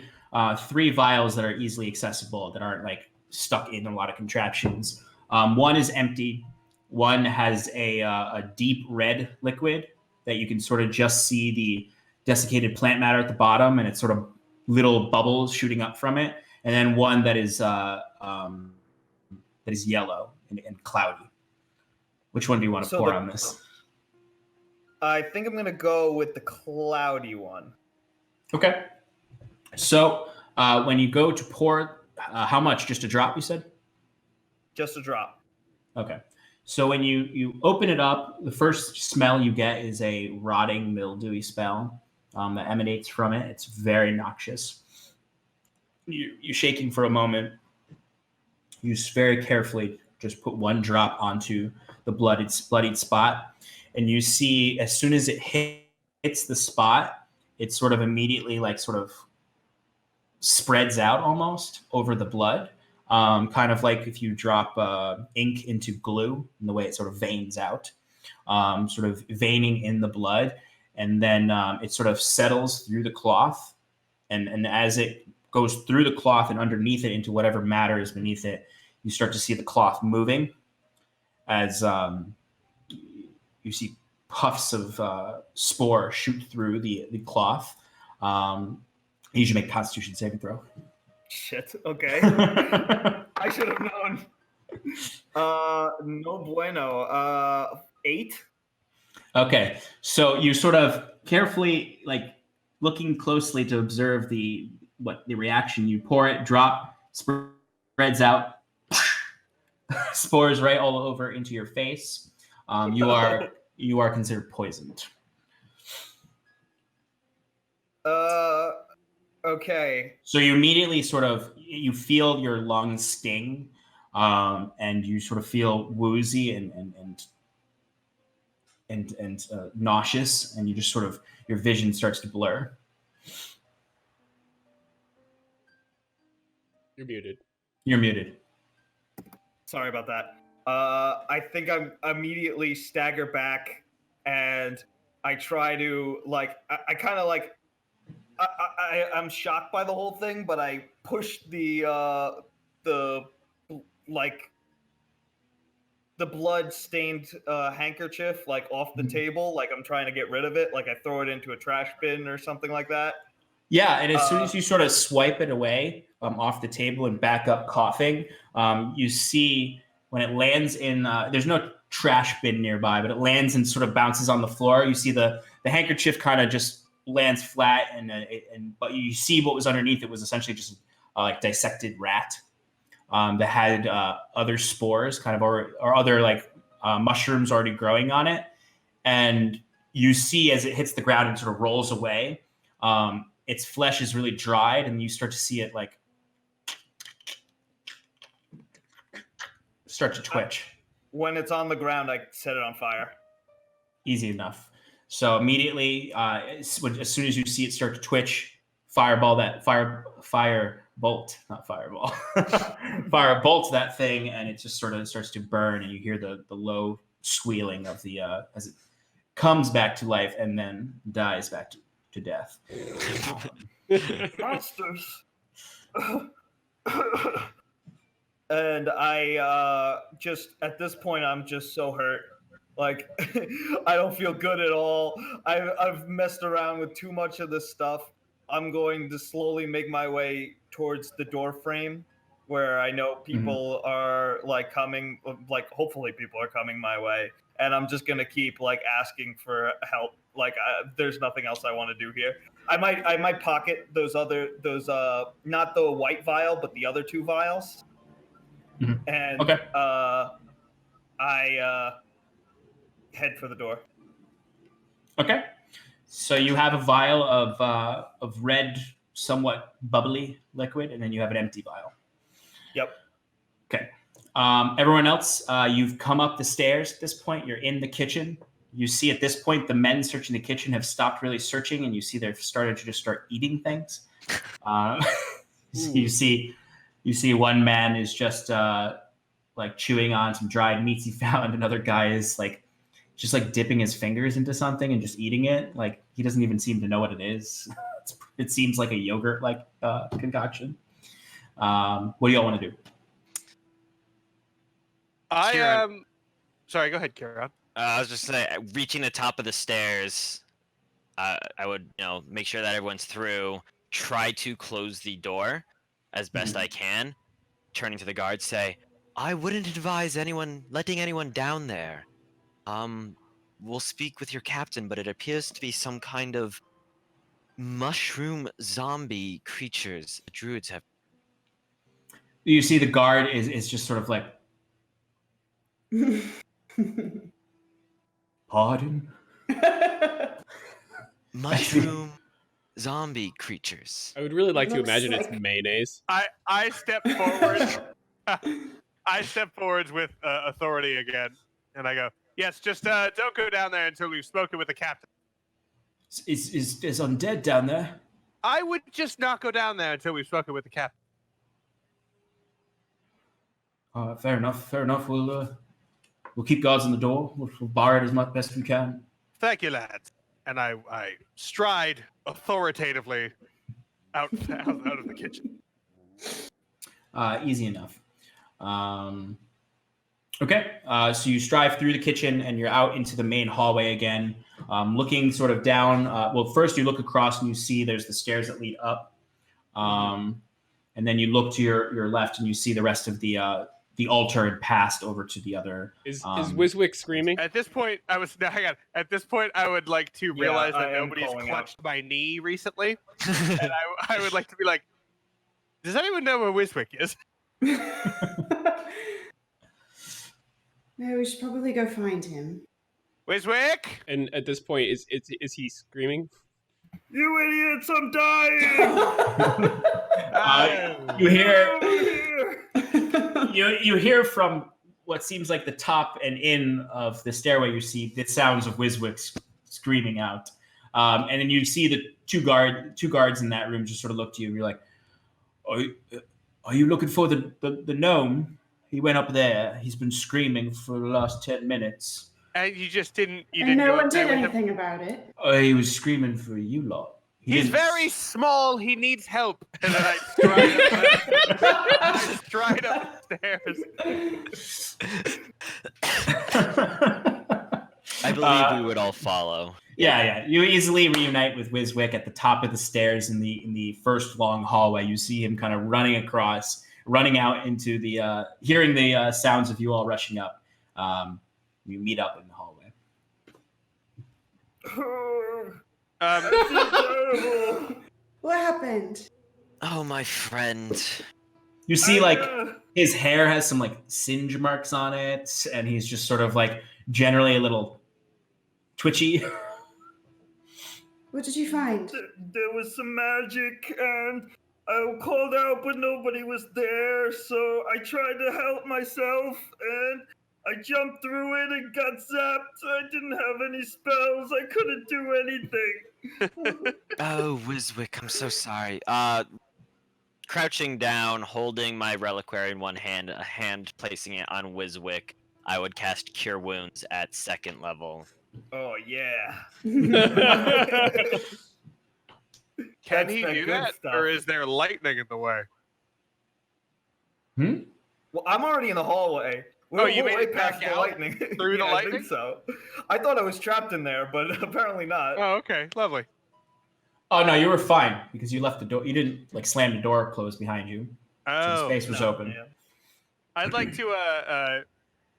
[SPEAKER 8] 3 vials that are easily accessible, that aren't like stuck in a lot of contraptions. One is empty. One has a deep red liquid that you can sort of just see the desiccated plant matter at the bottom, and it's sort of little bubbles shooting up from it. And then one that is yellow and cloudy. Which one do you want to pour on this?
[SPEAKER 3] I think I'm going to go with the cloudy one.
[SPEAKER 8] Okay. So when you go to pour, how much? Just a drop, you said?
[SPEAKER 3] Just a drop.
[SPEAKER 8] Okay. So when you open it up, the first smell you get is a rotting, mildewy smell that emanates from it. It's very noxious. You're shaking for a moment. You just very carefully just put one drop onto the bloodied spot, and you see as soon as it hits the spot, it sort of immediately like sort of spreads out almost over the blood. Kind of like if you drop ink into glue and the way it sort of veins out, sort of veining in the blood. And then it sort of settles through the cloth. And as it goes through the cloth and underneath it into whatever matter is beneath it, you start to see the cloth moving as you see puffs of spore shoot through the cloth. You should make a Constitution saving throw.
[SPEAKER 3] Shit. Okay. I should have known. No bueno. 8.
[SPEAKER 8] Okay, so you sort of carefully, like looking closely to observe the reaction. You pour it, drop, spreads out, spores right all over into your face. You are considered poisoned.
[SPEAKER 3] Okay.
[SPEAKER 8] So you immediately sort of you feel your lungs sting, and you sort of feel woozy and nauseous, and you just sort of your vision starts to blur.
[SPEAKER 4] You're muted.
[SPEAKER 8] You're muted.
[SPEAKER 3] Sorry about that. I think I'm immediately stagger back, and I try to like I kind of like I'm shocked by the whole thing, but I push the blood-stained handkerchief like off the table, like I'm trying to get rid of it, like I throw it into a trash bin or something like that.
[SPEAKER 8] Yeah, and as soon as you sort of swipe it away off the table and back up coughing, you see when it lands in there's no trash bin nearby, but it lands and sort of bounces on the floor. You see the handkerchief kind of just lands flat, but you see what was underneath it was essentially just like dissected rat that had other spores kind of or other like mushrooms already growing on it. And you see as it hits the ground and sort of rolls away, its flesh is really dried, and you start to see it like start to twitch.
[SPEAKER 3] When it's on the ground, I set it on fire.
[SPEAKER 8] Easy enough. So immediately, as soon as you see it start to twitch, fire bolt that thing, and it just sort of starts to burn, and you hear the low squealing of the as it comes back to life and then dies back to death.
[SPEAKER 6] Monsters.
[SPEAKER 3] And I just at this point I'm just so hurt. Like I don't feel good at all. I've messed around with too much of this stuff. I'm going to slowly make my way towards the door frame where I know people are like coming, like hopefully people are coming my way, and I'm just gonna keep like asking for help. Like there's nothing else I want to do here. I might pocket those not the white vial but the other 2 vials. And
[SPEAKER 8] okay.
[SPEAKER 3] I head for the door.
[SPEAKER 8] Okay. So you have a vial of red, somewhat bubbly liquid, and then you have an empty vial.
[SPEAKER 3] Yep.
[SPEAKER 8] Okay. Everyone else, you've come up the stairs at this point. You're in the kitchen. You see at this point the men searching the kitchen have stopped really searching, and you see they've started to just start eating things. You see one man is just like chewing on some dried meats he found. Another guy is like just like dipping his fingers into something and just eating it. Like he doesn't even seem to know what it is. It seems like a yogurt like concoction. What do y'all want to do?
[SPEAKER 2] Sorry, go ahead, Kieran.
[SPEAKER 5] I was just saying, reaching the top of the stairs, I would make sure that everyone's through. Try to close the door as best I can. Turning to the guards, say, "I wouldn't advise letting anyone down there. We'll speak with your captain, but it appears to be some kind of mushroom zombie creatures the druids have."
[SPEAKER 8] You see the guard is just sort of like Pardon?
[SPEAKER 5] Mushroom zombie creatures.
[SPEAKER 4] I would really like to
[SPEAKER 7] Looks
[SPEAKER 4] imagine
[SPEAKER 7] like-
[SPEAKER 4] it's mayonnaise.
[SPEAKER 2] I step forward. I step forwards with authority again, and I go, "Yes, just don't go down there until we've spoken with the captain."
[SPEAKER 8] Is undead down there?
[SPEAKER 2] I would just not go down there until we've spoken with the captain.
[SPEAKER 8] Fair enough. Fair enough. We'll keep guards on the door. We'll bar it as much best we can.
[SPEAKER 2] Thank you, lads. And I stride authoritatively out of the kitchen.
[SPEAKER 8] Easy enough. Okay, so you strive through the kitchen and you're out into the main hallway again, looking sort of down. Well, first you look across and you see there's the stairs that lead up, and then you look to your left and you see the rest of the altar had passed over to the other.
[SPEAKER 4] Is Wiswick screaming?
[SPEAKER 2] At this point, hang on. At this point, I would like to realize that
[SPEAKER 3] I am
[SPEAKER 2] nobody's
[SPEAKER 3] calling
[SPEAKER 2] clutched my knee recently, and I would like to be like, "Does anyone know where Wiswick is?"
[SPEAKER 7] No, we should probably go find him.
[SPEAKER 2] Wiswick!
[SPEAKER 4] And at this point, is he screaming?
[SPEAKER 6] You idiots, I'm dying!
[SPEAKER 8] You hear
[SPEAKER 6] Here.
[SPEAKER 8] you hear from what seems like the top and in of the stairway. You see the sounds of Wiswick screaming out, and then you see the two guards in that room just sort of look to you. And you're like, "Are you looking for the gnome? He went up there. He's been screaming for the last 10 minutes.
[SPEAKER 2] And you just didn't. You
[SPEAKER 7] And
[SPEAKER 2] didn't
[SPEAKER 7] no
[SPEAKER 2] go
[SPEAKER 7] one
[SPEAKER 2] up there
[SPEAKER 7] did
[SPEAKER 2] with him?
[SPEAKER 7] anything about it.
[SPEAKER 8] He was screaming for you lot.
[SPEAKER 2] He's
[SPEAKER 8] didn't-
[SPEAKER 2] very small. He needs help. And then I stride up the stairs.
[SPEAKER 5] I believe we would all follow.
[SPEAKER 8] Yeah. You easily reunite with Wiswick at the top of the stairs in the first long hallway. You see him kind of running out into the hearing the sounds of you all rushing up. You meet up in the hallway.
[SPEAKER 6] Terrible.
[SPEAKER 7] What happened?
[SPEAKER 5] Oh, my friend.
[SPEAKER 8] You see, like, his hair has some like singe marks on it, and he's just sort of like generally a little twitchy.
[SPEAKER 7] What did you find?
[SPEAKER 6] There was some magic, and I called out, but nobody was there, so I tried to help myself, and I jumped through it and got zapped. I didn't have any spells. I couldn't do anything.
[SPEAKER 5] Oh, Wiswick, I'm so sorry. Crouching down, holding my reliquary in one hand, a hand placing it on Wiswick, I would cast Cure Wounds at 2nd level.
[SPEAKER 6] Oh, yeah.
[SPEAKER 2] Can
[SPEAKER 6] That's
[SPEAKER 2] he
[SPEAKER 6] the
[SPEAKER 2] do
[SPEAKER 6] good
[SPEAKER 2] that?
[SPEAKER 6] stuff.
[SPEAKER 2] Or is there lightning in the way?
[SPEAKER 3] Well, I'm already in the hallway.
[SPEAKER 2] Oh, you made
[SPEAKER 3] way
[SPEAKER 2] it back
[SPEAKER 3] past the
[SPEAKER 2] out?
[SPEAKER 3] lightning.
[SPEAKER 2] Through the
[SPEAKER 3] Yeah, I
[SPEAKER 2] lightning?
[SPEAKER 3] think so. I thought I was trapped in there, but apparently not.
[SPEAKER 2] Oh, okay. Lovely.
[SPEAKER 8] Oh no, you were fine because you left the door. You didn't like slam the door closed behind you. So the
[SPEAKER 2] Oh.
[SPEAKER 8] space was
[SPEAKER 3] No,
[SPEAKER 8] open.
[SPEAKER 3] yeah.
[SPEAKER 2] I'd like to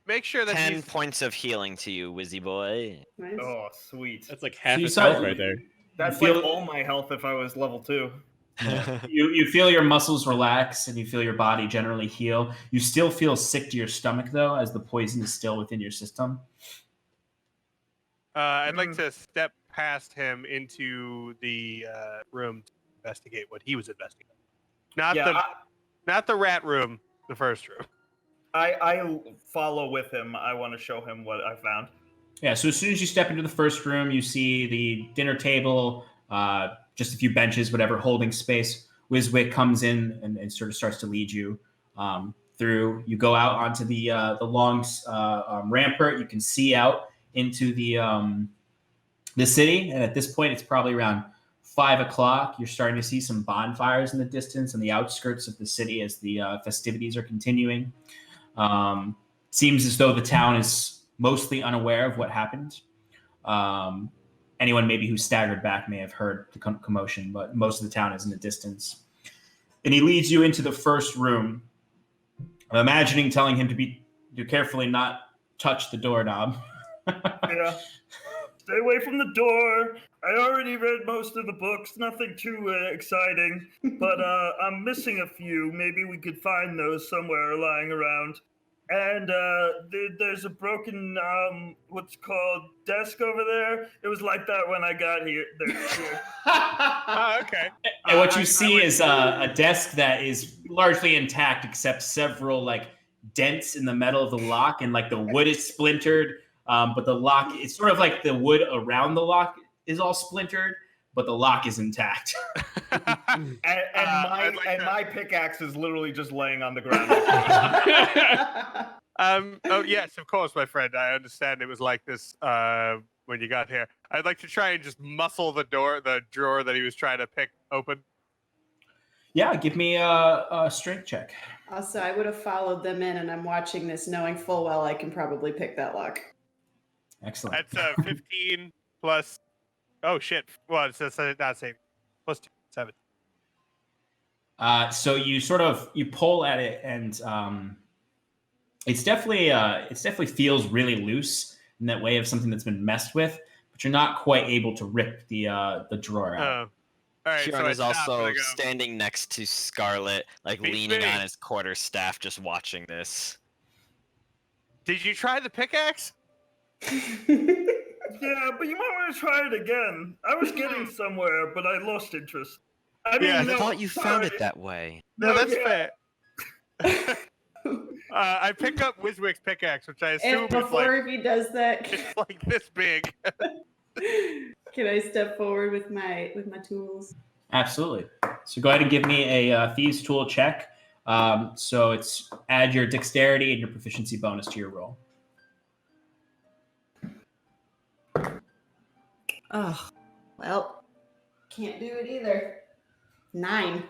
[SPEAKER 2] make sure that
[SPEAKER 5] 10
[SPEAKER 2] he's...
[SPEAKER 5] points of healing to you, Wizzy boy.
[SPEAKER 7] Nice.
[SPEAKER 3] Oh, sweet.
[SPEAKER 4] That's like half
[SPEAKER 8] you
[SPEAKER 4] his
[SPEAKER 8] saw-
[SPEAKER 4] health right there.
[SPEAKER 3] That's
[SPEAKER 8] feel-
[SPEAKER 3] like all my health if I was level 2.
[SPEAKER 8] You feel your muscles relax and you feel your body generally heal. You still feel sick to your stomach though, as the poison is still within your system.
[SPEAKER 2] I'd like to step past him into the room to investigate what he was investigating. Not the rat room, the first room.
[SPEAKER 3] I follow with him. I want to show him what I found.
[SPEAKER 8] Yeah, so as soon as you step into the first room, you see the dinner table, just a few benches, whatever, holding space. Wiswick comes in and sort of starts to lead you through. You go out onto the long rampart. You can see out into the city, and at this point, it's probably around 5 o'clock. You're starting to see some bonfires in the distance on the outskirts of the city as the festivities are continuing. Seems as though the town is mostly unaware of what happened. Anyone maybe who staggered back may have heard the commotion, but most of the town is in the distance. And he leads you into the first room. I'm imagining telling him to carefully not touch the doorknob.
[SPEAKER 6] Yeah. Stay away from the door. I already read most of the books. Nothing too exciting, but I'm missing a few. Maybe we could find those somewhere lying around. and there's a broken what's called desk over there. It was like that when I got here.
[SPEAKER 2] Oh, okay.
[SPEAKER 8] And what you see is a desk that is largely intact, except several like dents in the metal of the lock, and like the wood is splintered. But the lock, it's sort of like the wood around the lock is all splintered, but the lock is intact.
[SPEAKER 3] My pickaxe is literally just laying on the ground.
[SPEAKER 2] Oh yes, of course, my friend. I understand it was like this when you got here. I'd like to try and just muscle the drawer that he was trying to pick open.
[SPEAKER 8] Yeah, give me a strength check.
[SPEAKER 7] Also, I would have followed them in, and I'm watching this knowing full well I can probably pick that lock.
[SPEAKER 8] Excellent.
[SPEAKER 2] That's 15 plus. Oh shit! Well, it's not saying plus 2, 7.
[SPEAKER 8] So you pull at it, and it's definitely feels really loose in that way of something that's been messed with, but you're not quite able to rip the drawer out.
[SPEAKER 2] All right,
[SPEAKER 5] Kieran
[SPEAKER 2] so
[SPEAKER 5] is also standing next to Scarlet, like leaning on his quarterstaff, just watching this.
[SPEAKER 2] Did you try the pickaxe?
[SPEAKER 6] Yeah, but you might want to try it again. I was getting somewhere, but I lost interest. I
[SPEAKER 5] thought you found it that way.
[SPEAKER 2] No, that's fair. I pick up Wiswick's pickaxe, which I assume
[SPEAKER 7] And before he does that,
[SPEAKER 2] it's like this big.
[SPEAKER 7] Can I step forward with my tools?
[SPEAKER 8] Absolutely. So go ahead and give me a thieves tool check. So it's add your dexterity and your proficiency bonus to your roll.
[SPEAKER 7] Oh, well, can't do it either. 9.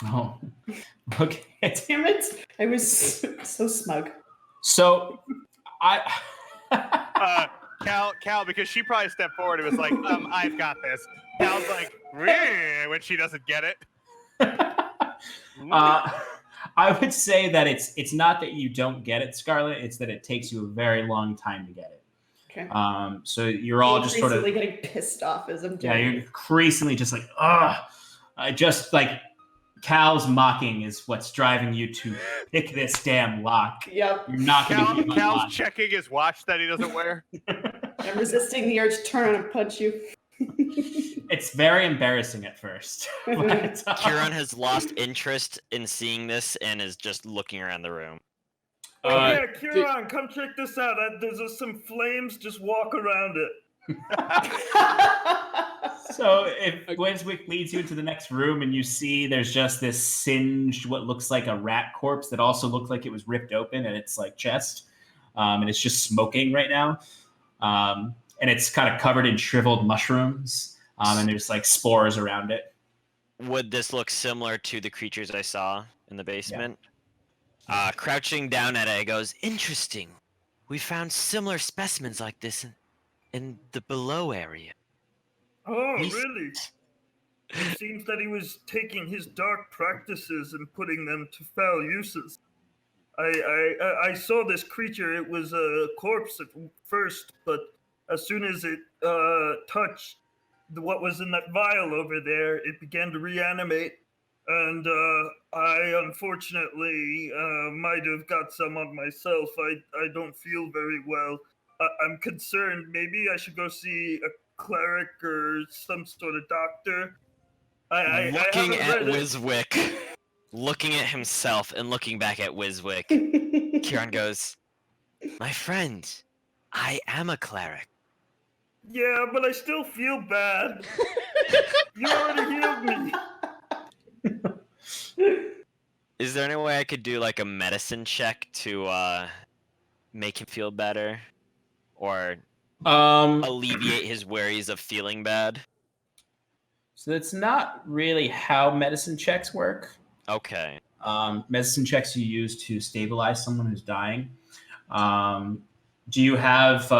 [SPEAKER 8] Oh, okay.
[SPEAKER 7] Damn it! I was so smug.
[SPEAKER 8] So,
[SPEAKER 2] Cal, because she probably stepped forward and was like, I've got this. Cal's like, when she doesn't get it.
[SPEAKER 8] I would say that it's not that you don't get it, Scarlet. It's that it takes you a very long time to get it.
[SPEAKER 7] Okay.
[SPEAKER 8] So you're all just sort of
[SPEAKER 7] getting pissed off as I'm doing.
[SPEAKER 8] Yeah, you're increasingly just like, just like Cal's mocking is what's driving you to pick this damn lock.
[SPEAKER 7] Yep.
[SPEAKER 8] You're not going to be
[SPEAKER 2] Cal's checking his watch that he doesn't wear.
[SPEAKER 7] I'm resisting the urge to turn around and punch you.
[SPEAKER 8] It's very embarrassing at first. But,
[SPEAKER 5] Kieran has lost interest in seeing this and is just looking around the room.
[SPEAKER 6] Yeah, Kieran, come check this out. There's some flames. Just walk around it.
[SPEAKER 8] So if Gwinswick leads you into the next room and you see there's just this singed, what looks like a rat corpse that also looked like it was ripped open at its like chest, and it's just smoking right now, and it's kind of covered in shriveled mushrooms, and there's like spores around it.
[SPEAKER 5] Would this look similar to the creatures I saw in the basement? Yeah. Crouching down at it, it goes, interesting. We found similar specimens like this in the below area.
[SPEAKER 6] Oh, really? It seems that he was taking his dark practices and putting them to foul uses. I saw this creature. It was a corpse at first, but as soon as it touched what was in that vial over there, it began to reanimate. And I unfortunately might have got some on myself. I don't feel very well. I'm concerned. Maybe I should go see a cleric or some sort of doctor.
[SPEAKER 5] Looking at Wiswick, looking at himself and looking back at Wiswick, Kieran goes, my friend, I am a cleric.
[SPEAKER 6] Yeah, but I still feel bad. You already healed me.
[SPEAKER 5] Is there any way I could do like a medicine check to make him feel better? Or alleviate his worries of feeling bad?
[SPEAKER 8] So that's not really how medicine checks work.
[SPEAKER 5] Okay.
[SPEAKER 8] Medicine checks you use to stabilize someone who's dying. Do you have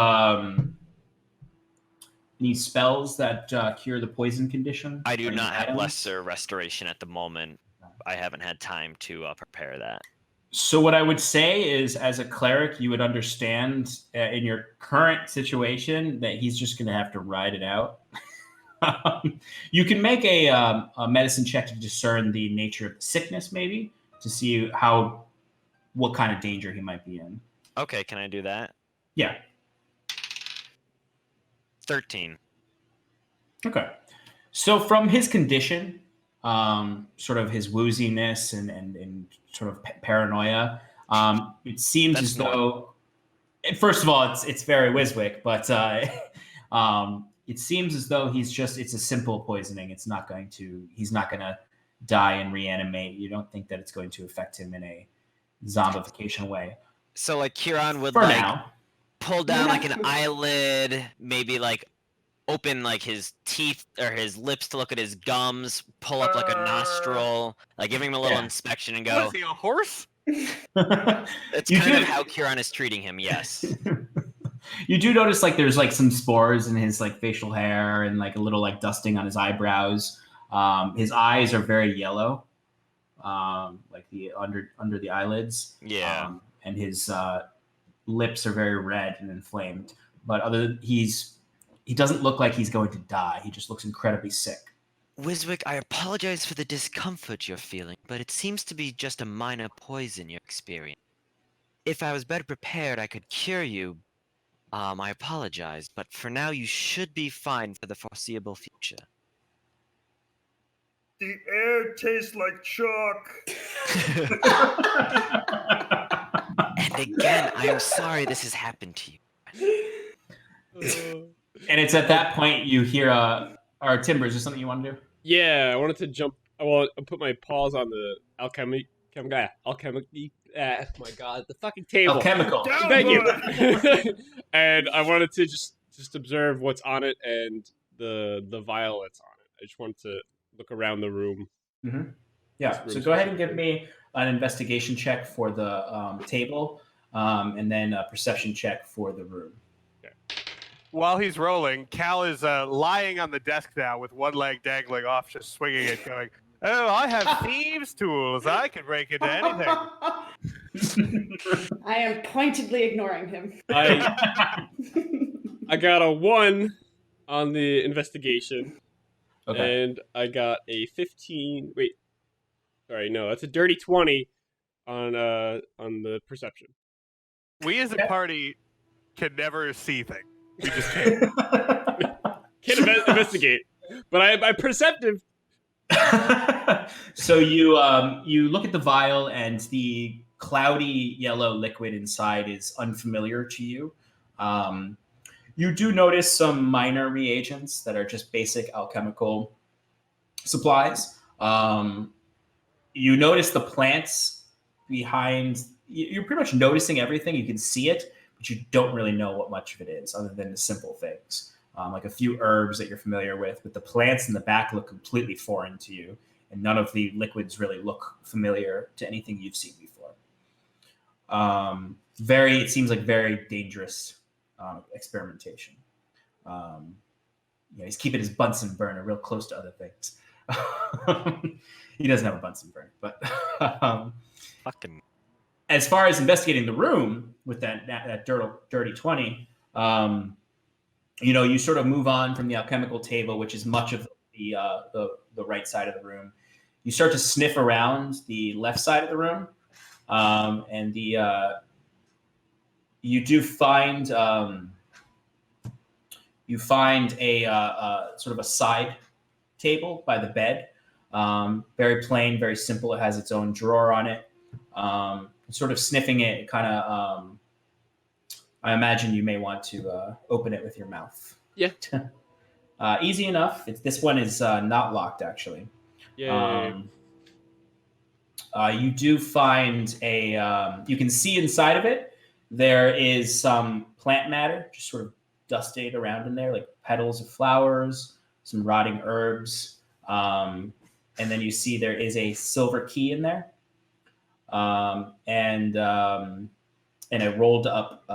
[SPEAKER 8] any spells that cure the poison condition?
[SPEAKER 5] I do not have lesser restoration at the moment. I haven't had time to prepare that.
[SPEAKER 8] So what I would say is, as a cleric, you would understand in your current situation that he's just going to have to ride it out. You can make a medicine check to discern the nature of the sickness, maybe, to see how what kind of danger he might be in.
[SPEAKER 5] Okay, can I do that?
[SPEAKER 8] Yeah.
[SPEAKER 5] 13.
[SPEAKER 8] Okay. So from his condition, sort of his wooziness and sort of paranoia, it seems as though, first of all, it's very Wiswick, but it seems as though it's a simple poisoning. He's not going to die and reanimate. You don't think that it's going to affect him in a zombification way.
[SPEAKER 5] So like Kieran would
[SPEAKER 8] For now.
[SPEAKER 5] pull down like an eyelid, maybe like open like his teeth or his lips to look at his gums, pull up like a nostril, like giving him a little inspection and go.
[SPEAKER 2] What is he, a horse?
[SPEAKER 5] It's kind of how Kieran is treating him, yes.
[SPEAKER 8] You do notice like there's like some spores in his like facial hair and like a little like dusting on his eyebrows. His eyes are very yellow, like the under the eyelids.
[SPEAKER 5] Yeah.
[SPEAKER 8] And his lips are very red and inflamed. But he doesn't look like he's going to die. He just looks incredibly sick.
[SPEAKER 5] Wiswick, I apologize for the discomfort you're feeling, but it seems to be just a minor poison you're experiencing. If I was better prepared, I could cure you. I apologize, but for now you should be fine for the foreseeable future.
[SPEAKER 6] The air tastes like chalk.
[SPEAKER 5] And again, I am sorry this has happened to you.
[SPEAKER 8] And it's at that point you hear, Timber, is there something you want to do?
[SPEAKER 4] Yeah, I wanted to jump. I want to put my paws on the alchemy. Oh my god, the fucking table.
[SPEAKER 8] Alchemical.
[SPEAKER 4] Thank you. And I wanted to just observe what's on it and the vial that's on it. I just wanted to look around the room.
[SPEAKER 8] Mm-hmm. Yeah. So go ahead and give me an investigation check for the table, and then a perception check for the room.
[SPEAKER 2] While he's rolling, Cal is lying on the desk now with one leg dangling off, just swinging it, going, "Oh, I have thieves' tools. I can break into anything."
[SPEAKER 7] I am pointedly ignoring him.
[SPEAKER 4] I got a 1 on the investigation, and I got a 15. Wait, sorry, no, that's a dirty 20 on the perception.
[SPEAKER 2] We as a party can never see things. We just can't.
[SPEAKER 4] Can't investigate, but I'm perceptive.
[SPEAKER 8] So you look at the vial, and the cloudy yellow liquid inside is unfamiliar to you. You do notice some minor reagents that are just basic alchemical supplies. You notice the plants behind. You're pretty much noticing everything. You can see it, but you don't really know what much of it is, other than the simple things. Like a few herbs that you're familiar with, but the plants in the back look completely foreign to you, and none of the liquids really look familiar to anything you've seen before. It seems like very dangerous experimentation. He's keeping his Bunsen burner real close to other things. He doesn't have a Bunsen burner, but
[SPEAKER 5] Fucking.
[SPEAKER 8] As far as investigating the room with that dirty 20, you sort of move on from the alchemical table, which is much of the right side of the room. You start to sniff around the left side of the room, and you do find a sort of a side table by the bed. Very plain, very simple. It has its own drawer on it. Sort of sniffing it, kind of. I imagine you may want to open it with your mouth.
[SPEAKER 4] Yeah.
[SPEAKER 8] Easy enough. This one is not locked, actually.
[SPEAKER 4] Yeah.
[SPEAKER 8] You do find you can see inside of it. There is some plant matter, just sort of dusted around in there, like petals of flowers, some rotting herbs. And then you see there is a silver key in there. And a rolled up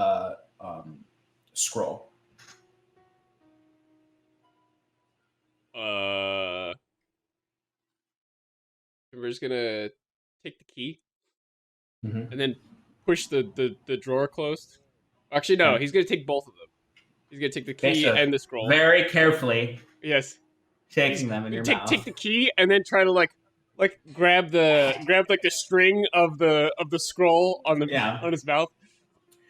[SPEAKER 8] scroll.
[SPEAKER 4] We're just gonna take the key
[SPEAKER 8] Mm-hmm.
[SPEAKER 4] and then push the drawer closed. Actually, no, he's gonna take both of them. He's gonna take the key and the scroll.
[SPEAKER 8] Very carefully.
[SPEAKER 4] Yes.
[SPEAKER 8] Taking them in your mouth.
[SPEAKER 4] Take the key and then try to like like grab like the string of the scroll on his mouth,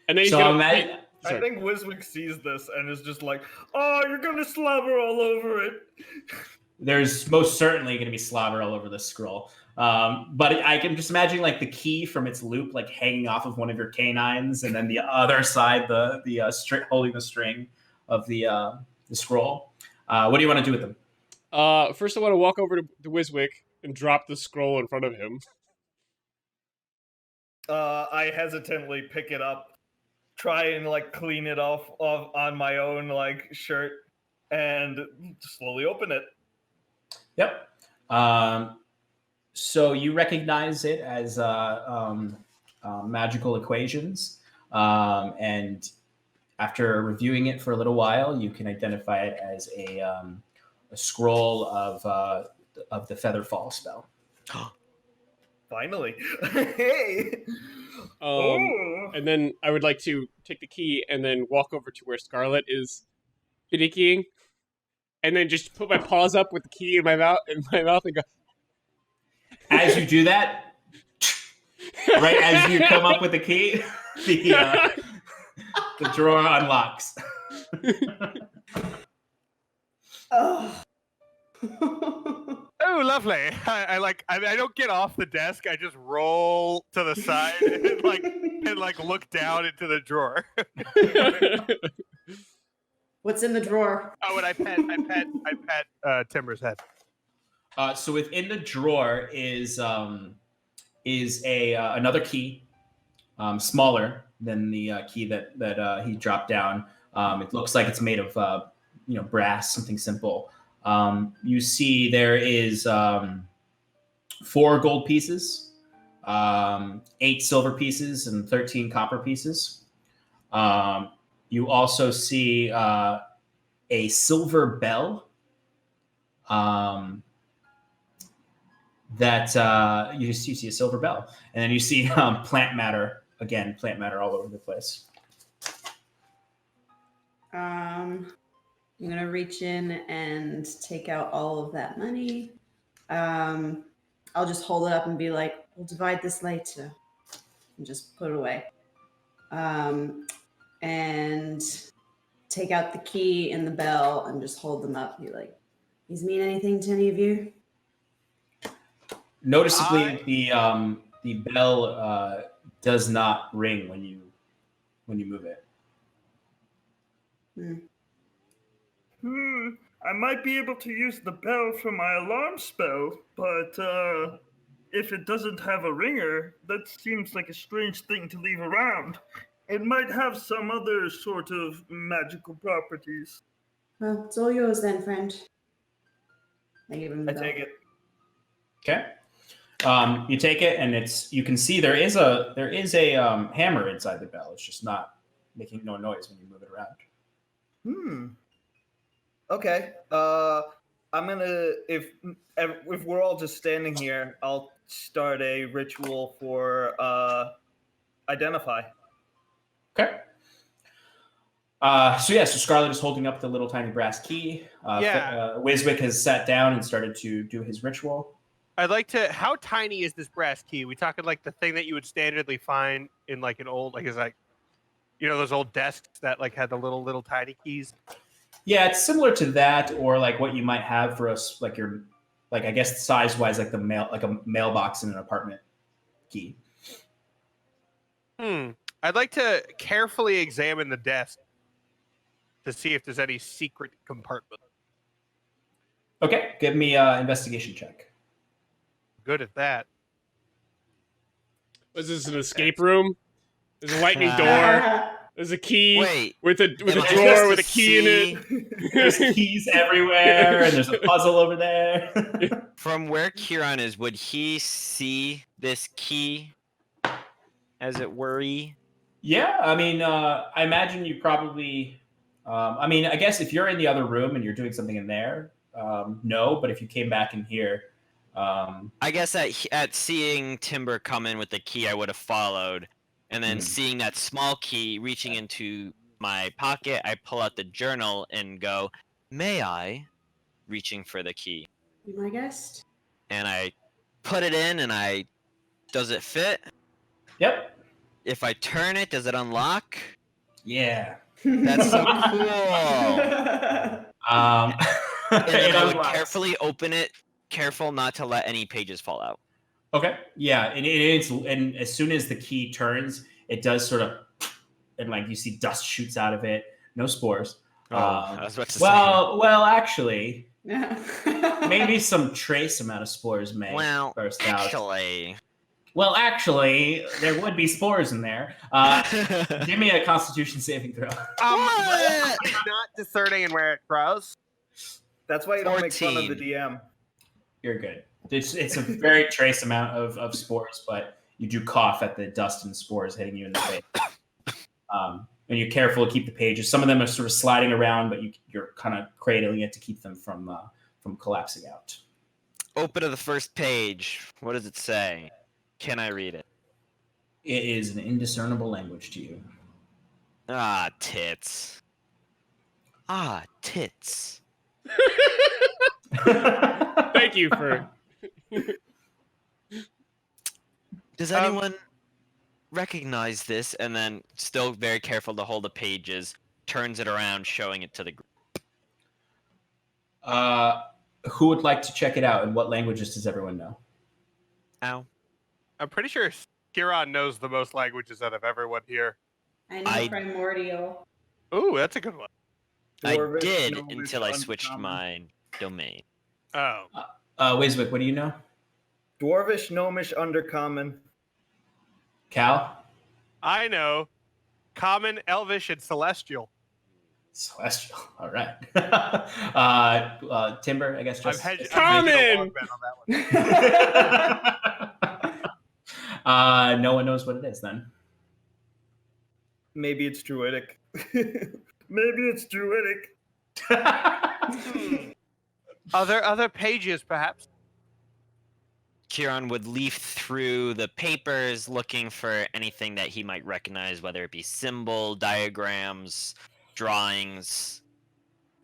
[SPEAKER 4] and then he's gonna.
[SPEAKER 3] I think Wiswick sees this and is just like, "Oh, you're gonna slobber all over it."
[SPEAKER 8] There's most certainly going to be slobber all over the scroll. But I can just imagine like the key from its loop, like hanging off of one of your canines, and then the other side, the holding the string of the scroll. What do you want to do with them?
[SPEAKER 4] First, I want to walk over to Wiswick and drop the scroll in front of him.
[SPEAKER 3] I hesitantly pick it up, try and like clean it off on my own like shirt, and slowly open it.
[SPEAKER 8] Yep. So you recognize it as magical equations, and after reviewing it for a little while, you can identify it as a scroll of the Featherfall spell.
[SPEAKER 3] Finally. Hey.
[SPEAKER 4] And then I would like to take the key and then walk over to where Scarlet is finicking, and then just put my paws up with the key in my mouth and go.
[SPEAKER 8] As you do that, right as you come up with the key, the drawer unlocks.
[SPEAKER 7] Oh.
[SPEAKER 2] Oh, lovely! I don't get off the desk. I just roll to the side and look down into the drawer.
[SPEAKER 7] What's in the drawer?
[SPEAKER 2] Oh, and I pet Timber's head.
[SPEAKER 8] So within the drawer is another key, smaller than the key that he dropped down. It looks like it's made of brass, something simple. You see there is 4 gold pieces, 8 silver pieces, and 13 copper pieces. You also see a silver bell that you see a silver bell, and then you see plant matter all over the place.
[SPEAKER 7] I'm gonna reach in and take out all of that money. I'll just hold it up and be like, "We'll divide this later," and just put it away. And take out the key and the bell and just hold them up. Be like, "These mean anything to any of you?"
[SPEAKER 8] Noticeably, the bell does not ring when you move it.
[SPEAKER 6] I might be able to use the bell for my alarm spell, but if it doesn't have a ringer, that seems like a strange thing to leave around. It might have some other sort of magical properties.
[SPEAKER 7] Well, it's all yours then, friend. I give him the bell.
[SPEAKER 3] Take it.
[SPEAKER 8] Okay. You take it, and you can see there is a hammer inside the bell. It's just not making no noise when you move it around.
[SPEAKER 3] Okay. I'm gonna if we're all just standing here, I'll start a ritual for identify.
[SPEAKER 8] Okay. So Scarlet is holding up the little tiny brass key. Wiswick has sat down and started to do his ritual.
[SPEAKER 2] I'd like to. How tiny is this brass key? We talking like the thing that you would standardly find in like an old, those old desks that like had the little tiny keys.
[SPEAKER 8] Yeah, it's similar to that, or like what you might have for us, I guess size wise, like a mailbox in an apartment key.
[SPEAKER 2] I'd like to carefully examine the desk to see if there's any secret compartment.
[SPEAKER 8] Okay, give me an investigation check.
[SPEAKER 2] Good at that.
[SPEAKER 4] Was this an escape room? There's a lightning door. There's a key with a drawer with a key in it.
[SPEAKER 8] There's keys everywhere, and there's a puzzle over there.
[SPEAKER 5] From where Kieran is, would he see this key, as it were?
[SPEAKER 8] Yeah, I mean, I imagine you probably. I guess if you're in the other room and you're doing something in there, no. But if you came back in here,
[SPEAKER 5] I guess at seeing Timber come in with the key, I would have followed. And then seeing that small key reaching into my pocket, I pull out the journal and go, "May I?" reaching for the key.
[SPEAKER 7] Be my guest.
[SPEAKER 5] And I put it in and does it fit?
[SPEAKER 8] Yep.
[SPEAKER 5] If I turn it, does it unlock?
[SPEAKER 8] Yeah.
[SPEAKER 5] That's so cool.
[SPEAKER 8] Um,
[SPEAKER 5] And then
[SPEAKER 8] it
[SPEAKER 5] I would
[SPEAKER 8] unlocks.
[SPEAKER 5] carefully open it, careful not to let any pages fall out.
[SPEAKER 8] Okay. Yeah, and as soon as the key turns, it does sort of, and like you see dust shoots out of it. No spores.
[SPEAKER 5] I was about to
[SPEAKER 8] Well, actually,
[SPEAKER 7] Yeah.
[SPEAKER 8] maybe some trace amount of spores may
[SPEAKER 5] Well,
[SPEAKER 8] burst out.
[SPEAKER 5] actually.
[SPEAKER 8] Well, actually, there would be spores in there. Give me a Constitution saving throw.
[SPEAKER 2] What? It's not discerning in where it grows.
[SPEAKER 3] That's why you don't make fun of
[SPEAKER 5] 14.
[SPEAKER 3] the DM.
[SPEAKER 8] You're good. It's a very trace amount of spores, but you do cough at the dust and spores hitting you in the face. And you're careful to keep the pages. Some of them are sort of sliding around, but you're kind of cradling it to keep them from collapsing out.
[SPEAKER 5] Open to the first page. What does it say? Can I read it?
[SPEAKER 8] It is an indiscernible language to you.
[SPEAKER 5] Ah, tits. Ah, tits.
[SPEAKER 4] Thank you for.
[SPEAKER 5] Does anyone recognize this? And then, still very careful to hold the pages, turns it around, showing it to the group.
[SPEAKER 8] Who would like to check it out, and what languages does everyone know?
[SPEAKER 5] Ow.
[SPEAKER 2] I'm pretty sure Kiran knows the most languages out of everyone here.
[SPEAKER 7] I know
[SPEAKER 5] I-
[SPEAKER 7] primordial.
[SPEAKER 2] Ooh, that's a good one.
[SPEAKER 5] I
[SPEAKER 3] Dwarvish,
[SPEAKER 5] did
[SPEAKER 3] Gnomish,
[SPEAKER 5] until I switched
[SPEAKER 3] Uncommon.
[SPEAKER 5] my domain.
[SPEAKER 2] Oh,
[SPEAKER 8] Wiswick, what do you know?
[SPEAKER 3] Dwarvish, Gnomish, Undercommon.
[SPEAKER 8] Cal?
[SPEAKER 2] I know. Common, Elvish, and Celestial.
[SPEAKER 8] Celestial. All right. Timber, I guess. Just
[SPEAKER 2] I'm making a
[SPEAKER 4] Common!
[SPEAKER 2] long bet on that one.
[SPEAKER 8] No one knows what it is then.
[SPEAKER 3] Maybe it's Druidic.
[SPEAKER 6] Maybe it's Druidic.
[SPEAKER 2] Other pages, perhaps.
[SPEAKER 5] Kieran would leaf through the papers looking for anything that he might recognize, whether it be symbol, diagrams, drawings,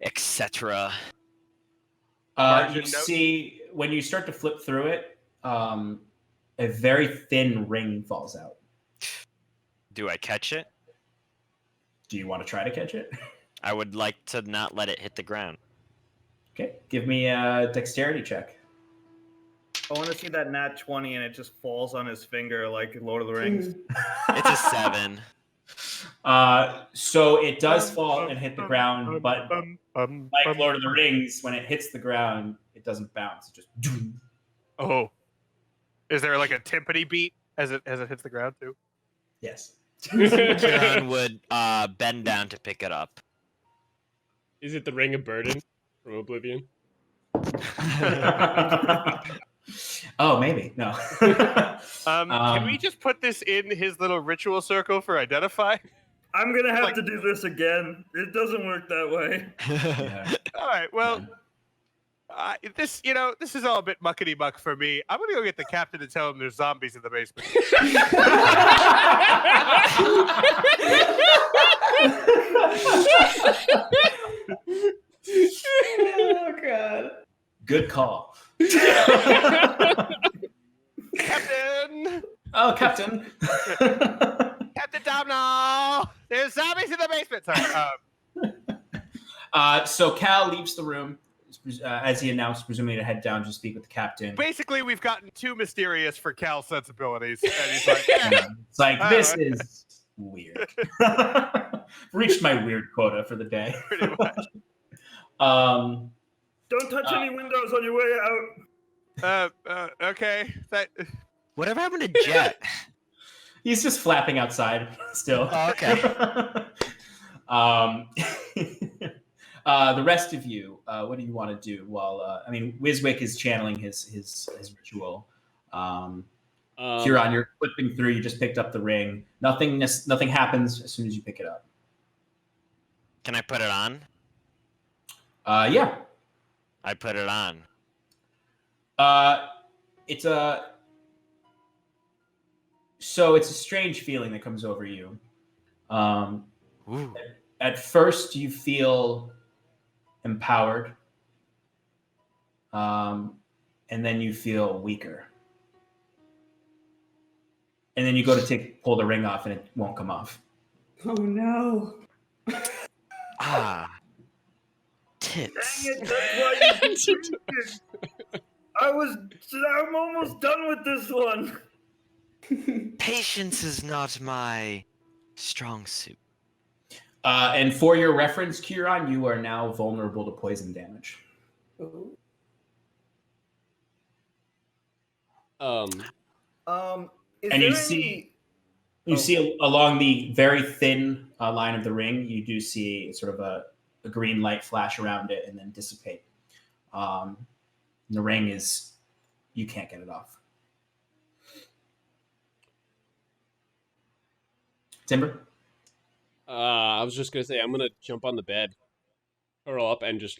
[SPEAKER 5] etc.
[SPEAKER 8] You see, when you start to flip through it, a very thin ring falls out.
[SPEAKER 5] Do I catch it?
[SPEAKER 8] Do you want to try to catch it?
[SPEAKER 5] I would like to not let it hit the ground.
[SPEAKER 8] Okay, give me a dexterity check.
[SPEAKER 3] I want to see that nat 20 and it just falls on his finger like Lord of the Rings.
[SPEAKER 5] It's a 7.
[SPEAKER 8] So it does fall and hit the ground, but like Lord of the Rings, when it hits the ground, it doesn't bounce. It just doom.
[SPEAKER 2] Oh, is there like a timpani beat as it hits the ground too?
[SPEAKER 8] Yes.
[SPEAKER 5] Kieran would bend down to pick it up.
[SPEAKER 4] Is it the Ring of Burden from Oblivion?
[SPEAKER 8] Oh, maybe. No.
[SPEAKER 2] Can we just put this in his little ritual circle for identify?
[SPEAKER 6] I'm gonna have
[SPEAKER 2] Like-
[SPEAKER 6] to do this again. It doesn't work that way.
[SPEAKER 8] Yeah.
[SPEAKER 2] All right. Well, this is all a bit muckety muck for me. I'm gonna go get the captain and tell him there's zombies in the basement.
[SPEAKER 7] Oh god.
[SPEAKER 8] Good call.
[SPEAKER 2] Captain,
[SPEAKER 8] Oh, Captain.
[SPEAKER 2] Captain Domino, there's zombies in the basement. Sorry.
[SPEAKER 8] So Cal leaves the room as he announced, presumably to head down to speak with the captain.
[SPEAKER 2] Basically, we've gotten too mysterious for Cal's sensibilities, and he's like, yeah.
[SPEAKER 8] It's like,
[SPEAKER 2] All
[SPEAKER 8] this
[SPEAKER 2] right.
[SPEAKER 8] is weird. Reached my weird quota for the day.
[SPEAKER 2] Pretty much.
[SPEAKER 6] Don't touch any windows on your way out.
[SPEAKER 2] Okay.
[SPEAKER 5] Whatever happened to Jet?
[SPEAKER 8] He's just flapping outside still.
[SPEAKER 5] Oh, okay.
[SPEAKER 8] The rest of you, what do you want to do? While Wiswick is channeling his ritual. Kieran, you're flipping through. You just picked up the ring. Nothing happens as soon as you pick it up.
[SPEAKER 5] Can I put it on?
[SPEAKER 8] Yeah.
[SPEAKER 5] I put it on.
[SPEAKER 8] It's a strange feeling that comes over you.
[SPEAKER 5] Ooh.
[SPEAKER 8] At first, you feel empowered, and then you feel weaker. and then you go to pull the ring off, and it won't come off.
[SPEAKER 7] Oh no.
[SPEAKER 5] Tits.
[SPEAKER 6] Dang it, that's why you keep drinking. I'm almost done with this one.
[SPEAKER 5] Patience is not my strong suit.
[SPEAKER 8] And for your reference, Kieran, you are now vulnerable to poison damage.
[SPEAKER 7] Ooh.
[SPEAKER 6] Is
[SPEAKER 8] And
[SPEAKER 6] there
[SPEAKER 8] you
[SPEAKER 6] any...
[SPEAKER 8] see along the very thin line of the ring, you do see sort of a green light flash around it and then dissipate. The ring is, you can't get it off. Timber?
[SPEAKER 4] I was just gonna say I'm gonna jump on the bed, curl up, and just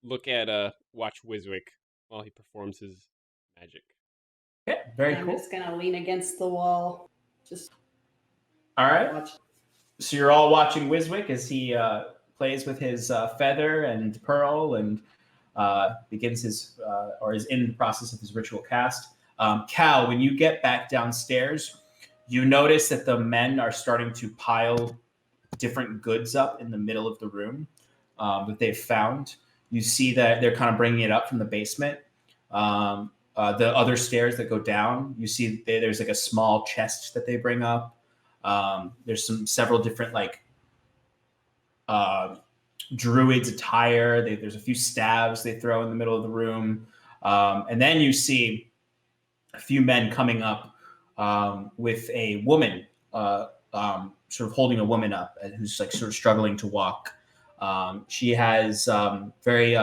[SPEAKER 4] look at watch Wiswick while he performs his magic.
[SPEAKER 8] Yeah, very
[SPEAKER 7] I'm
[SPEAKER 8] cool.
[SPEAKER 7] just gonna lean against the wall. Just
[SPEAKER 8] All right.
[SPEAKER 7] watch.
[SPEAKER 8] So you're all watching Wiswick as he plays with his feather and pearl and begins his or is in the process of his ritual cast. Cal, when you get back downstairs, you notice that the men are starting to pile different goods up in the middle of the room that they've found. You see that they're kind of bringing it up from the basement. The other stairs that go down, you see there's like a small chest that they bring up. There's several different like druids attire. There's a few staves they throw in the middle of the room. And then you see a few men coming up with a woman, sort of holding a woman up who's like sort of struggling to walk. She has very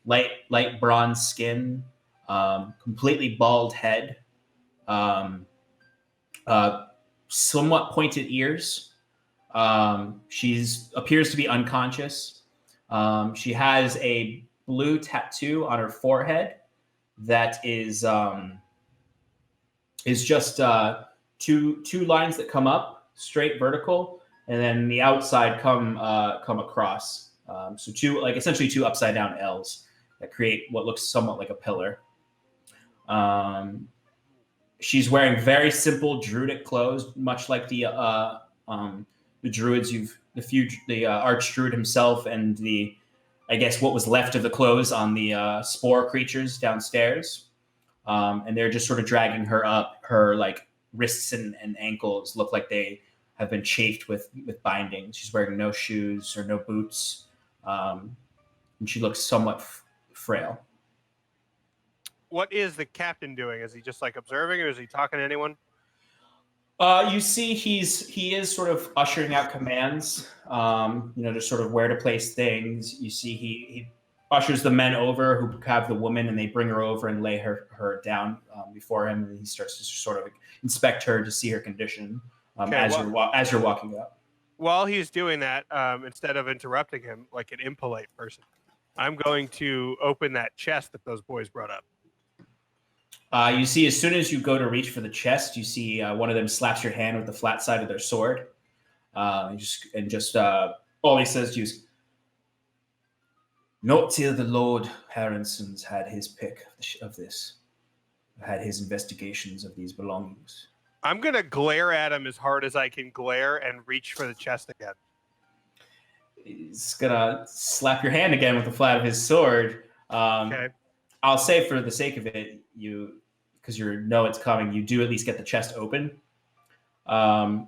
[SPEAKER 8] light bronze skin, completely bald head, somewhat pointed ears. She appears to be unconscious. She has a blue tattoo on her forehead that is just two lines that come up straight vertical, and then the outside come across. So essentially two upside down L's that create what looks somewhat like a pillar. She's wearing very simple druidic clothes, much like the druids the archdruid himself and I guess what was left of the clothes on the spore creatures downstairs. And they're just sort of dragging her up. Her like wrists and ankles look like they have been chafed with binding. She's wearing no shoes or no boots, and she looks somewhat frail.
[SPEAKER 2] What is the captain doing? Is he just like observing, or is he talking to anyone?
[SPEAKER 8] You see, he is sort of ushering out commands. Just sort of where to place things. You see, he ushers the men over who have the woman, and they bring her over and lay her down before him, and he starts to sort of inspect her to see her condition as you're walking up.
[SPEAKER 2] While he's doing that, instead of interrupting him like an impolite person, I'm going to open that chest that those boys brought up.
[SPEAKER 8] You see, as soon as you go to reach for the chest, you see one of them slaps your hand with the flat side of their sword. All he says to you is, "Not till the Lord Harrenson's had his pick of this, had his investigations of these belongings."
[SPEAKER 2] I'm going to glare at him as hard as I can glare and reach for the chest again.
[SPEAKER 8] He's going to slap your hand again with the flat of his sword.
[SPEAKER 2] Okay.
[SPEAKER 8] I'll say for the sake of it, because you know it's coming, you do at least get the chest open. And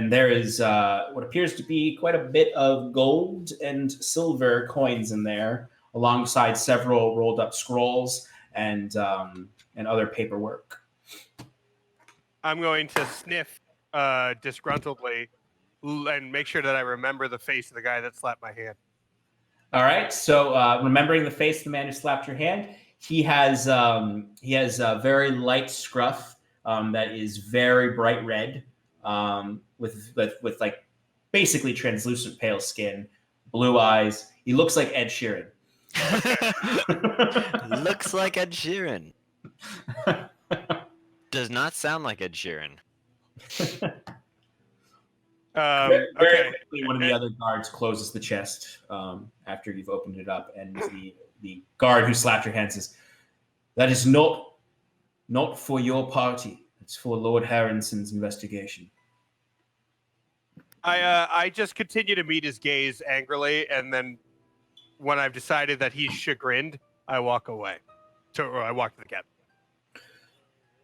[SPEAKER 8] there is what appears to be quite a bit of gold and silver coins in there, alongside several rolled up scrolls and other paperwork.
[SPEAKER 2] I'm going to sniff disgruntledly and make sure that I remember the face of the guy that slapped my hand.
[SPEAKER 8] All right. So remembering the face of the man who slapped your hand, he has a very light scruff that is very bright red, with like basically translucent pale skin, blue eyes. He looks like Ed Sheeran.
[SPEAKER 5] Looks like Ed Sheeran. Does not sound like Ed Sheeran.
[SPEAKER 8] Very
[SPEAKER 2] Okay.
[SPEAKER 8] quickly, one of the other guards closes the chest after you've opened it up, and the guard who slapped your hand says, "That is not for your party. It's for Lord Harrison's investigation.
[SPEAKER 2] I just continue to meet his gaze angrily, and then when I've decided that he's chagrined, I walk away. Or I walk to the captain.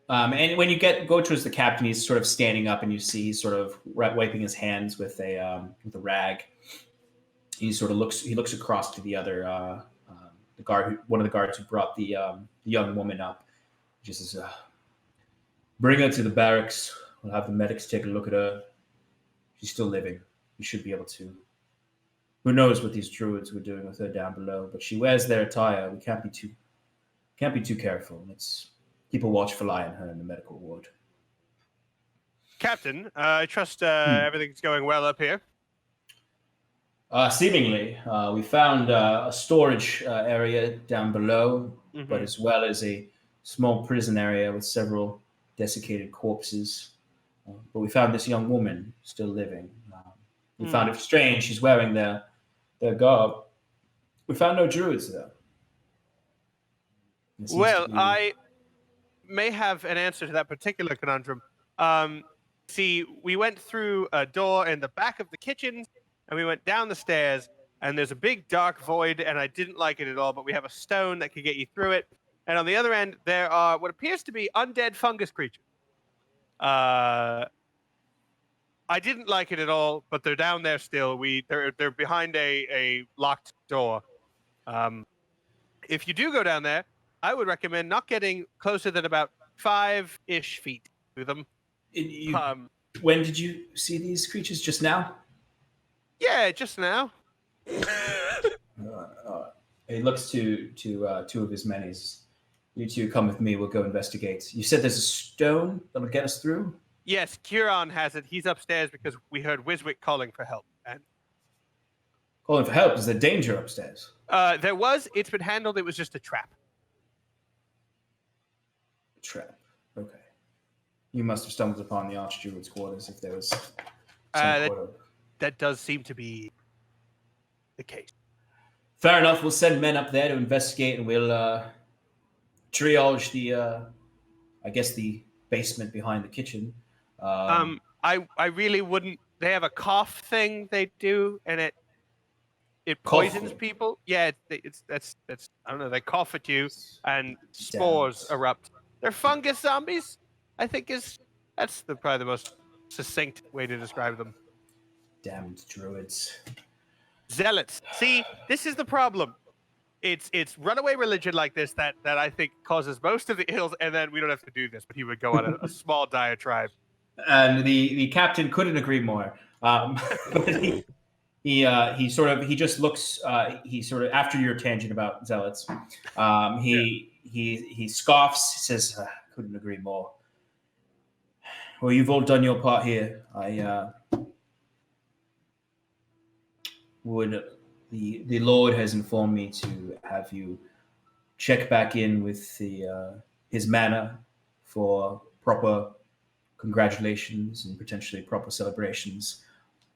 [SPEAKER 8] And when you go towards the captain, he's sort of standing up, and you see he's sort of wiping his hands with a rag. He sort of looks across to the other the guard, one of the guards who brought the young woman up. He just says, "Bring her to the barracks. We'll have the medics take a look at her. She's still living. You should be able to. Who knows what these druids were doing with her down below? But she wears their attire. We can't be too careful. Let's keep a watchful eye on her in the medical ward."
[SPEAKER 2] Captain, I trust everything's going well up here.
[SPEAKER 8] Seemingly, we found a storage area down below, but as well as a small prison area with several desiccated corpses. But we found this young woman still living. We found it strange. She's wearing their garb. We found no druids, though.
[SPEAKER 2] Well, I may have an answer to that particular conundrum. See, we went through a door in the back of the kitchen, and we went down the stairs, and there's a big dark void, and I didn't like it at all, but we have a stone that could get you through it. And on the other end, there are what appears to be undead fungus creatures. I didn't like it at all, but they're down there still. They're behind a locked door. If you do go down there, I would recommend not getting closer than about 5-ish feet to them.
[SPEAKER 8] When did you see these creatures? Just now?
[SPEAKER 2] Yeah, just now.
[SPEAKER 8] He looks to two of his men. You two come with me. We'll go investigate. You said there's a stone that'll get us through?
[SPEAKER 2] Yes, Kieran has it. He's upstairs because we heard Wiswick calling for help. And
[SPEAKER 8] calling for help? Is there danger upstairs?
[SPEAKER 2] There was. It's been handled. It was just a trap.
[SPEAKER 8] Trap. Okay. You must have stumbled upon the Archdruid's quarters if there was
[SPEAKER 2] that does seem to be the case.
[SPEAKER 8] Fair enough. We'll send men up there to investigate, and we'll triage the basement behind the kitchen.
[SPEAKER 2] I really wouldn't. They have a cough thing they do, and it poisons people. Yeah, that's I don't know. They cough at you, and spores erupt. They're fungus zombies. I think that's probably the most succinct way to describe them.
[SPEAKER 8] Damned druids.
[SPEAKER 2] Zealots. See, this is the problem. It's runaway religion like this that I think causes most of the ills, and then we don't have to do this. But he would go on a small diatribe.
[SPEAKER 8] And the captain couldn't agree more. But he just looks. He sort of, after your tangent about zealots, he scoffs. He says, "Couldn't agree more. Well, you've all done your part here. The Lord has informed me to have you check back in with his manor for proper congratulations and potentially proper celebrations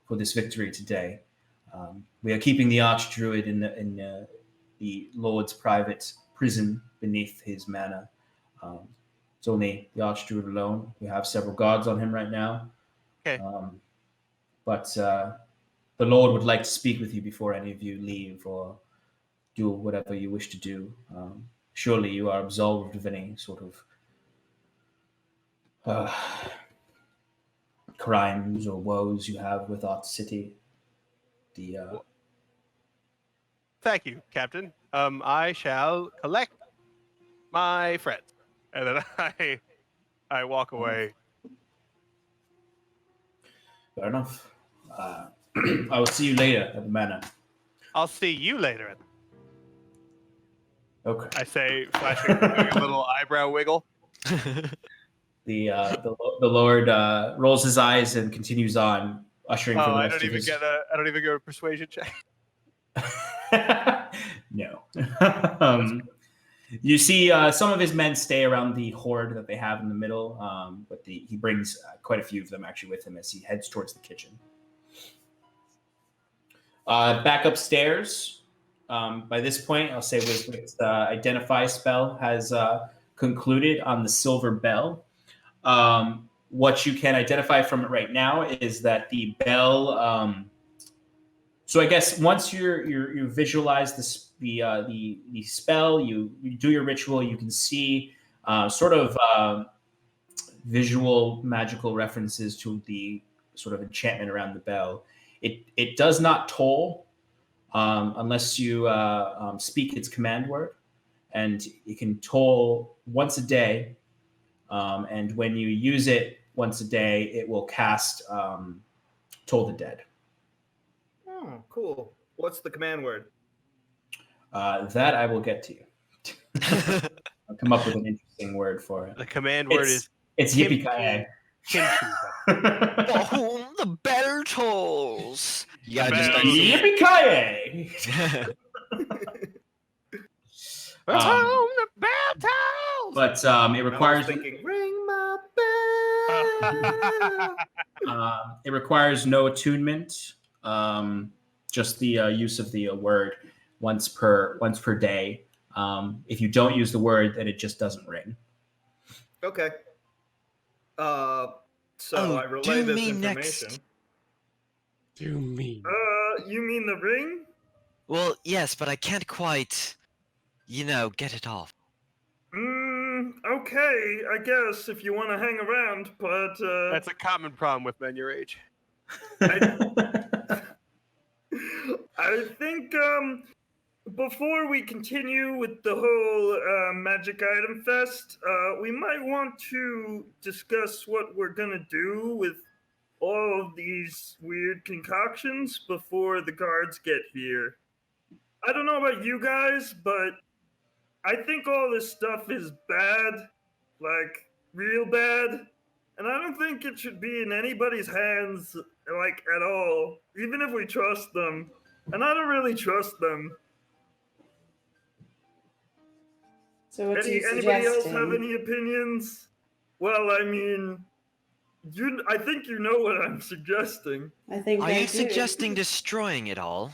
[SPEAKER 8] for this victory today. We are keeping the Archdruid in the Lord's private prison beneath his manor. It's only the Archdruid alone. We have several guards on him right now.
[SPEAKER 2] Okay.
[SPEAKER 8] But the Lord would like to speak with you before any of you leave or do whatever you wish to do. Surely you are absolved of any sort of crimes or woes you have with our city.
[SPEAKER 2] Thank you, Captain. I shall collect my friends. And then I walk away.
[SPEAKER 8] Fair enough. I will see you later at the manor.
[SPEAKER 2] I'll see you later.
[SPEAKER 8] Okay.
[SPEAKER 2] I say, flashing, doing a little eyebrow wiggle.
[SPEAKER 8] The Lord rolls his eyes and continues on, ushering for the rest of his...
[SPEAKER 2] I don't even get a persuasion check.
[SPEAKER 8] No. You see some of his men stay around the horde that they have in the middle, but he brings quite a few of them actually with him as he heads towards the kitchen. Back upstairs, by this point, I'll say Wiswick's identify spell has concluded on the silver bell. What you can identify from it right now is that the bell. So I guess once you visualize the spell, you do your ritual, you can see sort of visual magical references to the sort of enchantment around the bell. It does not toll unless you speak its command word, and it can toll once a day. And when you use it once a day, it will cast Toll the Dead.
[SPEAKER 3] Oh, cool. What's the command word?
[SPEAKER 8] That I will get to you. I'll come up with an interesting word for it.
[SPEAKER 2] The command word is
[SPEAKER 8] it's yippee-ki-yay.
[SPEAKER 5] Oh, the bell tolls. You gotta just start singing.
[SPEAKER 8] Yippee-ki-yay.
[SPEAKER 2] the bell tolls.
[SPEAKER 8] But it requires
[SPEAKER 3] Ring my bell.
[SPEAKER 8] it requires no attunement. Just the use of the word once per day. If you don't use the word, then it just doesn't ring.
[SPEAKER 3] Okay. So I relay this information.
[SPEAKER 4] Do me.
[SPEAKER 6] You mean the ring?
[SPEAKER 5] Well, yes, but I can't quite, get it off.
[SPEAKER 6] Okay, I guess if you want to hang around, but
[SPEAKER 2] That's a common problem with men your age.
[SPEAKER 6] I think before we continue with the whole magic item fest, we might want to discuss what we're gonna do with all of these weird concoctions before the guards get here. I don't know about you guys, but I think all this stuff is bad, like real bad, and I don't think it should be in anybody's hands, like at all, even if we trust them. And I don't really trust them.
[SPEAKER 7] So what's you
[SPEAKER 6] Anybody else
[SPEAKER 7] suggesting?
[SPEAKER 6] have any opinions? Well, I mean, I think you know what I'm suggesting.
[SPEAKER 7] I think
[SPEAKER 5] Are
[SPEAKER 7] I
[SPEAKER 5] you
[SPEAKER 7] do.
[SPEAKER 5] suggesting destroying it all?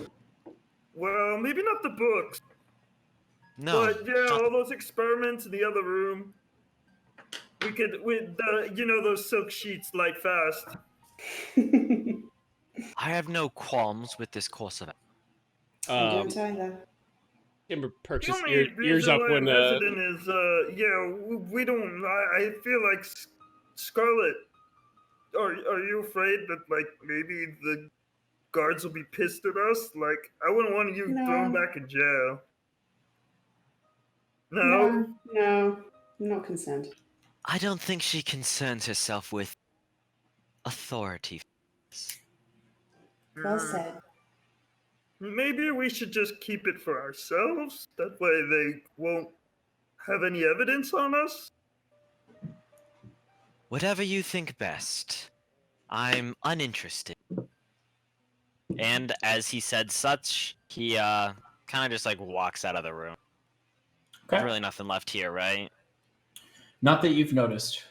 [SPEAKER 6] Well, maybe not the books,
[SPEAKER 5] No.
[SPEAKER 6] but yeah, all those experiments in the other room. We could, with the, those silk sheets, light fast.
[SPEAKER 5] I have no qualms with this course of action.
[SPEAKER 7] I don't either.
[SPEAKER 4] Kimber perks
[SPEAKER 6] The
[SPEAKER 4] his
[SPEAKER 6] only
[SPEAKER 4] ears
[SPEAKER 6] reason
[SPEAKER 4] up
[SPEAKER 6] why
[SPEAKER 4] when
[SPEAKER 6] I'm hesitant is, we don't. I feel like Scarlet. Are you afraid that like maybe the guards will be pissed at us? Like, I wouldn't want you
[SPEAKER 7] No.
[SPEAKER 6] thrown back in jail. No.
[SPEAKER 7] No, I'm not concerned.
[SPEAKER 5] I don't think she concerns herself with authority.
[SPEAKER 7] Well said.
[SPEAKER 6] Maybe we should just keep it for ourselves. That way they won't have any evidence on us.
[SPEAKER 5] Whatever you think best. I'm uninterested. And as he said such, he kind of just like walks out of the room.
[SPEAKER 8] Okay.
[SPEAKER 5] There's really nothing left here, right?
[SPEAKER 8] Not that you've noticed.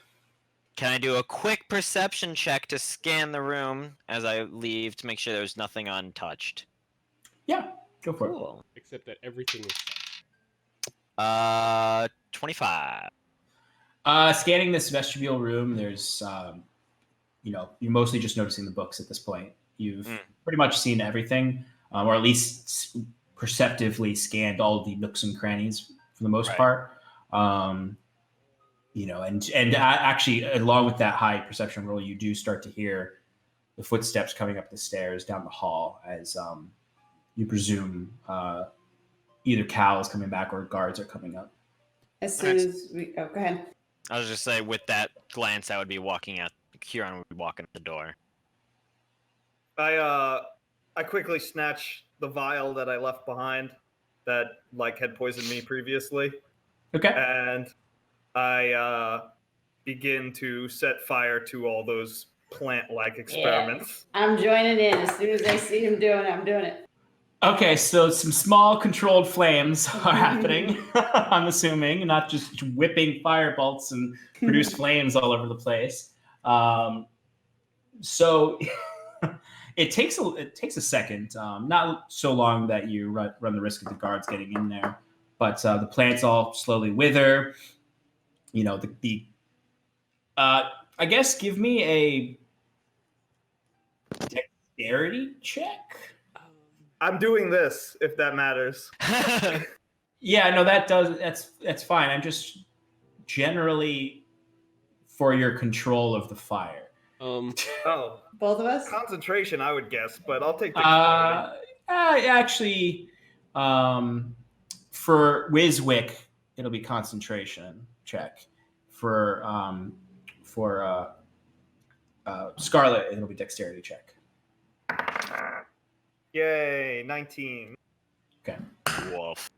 [SPEAKER 5] Can I do a quick perception check to scan the room as I leave to make sure there's nothing untouched?
[SPEAKER 8] Yeah, go for it.
[SPEAKER 5] Cool.
[SPEAKER 4] except that everything is
[SPEAKER 5] 25.
[SPEAKER 8] Scanning this vestibule room, there's, you're mostly just noticing the books at this point. You've pretty much seen everything, or at least perceptively scanned all of the nooks and crannies for the most part. And actually, along with that high perception roll, you do start to hear the footsteps coming up the stairs down the hall as you presume either Cal is coming back or guards are coming up.
[SPEAKER 7] As soon as we... Oh, go ahead.
[SPEAKER 5] I was just saying, with that glance, I would be walking out. Kieran would be walking at the door.
[SPEAKER 3] I quickly snatch the vial that I left behind that had poisoned me previously.
[SPEAKER 8] Okay.
[SPEAKER 3] And I begin to set fire to all those plant-like experiments.
[SPEAKER 7] Yeah. I'm joining in. As soon as I see him doing it, I'm doing it.
[SPEAKER 8] Okay, so some small controlled flames are happening, I'm assuming, not just whipping fire bolts and produce flames all over the place. So it takes a second, not so long that you run the risk of the guards getting in there, but the plants all slowly wither. The I guess give me a dexterity check.
[SPEAKER 3] I'm doing this, if that matters.
[SPEAKER 8] Yeah, no, that's fine. I'm just generally for your control of the fire.
[SPEAKER 3] Oh,
[SPEAKER 7] Both of us?
[SPEAKER 3] concentration, I would guess, but I'll take the
[SPEAKER 8] Actually, for Wiswick, it'll be concentration check. For Scarlet, it'll be dexterity check.
[SPEAKER 3] Yay, 19.
[SPEAKER 8] Okay.
[SPEAKER 5] Wolf.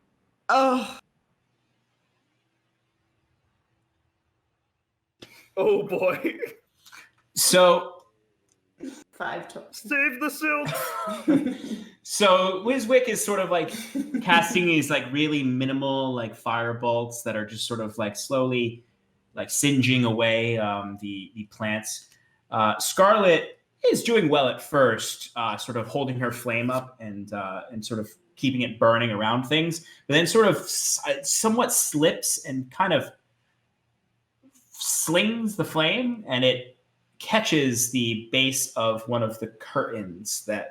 [SPEAKER 7] Oh,
[SPEAKER 3] Oh boy.
[SPEAKER 8] So
[SPEAKER 7] 5 total.
[SPEAKER 3] Save the silk.
[SPEAKER 8] So Wiswick is sort of like casting these like really minimal like fire bolts that are just sort of like slowly like singeing away the plants. Scarlet is doing well at first, sort of holding her flame up and sort of keeping it burning around things, but then sort of somewhat slips and kind of slings the flame, and it catches the base of one of the curtains the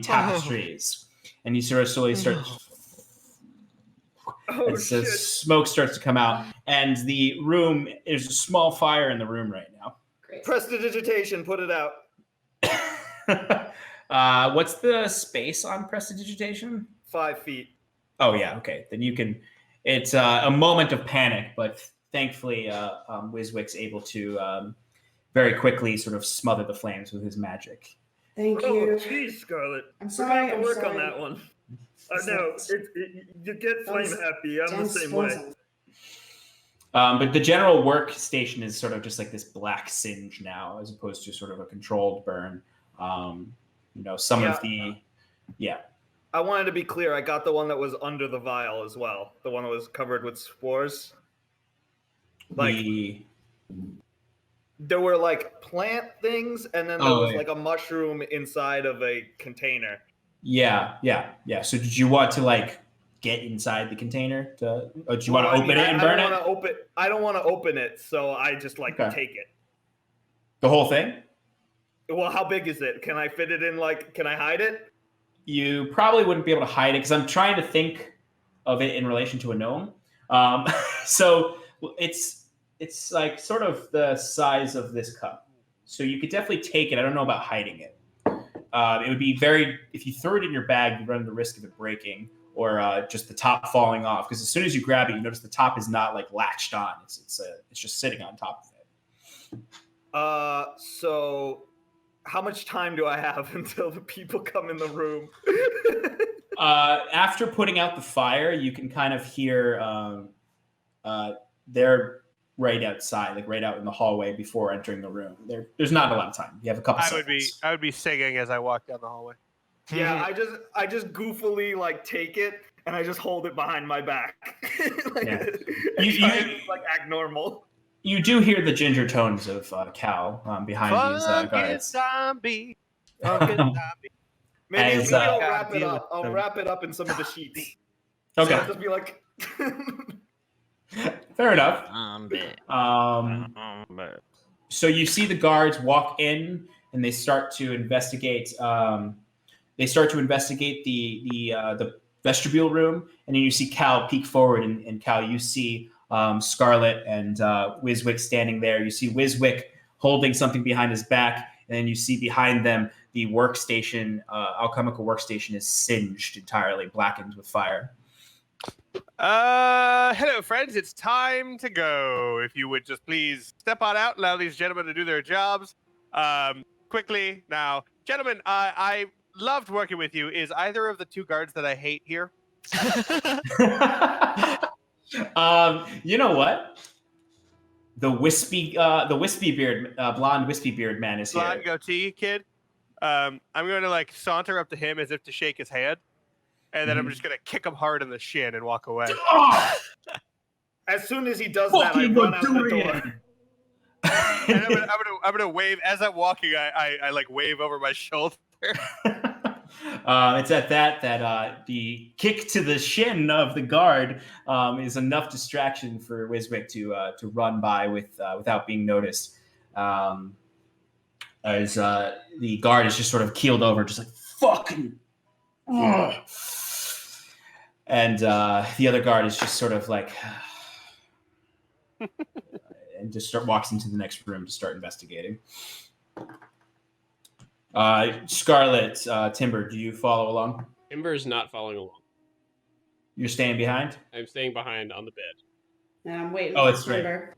[SPEAKER 8] tapestries, and you sort of slowly start.
[SPEAKER 3] Oh,
[SPEAKER 8] so
[SPEAKER 3] shit.
[SPEAKER 8] smoke starts to come out, and the room there's a small fire in the room right now.
[SPEAKER 7] Great.
[SPEAKER 3] Prestidigitation, put it out.
[SPEAKER 8] What's the space on prestidigitation?
[SPEAKER 3] 5 feet.
[SPEAKER 8] Oh yeah, okay. Then you can. It's a moment of panic, but thankfully, Wiswick's able to very quickly sort of smother the flames with his magic.
[SPEAKER 7] Thank
[SPEAKER 3] Oh,
[SPEAKER 7] you.
[SPEAKER 3] jeez, Scarlet.
[SPEAKER 7] I'm
[SPEAKER 3] We're
[SPEAKER 7] sorry.
[SPEAKER 3] gonna have to
[SPEAKER 7] I'm
[SPEAKER 3] work
[SPEAKER 7] sorry.
[SPEAKER 3] on that one. I know. You get flame happy. I'm the same way.
[SPEAKER 8] But the general workstation is sort of just like this black singe now, as opposed to sort of a controlled burn. Some of the,
[SPEAKER 3] I wanted to be clear. I got the one that was under the vial as well. The one that was covered with spores. There were like plant things, and then there was like a mushroom inside of a container.
[SPEAKER 8] Yeah. So did you want to like get inside the container? Do you want to open it and burn it?
[SPEAKER 3] I don't want to open it, so I just take it.
[SPEAKER 8] The whole thing?
[SPEAKER 3] Well, how big is it? Can I fit it in? Can I hide it?
[SPEAKER 8] You probably wouldn't be able to hide it because I'm trying to think of it in relation to a gnome. So it's like sort of the size of this cup. So you could definitely take it. I don't know about hiding it. It would be if you throw it in your bag, you run the risk of it breaking or just the top falling off. Because as soon as you grab it, you notice the top is not like latched on. It's just sitting on top of it.
[SPEAKER 3] So how much time do I have until the people come in the room?
[SPEAKER 8] After putting out the fire, you can kind of hear they're right outside, like right out in the hallway before entering the room. There's not a lot of time. You have a couple seconds.
[SPEAKER 2] I would be singing as I walk down the hallway.
[SPEAKER 3] Yeah, I just goofily take it and I just hold it behind my back. You act normal.
[SPEAKER 8] You do hear the ginger tones of Cal behind these guards.
[SPEAKER 2] Zombie.
[SPEAKER 3] Maybe I'll wrap it up. I'll wrap it up in some of the sheets.
[SPEAKER 8] Okay.
[SPEAKER 3] So I'll just be like.
[SPEAKER 8] Fair enough. So you see the guards walk in and they start to investigate. They start to investigate the vestibule room, and then you see Cal peek forward, and Cal, you see Scarlet and Wiswick standing there. You see Wiswick holding something behind his back, and then you see behind them the workstation, alchemical workstation, is singed entirely, blackened with fire.
[SPEAKER 2] Hello, friends. It's time to go. If you would just please step on out, allow these gentlemen to do their jobs quickly. Now, gentlemen, I loved working with you. Is either of the two guards that I hate here?
[SPEAKER 8] You know what? The wispy beard, blonde wispy beard man is here.
[SPEAKER 2] Blonde goatee kid. I'm going to saunter up to him as if to shake his hand, and then I'm just going to kick him hard in the shin and walk away.
[SPEAKER 3] As soon as he does that, I run out the door.
[SPEAKER 2] And I'm gonna wave as I'm walking. I wave over my shoulder.
[SPEAKER 8] It's at that the kick to the shin of the guard is enough distraction for Wiswick to run by without being noticed. As the guard is just sort of keeled over, just like fucking. Ugh. And the other guard is just sort of like, and just walks into the next room to start investigating. Scarlet, Timber, do you follow along?
[SPEAKER 4] Timber is not following along.
[SPEAKER 8] You're staying behind?
[SPEAKER 4] I'm staying behind on the bed.
[SPEAKER 7] And I'm waiting
[SPEAKER 8] Oh,
[SPEAKER 7] for
[SPEAKER 8] it's right.
[SPEAKER 7] Timber.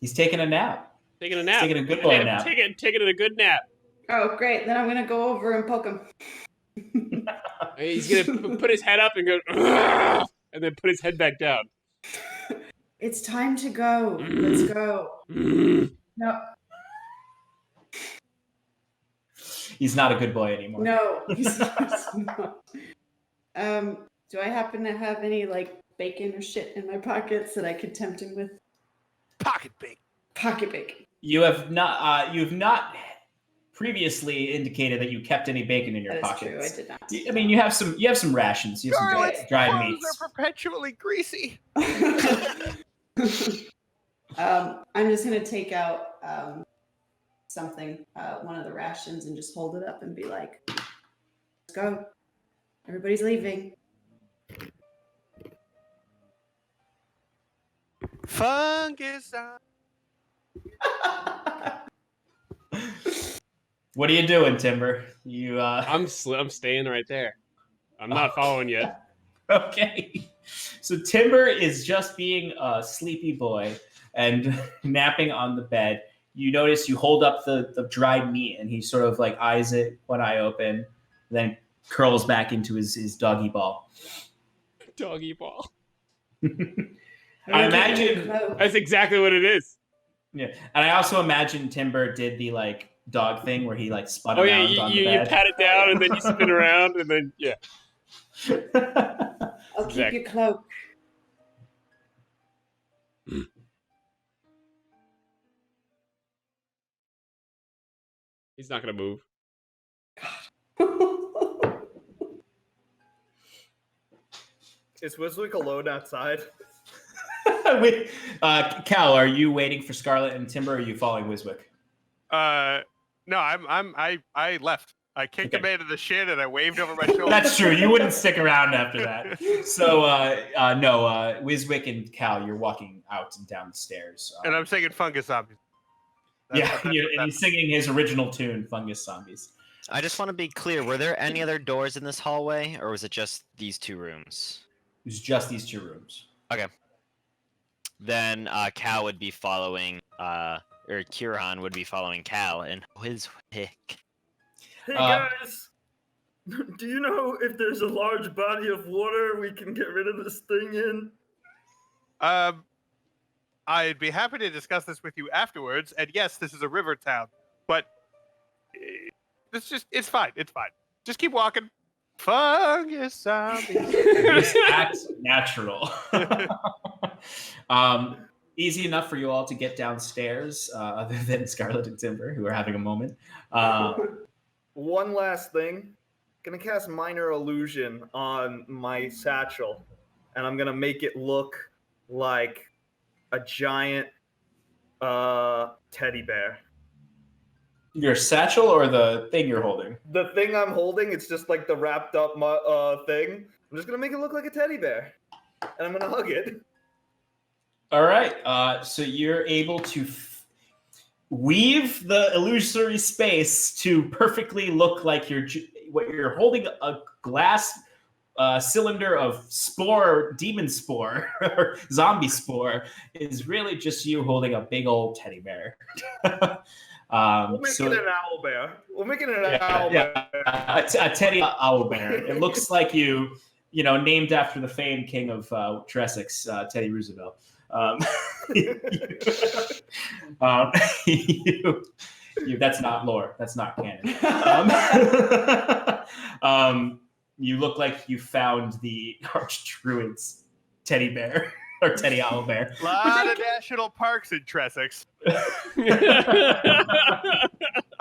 [SPEAKER 8] He's taking a nap.
[SPEAKER 4] Taking a nap.
[SPEAKER 8] Taking a good boy nap.
[SPEAKER 4] Taking a good nap.
[SPEAKER 7] Oh, great. Then I'm going to go over and poke him.
[SPEAKER 4] He's gonna put his head up and go, "Argh!" and then put his head back down.
[SPEAKER 7] It's time to go. Let's go. No.
[SPEAKER 8] He's not a good boy anymore.
[SPEAKER 7] No, he's not. Do I happen to have any like bacon or shit in my pockets that I could tempt him with?
[SPEAKER 2] Pocket bacon.
[SPEAKER 7] Pocket bacon.
[SPEAKER 8] You have not. You've not previously indicated that you kept any bacon in your
[SPEAKER 7] That is
[SPEAKER 8] pockets.
[SPEAKER 7] true. I did not.
[SPEAKER 8] I mean, you have some. You have some rations. You have some
[SPEAKER 2] Scarlet's
[SPEAKER 8] dried
[SPEAKER 2] clothes
[SPEAKER 8] meats.
[SPEAKER 2] are perpetually greasy.
[SPEAKER 7] I'm just gonna take out something, one of the rations, and just hold it up and be like, "Let's go! Everybody's leaving."
[SPEAKER 2] Fungus.
[SPEAKER 8] What are you doing, Timber? You.
[SPEAKER 4] I'm staying right there. I'm not following yet.
[SPEAKER 8] Okay. So Timber is just being a sleepy boy and napping on the bed. You notice you hold up the dried meat and he sort of like eyes it one eye open, then curls back into his doggy ball.
[SPEAKER 4] Doggy ball.
[SPEAKER 8] I imagine
[SPEAKER 4] That's exactly what it is.
[SPEAKER 8] Yeah, and I also imagine Timber did the like dog thing where he like spun
[SPEAKER 4] Oh
[SPEAKER 8] around
[SPEAKER 4] yeah,
[SPEAKER 8] on
[SPEAKER 4] you
[SPEAKER 8] the bed.
[SPEAKER 4] pat it down and then you spin around and then yeah.
[SPEAKER 7] I'll keep your cloak.
[SPEAKER 4] He's not gonna move.
[SPEAKER 3] Is Wiswick alone outside?
[SPEAKER 8] Wait, Cal, are you waiting for Scarlet and Timber, or are you following Wiswick?
[SPEAKER 2] No, I left. I kicked a man in the shin and I waved over my shoulder.
[SPEAKER 8] That's true. You wouldn't stick around after that. So, no, Wiswick and Cal, you're walking out and down the stairs.
[SPEAKER 2] And I'm singing Fungus Zombies.
[SPEAKER 8] And he's singing his original tune, Fungus Zombies.
[SPEAKER 5] I just want to be clear. Were there any other doors in this hallway, or was it just these two rooms?
[SPEAKER 8] It was just these two rooms.
[SPEAKER 5] Okay. Then Cal would be following, or Kieran would be following Cal and Wiswick.
[SPEAKER 6] Hey guys, do you know if there's a large body of water we can get rid of this thing in?
[SPEAKER 2] I'd be happy to discuss this with you afterwards. And yes, this is a river town, but it's fine. It's fine. Just keep walking. Fungus zombies.
[SPEAKER 8] Just act natural. Easy enough for you all to get downstairs, other than Scarlet and Timber, who are having a moment.
[SPEAKER 3] One last thing. Gonna cast Minor Illusion on my satchel, and I'm gonna make it look like a giant teddy bear.
[SPEAKER 8] Your satchel or the thing you're holding?
[SPEAKER 3] The thing I'm holding, it's just like the wrapped up thing. I'm just gonna make it look like a teddy bear, and I'm gonna hug it.
[SPEAKER 8] All right. So you're able to weave the illusory space to perfectly look like you're holding a glass cylinder of spore, demon spore, or zombie spore is really just you holding a big old teddy bear.
[SPEAKER 3] We'll make it an owl bear. We'll make it an owl bear.
[SPEAKER 8] A teddy owl bear. It looks like you named after the famed king of Tressex, Teddy Roosevelt. That's not lore. That's not canon. You look like you found the Archdruid's teddy bear or teddy owl bear.
[SPEAKER 2] A lot of national parks in Tressex.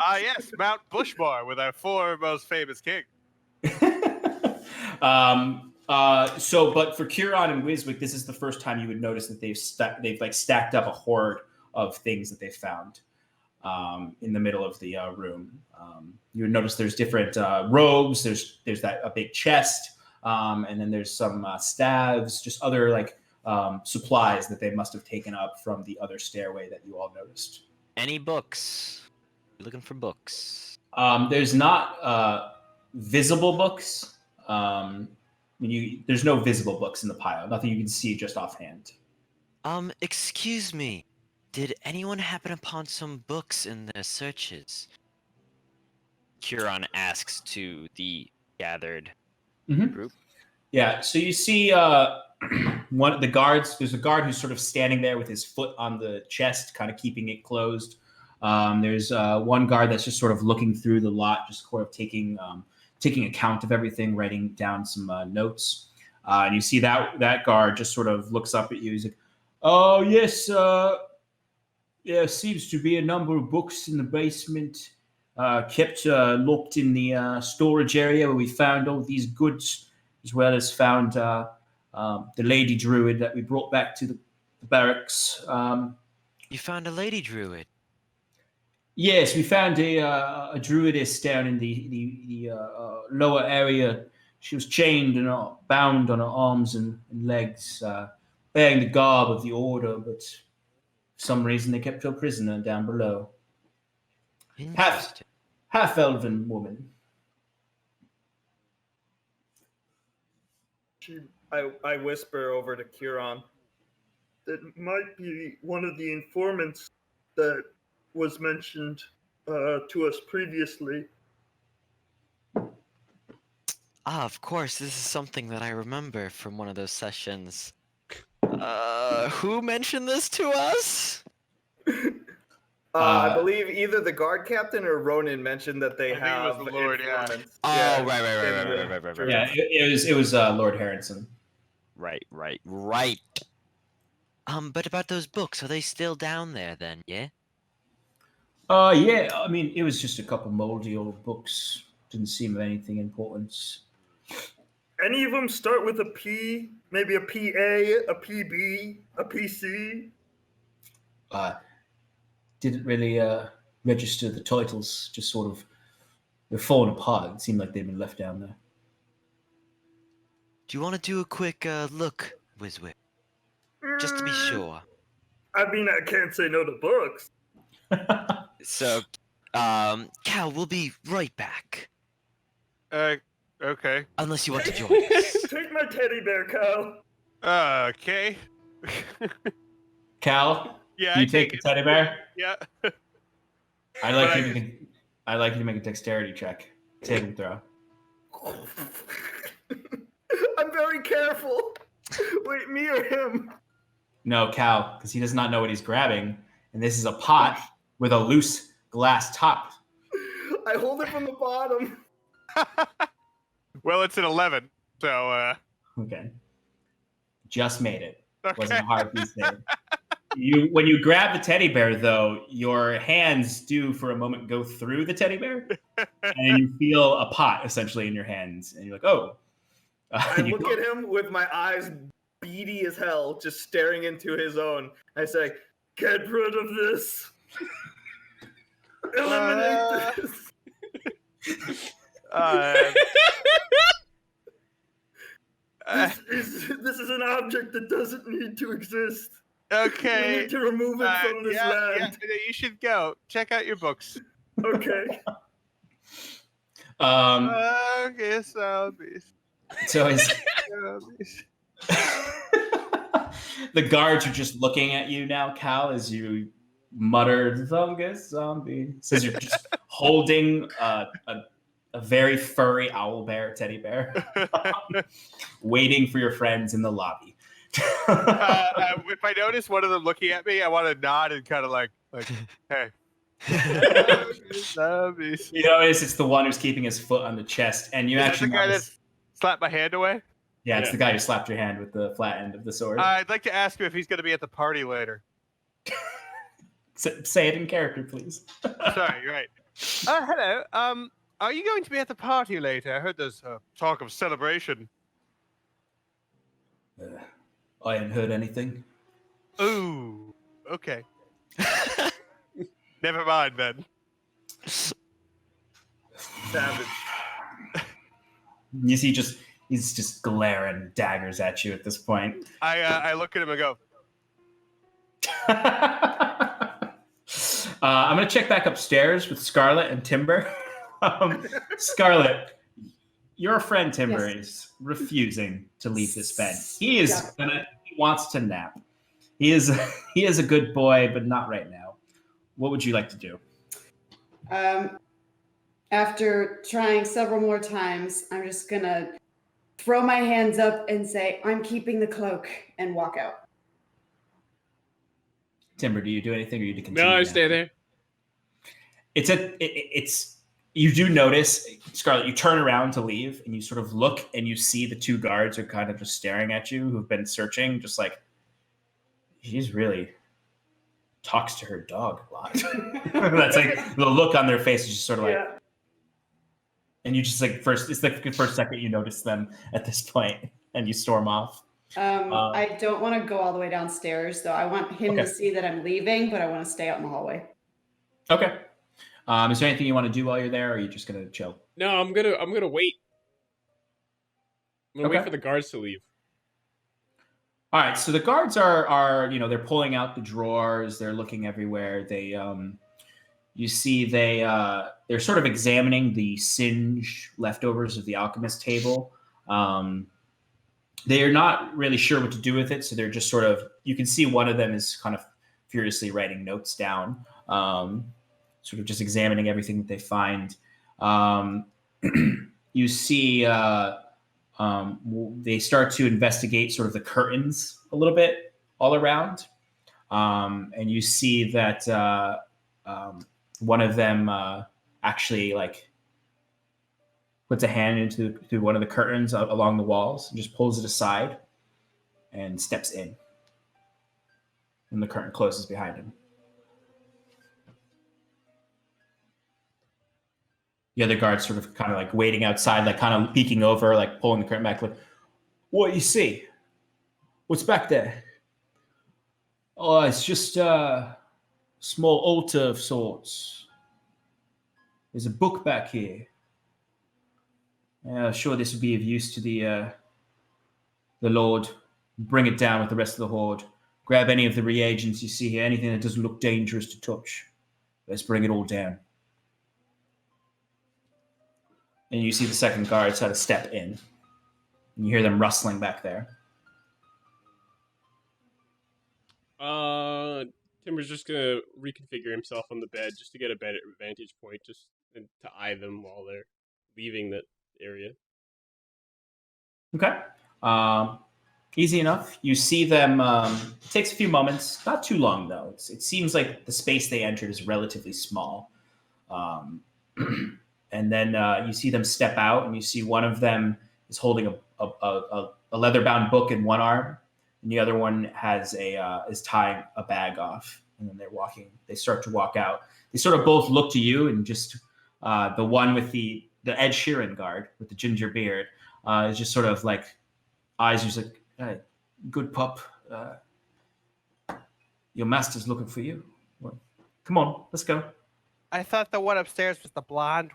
[SPEAKER 2] Ah, yes, Mount Bushmore with our 4 most famous kings.
[SPEAKER 8] But for Curon and Wiswick, this is the first time you would notice that they've like stacked up a hoard of things that they found in the middle of the room. You would notice there's different robes. There's a big chest, and then there's some staves, just other like supplies that they must have taken up from the other stairway that you all noticed.
[SPEAKER 5] Any books? You're looking for books.
[SPEAKER 8] There's not visible books. There's no visible books in the pile. Nothing you can see just offhand.
[SPEAKER 5] Excuse me. Did anyone happen upon some books in their searches? Curon asks to the gathered group.
[SPEAKER 8] Yeah, so you see one of the guards. There's a guard who's sort of standing there with his foot on the chest, kind of keeping it closed. There's one guard that's just sort of looking through the lot, just sort of taking account of everything, writing down some notes. And you see that guard just sort of looks up at you. He's like, "Oh yes, there seems to be a number of books in the basement, kept locked in the storage area where we found all these goods, as well as found the lady druid that we brought back to the barracks."
[SPEAKER 5] You found a lady druid?
[SPEAKER 8] Yes, we found a druidess down in the lower area. She was chained and bound on her arms and legs, bearing the garb of the order, but for some reason they kept her prisoner down below. Half-elven woman.
[SPEAKER 6] I whisper over to Curon. That might be one of the informants that was mentioned to us previously.
[SPEAKER 5] Ah, of course. This is something that I remember from one of those sessions. Who mentioned this to us?
[SPEAKER 3] I believe either the guard captain or Ronan mentioned that they have
[SPEAKER 2] the Lord,
[SPEAKER 3] informants.
[SPEAKER 5] Oh,
[SPEAKER 3] Yeah.
[SPEAKER 5] right.
[SPEAKER 8] Yeah, it was Lord Harrison.
[SPEAKER 5] Right. But about those books, are they still down there then, yeah?
[SPEAKER 8] Yeah, I mean, it was just a couple moldy old books. Didn't seem of anything importance.
[SPEAKER 6] Any of them start with a P? Maybe a PA, a PB, a PC?
[SPEAKER 8] Didn't really register the titles. Just sort of, they're falling apart. It seemed like they'd been left down there.
[SPEAKER 5] Do you want to do a quick look, Wiswick? Just to be sure.
[SPEAKER 6] I mean, I can't say no to books.
[SPEAKER 5] So, Cal, we'll be right back.
[SPEAKER 2] Okay.
[SPEAKER 5] Unless you want to join us.
[SPEAKER 6] Take my teddy bear, Cal.
[SPEAKER 2] Okay.
[SPEAKER 8] Cal,
[SPEAKER 2] Yeah,
[SPEAKER 8] do you
[SPEAKER 2] I
[SPEAKER 8] take the teddy bear?
[SPEAKER 2] Yeah.
[SPEAKER 8] I'd like you to make a dexterity check. Saving throw.
[SPEAKER 6] I'm very careful. Wait, me or him?
[SPEAKER 8] No, Cal, because he does not know what he's grabbing, and this is a pot with a loose glass top.
[SPEAKER 6] I hold it from the bottom.
[SPEAKER 2] Well, it's an 11, so
[SPEAKER 8] Okay. Just made it.
[SPEAKER 2] okay.
[SPEAKER 8] Wasn't a hard piece there. When you grab the teddy bear, though, your hands do for a moment go through the teddy bear, and you feel a pot essentially in your hands, and you're like, "Oh."
[SPEAKER 3] I look at him with my eyes beady as hell, just staring into his own. I say,
[SPEAKER 6] Get rid of this. Eliminate this. This is an object that doesn't need to exist.
[SPEAKER 2] Okay.
[SPEAKER 6] We need to remove it from this land.
[SPEAKER 2] Yeah, you should go. Check out your books.
[SPEAKER 6] Okay.
[SPEAKER 2] Okay, zombies.
[SPEAKER 8] So the guards are just looking at you now, Cal, as you muttered, "Fungus zombie." Says you're just holding a very furry owl bear teddy bear, waiting for your friends in the lobby.
[SPEAKER 2] If I notice one of them looking at me, I want to nod and kind of like, hey. Zombies.
[SPEAKER 8] You notice it's the one who's keeping his foot on the chest, and you
[SPEAKER 2] Is
[SPEAKER 8] actually
[SPEAKER 2] that the guy
[SPEAKER 8] notice,
[SPEAKER 2] that slapped my hand away?
[SPEAKER 8] yeah, it's the guy who slapped your hand with the flat end of the sword.
[SPEAKER 2] I'd like to ask him if he's going to be at the party later.
[SPEAKER 8] Say it in character, please.
[SPEAKER 2] Sorry, you're right. Hello. Are you going to be at the party later? I heard there's talk of celebration.
[SPEAKER 1] I haven't heard anything.
[SPEAKER 2] Oh, okay. Never mind then.
[SPEAKER 3] Savage.
[SPEAKER 8] You see, he's just glaring daggers at you at this point.
[SPEAKER 2] I look at him and go,
[SPEAKER 8] I'm gonna check back upstairs with Scarlet and Timber. Scarlet, your friend Timber is refusing to leave this bed. He wants to nap. He is a good boy, but not right now. What would you like to do?
[SPEAKER 7] After trying several more times, I'm just gonna throw my hands up and say, "I'm keeping the cloak," and walk out.
[SPEAKER 8] Timber, do you do anything, or you to continue?
[SPEAKER 4] No, I stay there.
[SPEAKER 8] It's you do notice, Scarlet, you turn around to leave and you sort of look and you see the two guards are kind of just staring at you who've been searching, just like, she's really talks to her dog a lot. That's like the look on their face is just sort of like, and you just like it's the first second you notice them at this point and you storm off.
[SPEAKER 7] I don't want to go all the way downstairs though. I want him to see that I'm leaving, but I want to stay out in the hallway.
[SPEAKER 8] Okay. Is there anything you want to do while you're there, or are you just gonna chill?
[SPEAKER 4] No, I'm gonna wait. I'm gonna wait for the guards to leave.
[SPEAKER 8] All right, so the guards are they're pulling out the drawers, they're looking everywhere. They you see they're sort of examining the singe leftovers of the alchemist table. They are not really sure what to do with it, so they're just sort of, you can see one of them is kind of furiously writing notes down, sort of just examining everything that they find. You see they start to investigate sort of the curtains a little bit all around. And you see that one of them actually like puts a hand through one of the curtains along the walls and just pulls it aside and steps in. And the curtain closes behind him. The other guards sort of kind of like waiting outside, like kind of peeking over, like pulling the curtain back, like, what you see? What's back there? Oh, it's just a small altar of sorts. There's a book back here. Sure, this would be of use to the Lord. Bring it down with the rest of the horde. Grab any of the reagents you see here, anything that doesn't look dangerous to touch. Let's bring it all down. And you see the second guard try to step in. And you hear them rustling back there.
[SPEAKER 4] Timber's just gonna reconfigure himself on the bed just to get a better vantage point, just and to eye them while they're leaving that area.
[SPEAKER 8] Okay. Easy enough. You see them. It takes a few moments, not too long though. It seems like the space they entered is relatively small. And then you see them step out, and you see one of them is holding a leather-bound book in one arm, and the other one has is tying a bag off. And then they're walking. They start to walk out. They sort of both look to you, and just the one with the Ed Sheeran guard with the ginger beard is just sort of like eyes just like, hey, good pup. Your master's looking for you. Well, come on, let's go.
[SPEAKER 2] I thought the one upstairs was the blonde.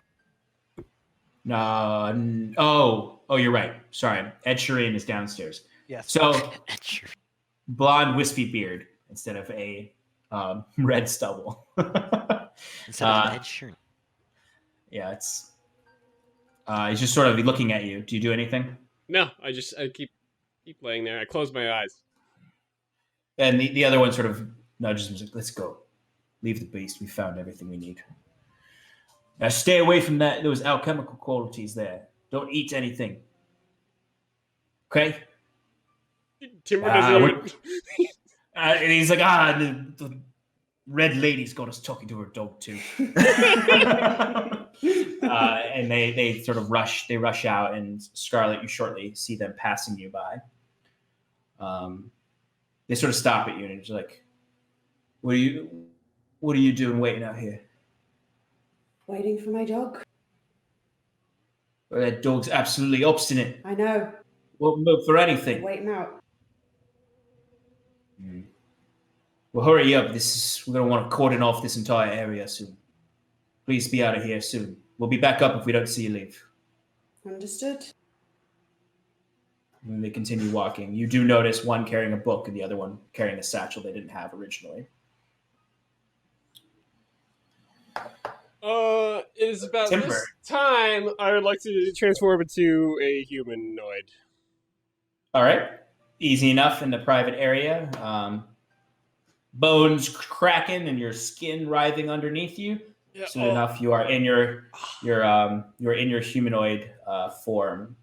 [SPEAKER 8] Oh, you're right. Sorry. Ed Sheeran is downstairs.
[SPEAKER 2] Yes.
[SPEAKER 8] So blonde wispy beard instead of a red stubble.
[SPEAKER 5] Instead of Ed Sheeran.
[SPEAKER 8] Yeah, it's he's just sort of looking at you. Do you do anything?
[SPEAKER 4] No, I keep laying there. I close my eyes.
[SPEAKER 8] And the other one sort of nudges him, like, let's go. Leave the beast. We found everything we need. Now stay away from those alchemical qualities there. Don't eat anything. Okay?
[SPEAKER 4] Timber doesn't
[SPEAKER 8] and he's like, the red lady's got us talking to her dog too. And they sort of rush out, and Scarlet, you shortly see them passing you by. They sort of stop at you, and it's like, what are you doing waiting out here?
[SPEAKER 7] Waiting for my dog.
[SPEAKER 8] Well, that dog's absolutely obstinate.
[SPEAKER 7] I know.
[SPEAKER 8] Won't move for anything.
[SPEAKER 7] Wait him out.
[SPEAKER 8] Well, hurry up. We're going to want to cordon off this entire area soon. Please be out of here soon. We'll be back up if we don't see you leave.
[SPEAKER 7] Understood.
[SPEAKER 8] And they continue walking. You do notice one carrying a book and the other one carrying a satchel they didn't have originally.
[SPEAKER 4] It is about
[SPEAKER 8] Timber.
[SPEAKER 4] this time I would like to transform into a humanoid.
[SPEAKER 8] All right. Easy enough in the private area. Bones cracking and your skin writhing underneath you.
[SPEAKER 4] Yeah,
[SPEAKER 8] Soon enough, you are in your humanoid form.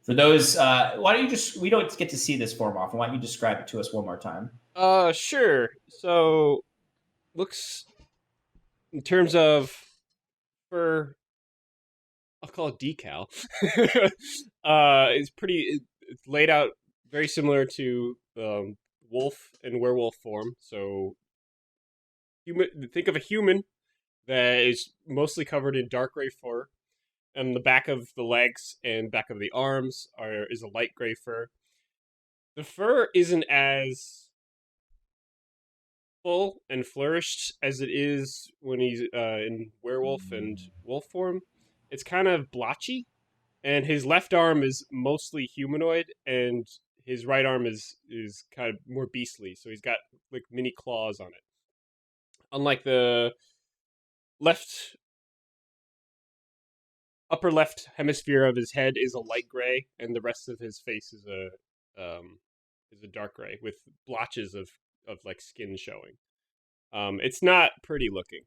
[SPEAKER 8] For those, why don't you we don't get to see this form often. Why don't you describe it to us one more time?
[SPEAKER 4] Sure. So, looks, in terms of fur, I'll call it decal. It's laid out very similar to wolf and werewolf form. So, think of a human that is mostly covered in dark gray fur. And the back of the legs and back of the arms is a light gray fur. The fur isn't as full and flourished as it is when he's in werewolf and wolf form. It's kind of blotchy, and his left arm is mostly humanoid, and his right arm is kind of more beastly. So he's got like mini claws on it. Unlike the upper left hemisphere of his head is a light gray, and the rest of his face is a dark gray with blotches of like skin showing. It's not pretty looking,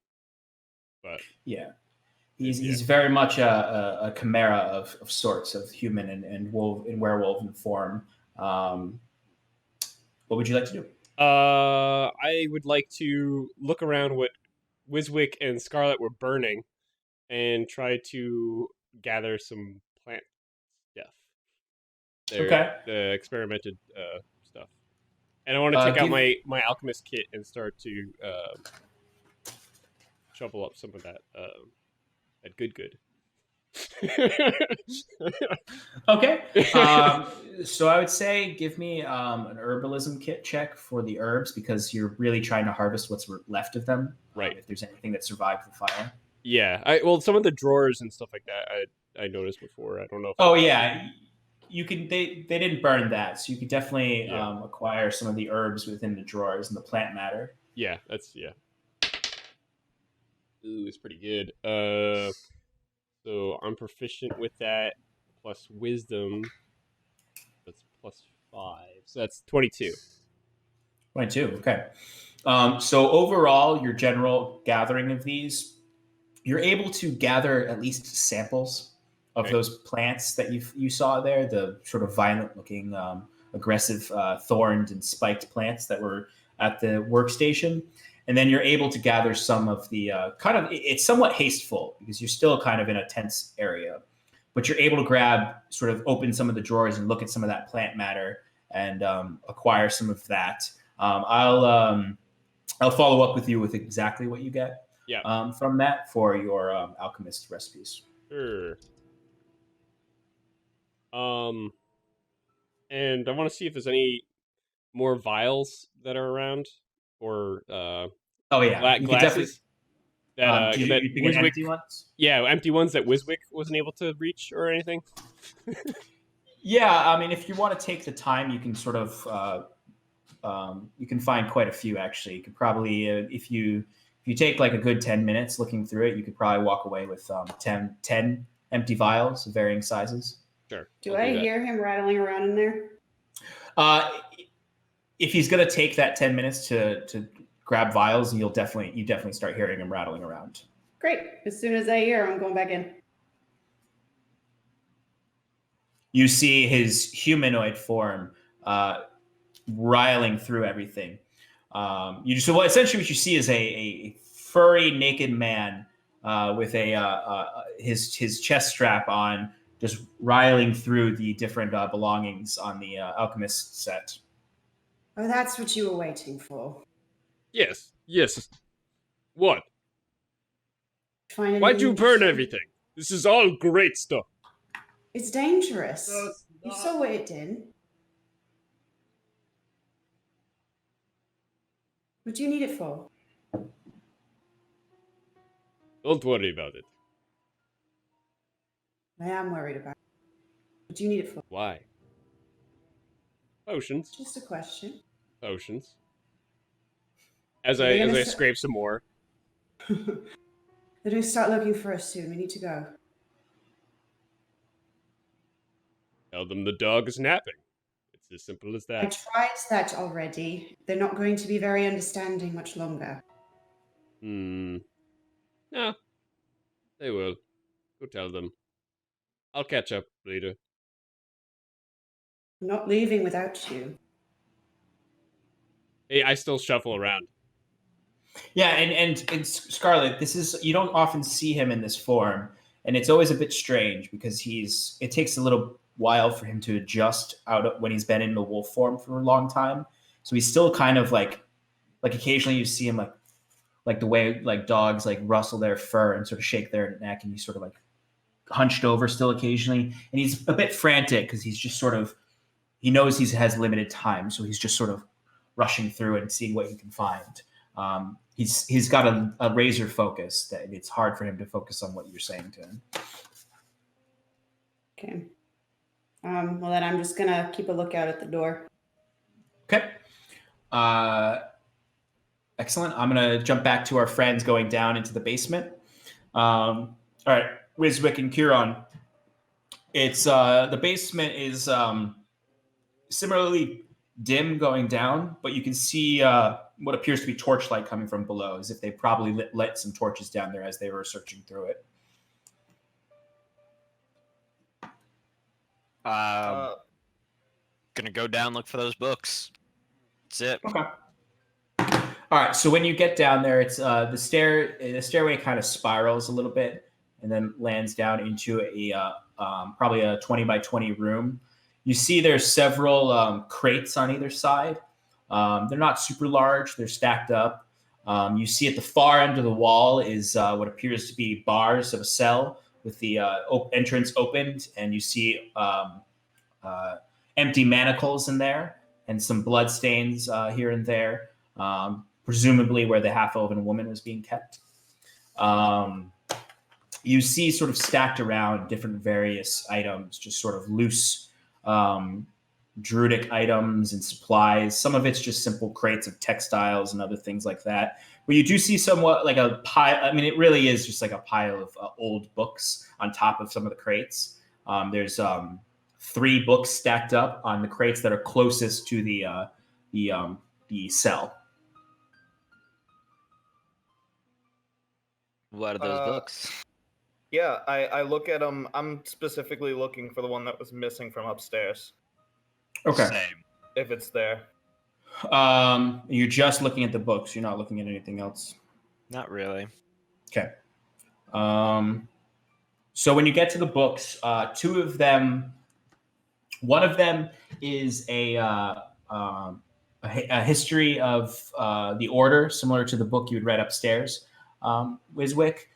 [SPEAKER 4] but
[SPEAKER 8] yeah, he's very much a chimera of sorts of human and wolf and werewolf in form. What would you like to do?
[SPEAKER 4] I would like to look around what Wiswick and Scarlet were burning and try to gather some plant stuff. The experimented stuff. And I want to take out my alchemist kit and start to shovel up some of that good.
[SPEAKER 8] Okay. So I would say give me an herbalism kit check for the herbs because you're really trying to harvest what's left of them.
[SPEAKER 4] Right.
[SPEAKER 8] If there's anything that survived the fire.
[SPEAKER 4] Yeah. Some of the drawers and stuff like that I noticed before. I don't know.
[SPEAKER 8] You can. They didn't burn that, so you could definitely acquire some of the herbs within the drawers and the plant matter.
[SPEAKER 4] Yeah. Ooh, it's pretty good. So I'm proficient with that, plus wisdom. That's plus 5. So that's 22.
[SPEAKER 8] 22, okay. So overall, your general gathering of these, you're able to gather at least samples of those plants that you saw there, the sort of violent-looking, aggressive, thorned and spiked plants that were at the workstation. And then you're able to gather some of the it's somewhat hasteful because you're still kind of in a tense area, but you're able to open some of the drawers and look at some of that plant matter and acquire some of that. I'll follow up with you with exactly what you get from that for your alchemist recipes.
[SPEAKER 4] Sure. And I want to see if there's any more vials that are around or glasses. That
[SPEAKER 8] you think empty ones?
[SPEAKER 4] Yeah, empty ones that Wiswick wasn't able to reach or anything.
[SPEAKER 8] Yeah, I mean, if you want to take the time, you can sort of you can find quite a few actually. You could probably if you take like a good 10 minutes looking through it, you could probably walk away with 10 empty vials of varying sizes.
[SPEAKER 4] Sure.
[SPEAKER 7] Do I hear him rattling around in there?
[SPEAKER 8] If he's gonna take that 10 minutes to grab vials, you definitely start hearing him rattling around.
[SPEAKER 7] Great. As soon as I hear him, I'm going back in.
[SPEAKER 8] You see his humanoid form riling through everything. Essentially what you see is a furry naked man with his chest strap on, just riling through the different belongings on the alchemist set.
[SPEAKER 7] Oh, that's what you were waiting for.
[SPEAKER 4] Yes. What?
[SPEAKER 7] Find anything
[SPEAKER 4] Why'd you burn
[SPEAKER 7] interesting?
[SPEAKER 4] everything? This is all great stuff.
[SPEAKER 7] It's dangerous.
[SPEAKER 4] No, it's
[SPEAKER 7] You
[SPEAKER 4] not.
[SPEAKER 7] saw what it did. What do you need it for?
[SPEAKER 4] Don't worry about it.
[SPEAKER 7] I am worried about it. What do you need it for?
[SPEAKER 4] Why? Potions.
[SPEAKER 7] Just a question.
[SPEAKER 4] Potions. As
[SPEAKER 7] Are
[SPEAKER 4] I
[SPEAKER 7] they gonna
[SPEAKER 4] scrape some more.
[SPEAKER 7] They're going to start looking for us soon. We need to go.
[SPEAKER 4] Tell them the dog is napping. It's as simple as
[SPEAKER 7] I
[SPEAKER 4] that.
[SPEAKER 7] tried that already. They're not going to be very understanding much longer.
[SPEAKER 4] No, they will. Go tell them. I'll catch up later.
[SPEAKER 7] I'm not leaving without you.
[SPEAKER 4] Hey, I still shuffle around.
[SPEAKER 8] Yeah, and Scarlet, this is, you don't often see him in this form, and it's always a bit strange because it takes a little while for him to adjust when he's been in the wolf form for a long time. So he's still kind of like occasionally you see him like the way like dogs like rustle their fur and sort of shake their neck, and he's sort of like hunched over still occasionally, and he's a bit frantic because he's just sort of, he knows he has limited time, so he's just sort of rushing through and seeing what he can find. He's got a razor focus that it's hard for him to focus on what you're saying to him.
[SPEAKER 7] Okay. Well, then I'm just going to keep a lookout at the door.
[SPEAKER 8] Okay. Excellent. I'm going to jump back to our friends going down into the basement. All right, Wiswick and Kieran. It's the basement is similarly dim going down, but you can see what appears to be torchlight coming from below, as if they probably lit some torches down there as they were searching through it.
[SPEAKER 5] Gonna go down, look for those books. That's it.
[SPEAKER 8] Okay. All right. So when you get down there, it's the stairway kind of spirals a little bit and then lands down into a probably a 20 by 20 room. You see there's several crates on either side. They're not super large. They're stacked up. You see at the far end of the wall is what appears to be bars of a cell with the entrance opened, and you see empty manacles in there and some blood stains here and there, presumably where the half-elven woman was being kept. You see sort of stacked around different various items, just sort of loose druidic items and supplies. Some of it's just simple crates of textiles and other things like that. But you do see somewhat like a pile. I mean, it really is just like a pile of old books on top of some of the crates. There's 3 books stacked up on the crates that are closest to the cell.
[SPEAKER 5] What are those books?
[SPEAKER 3] Yeah, I look at them. I'm specifically looking for the one that was missing from upstairs.
[SPEAKER 8] Okay.
[SPEAKER 5] Same.
[SPEAKER 3] If it's there.
[SPEAKER 8] You're just looking at the books. You're not looking at anything else.
[SPEAKER 5] Not really.
[SPEAKER 8] Okay. So when you get to the books, 2 of them, one of them is a history of the Order, similar to the book you had read upstairs, Wiswick.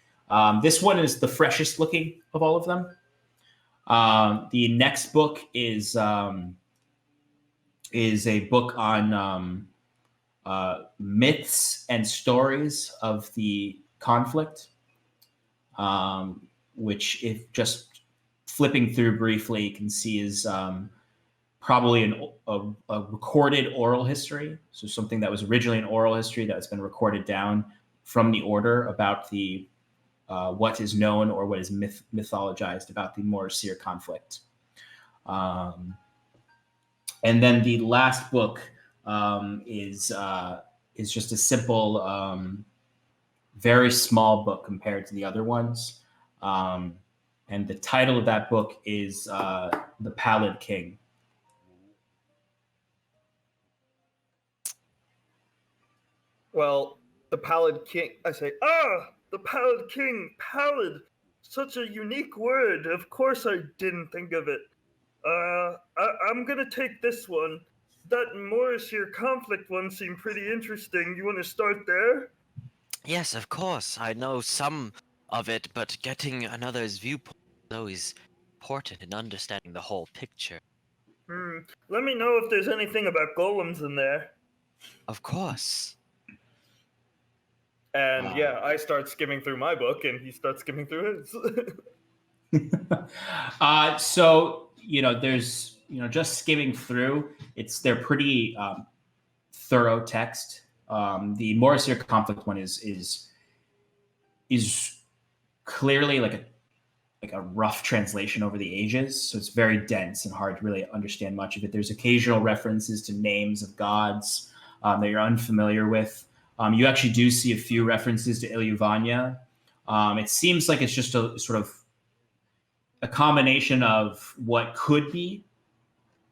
[SPEAKER 8] This one is the freshest looking of all of them. The next book is a book on myths and stories of the conflict, which, if just flipping through briefly, you can see is probably a recorded oral history. So something that was originally an oral history that's been recorded down from the Order about the what is known or what is mythologized about the Morasir conflict. And then the last book is just a simple, very small book compared to the other ones. And the title of that book is The Pallid King.
[SPEAKER 3] Well, the Pallid King. I say, the Pallid King. Pallid. Such a unique word. Of course I didn't think of it. I'm gonna take this one. That Morasir conflict one seemed pretty interesting. You want to start there?
[SPEAKER 5] Yes, of course. I know some of it, but getting another's viewpoint is always important in understanding the whole picture.
[SPEAKER 6] Let me know if there's anything about golems in there.
[SPEAKER 5] Of course.
[SPEAKER 3] And yeah, I start skimming through my book, and he starts skimming through his.
[SPEAKER 8] So there's just skimming through. They're pretty thorough text. The Morrisier conflict one is clearly like a rough translation over the ages, so it's very dense and hard to really understand much of it. There's occasional references to names of gods that you're unfamiliar with. You actually do see a few references to Ilyuvania. It seems like it's just a sort of a combination of what could be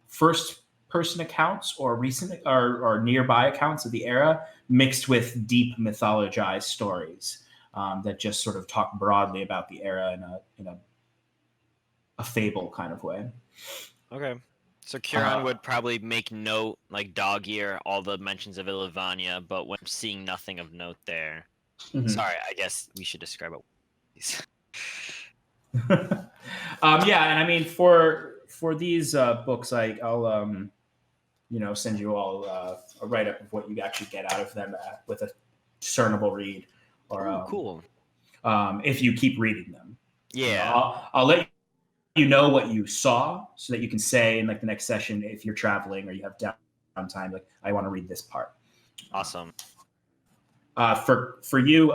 [SPEAKER 8] first-person accounts or recent or nearby accounts of the era, mixed with deep mythologized stories that just sort of talk broadly about the era in a fable kind of way.
[SPEAKER 5] Okay. So Kieran would probably make note, like dog ear, all the mentions of Ilyuvania, but when seeing nothing of note there.
[SPEAKER 8] Mhm.
[SPEAKER 5] Sorry, I guess we should describe it.
[SPEAKER 8] Yeah, and I mean for these books, I'll send you all a write up of what you actually get out of them with a discernible read, or
[SPEAKER 5] cool.
[SPEAKER 8] If you keep reading them.
[SPEAKER 5] Yeah.
[SPEAKER 8] I'll let you know what you saw so that you can say in like the next session, if you're traveling or you have downtime, like I want to read this part.
[SPEAKER 5] Awesome.
[SPEAKER 8] For you,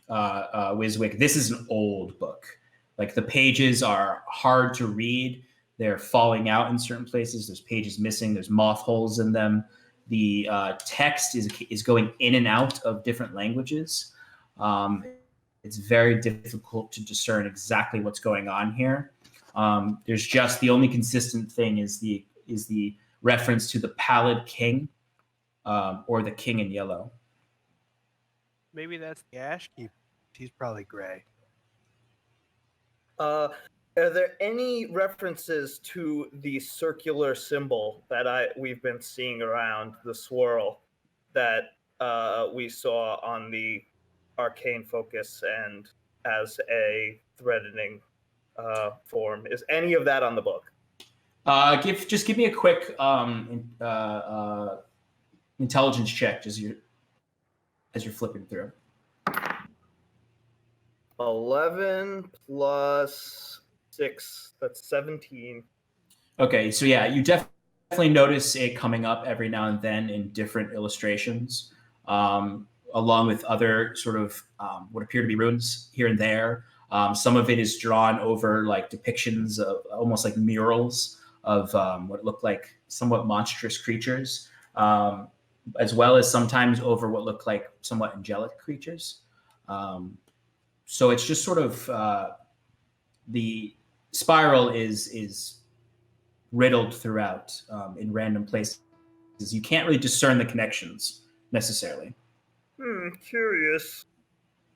[SPEAKER 8] Wiswick, this is an old book. Like the pages are hard to read. They're falling out in certain places. There's pages missing. There's moth holes in them. The text is going in and out of different languages. It's very difficult to discern exactly what's going on here. There's just the only consistent thing is the reference to the pallid king, or the king in yellow.
[SPEAKER 2] Maybe that's the Ash Keeper. He's probably gray.
[SPEAKER 3] Are there any references to the circular symbol that we've been seeing around, the swirl that we saw on the arcane focus and as a threatening form? Is any of that on the book?
[SPEAKER 8] Give me a quick intelligence check as you're flipping through.
[SPEAKER 3] 11 plus 6, that's 17.
[SPEAKER 8] Okay, so yeah, you definitely notice it coming up every now and then in different illustrations, along with other sort of what appear to be runes here and there. Some of it is drawn over like depictions of almost like murals of what look like somewhat monstrous creatures, as well as sometimes over what look like somewhat angelic creatures. So it's just sort of the spiral is riddled throughout in random places. You can't really discern the connections necessarily.
[SPEAKER 6] Curious.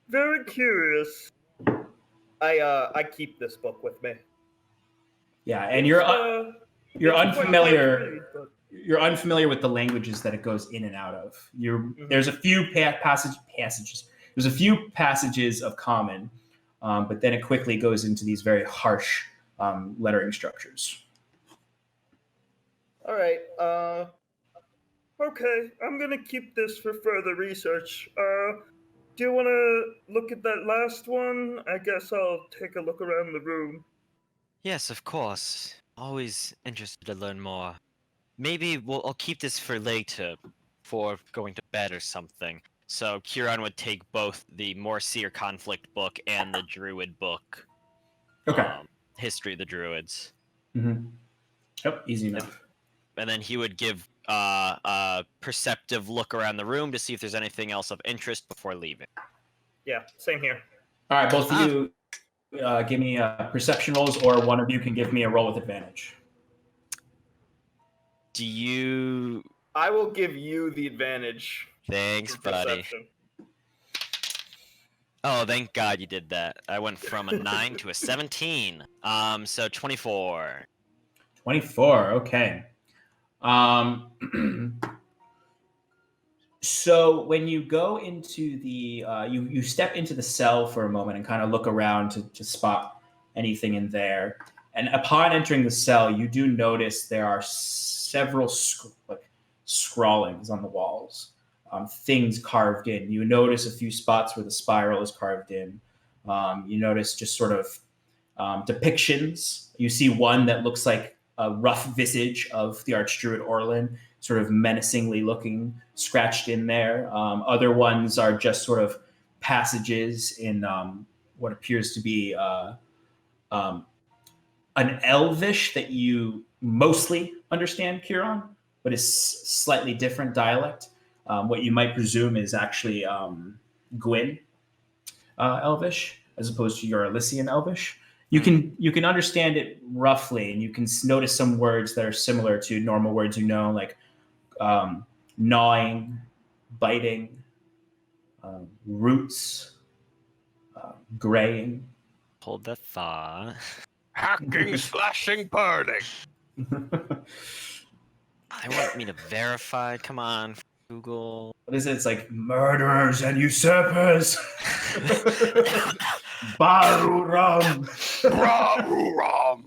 [SPEAKER 6] Very curious.
[SPEAKER 3] I keep this book with me.
[SPEAKER 8] Yeah, and you're unfamiliar. You're unfamiliar with the languages that it goes in and out of. There's a few passages. There's a few passages of common, but then it quickly goes into these very harsh lettering structures.
[SPEAKER 6] All right. Okay, I'm gonna keep this for further research. Do you want to look at that last one? I guess I'll take a look around the room.
[SPEAKER 5] Yes, of course. Always interested to learn more. Maybe I'll keep this for later, for going to bed or something. So Kieran would take both the Morrisier conflict book and the Druid book.
[SPEAKER 8] Okay.
[SPEAKER 5] History of the Druids.
[SPEAKER 8] Mm-hmm. Yep, easy enough.
[SPEAKER 5] And then he would give a perceptive look around the room to see if there's anything else of interest before leaving.
[SPEAKER 3] Yeah, same here.
[SPEAKER 8] All right, both of you give me perception rolls, or one of you can give me a roll with advantage.
[SPEAKER 3] I will give you the advantage.
[SPEAKER 5] Thanks, buddy.
[SPEAKER 3] Perception.
[SPEAKER 5] Oh, thank God you did that. I went from a 9 to a 17. So 24.
[SPEAKER 8] 24, okay. So when you go into the, you step into the cell for a moment and kind of look around to spot anything in there. And upon entering the cell, you do notice there are several scrawlings on the walls, things carved in. You notice a few spots where the spiral is carved in. You notice just sort of depictions. You see one that looks like a rough visage of the Archdruid Orlin, sort of menacingly looking, scratched in there. Other ones are just sort of passages in what appears to be an Elvish that you mostly understand, Kieran, but is slightly different dialect. What you might presume is actually Gwyn Elvish, as opposed to your Elysian Elvish. You can understand it roughly, and you can notice some words that are similar to normal words you know, like gnawing, biting, roots, graying.
[SPEAKER 5] Hold the thought.
[SPEAKER 2] Hacking, slashing, burning.
[SPEAKER 5] I want me to verify. Come on, Google.
[SPEAKER 8] What is it? It's like murderers and usurpers. Baruram.
[SPEAKER 2] Baruram.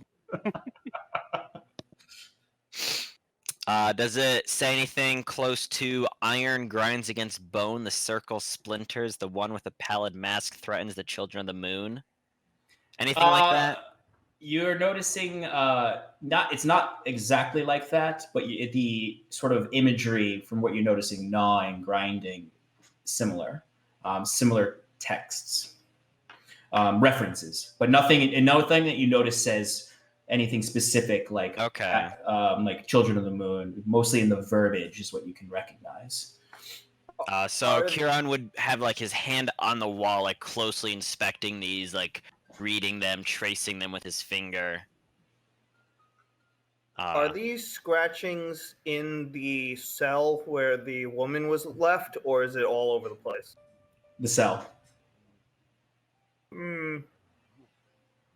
[SPEAKER 5] Does it say anything close to iron grinds against bone, the circle splinters, the one with a pallid mask threatens the children of the moon? Anything like that?
[SPEAKER 8] You're noticing it's not exactly like that, but the sort of imagery from what you're noticing, gnawing, grinding, similar texts, references, but nothing that you notice says anything specific like like Children of the Moon. Mostly in the verbiage is what you can recognize.
[SPEAKER 5] So Kieran would have like his hand on the wall, like closely inspecting these, like reading them, tracing them with his finger.
[SPEAKER 3] Are these scratchings in the cell where the woman was left, or is it all over the place?
[SPEAKER 8] The cell.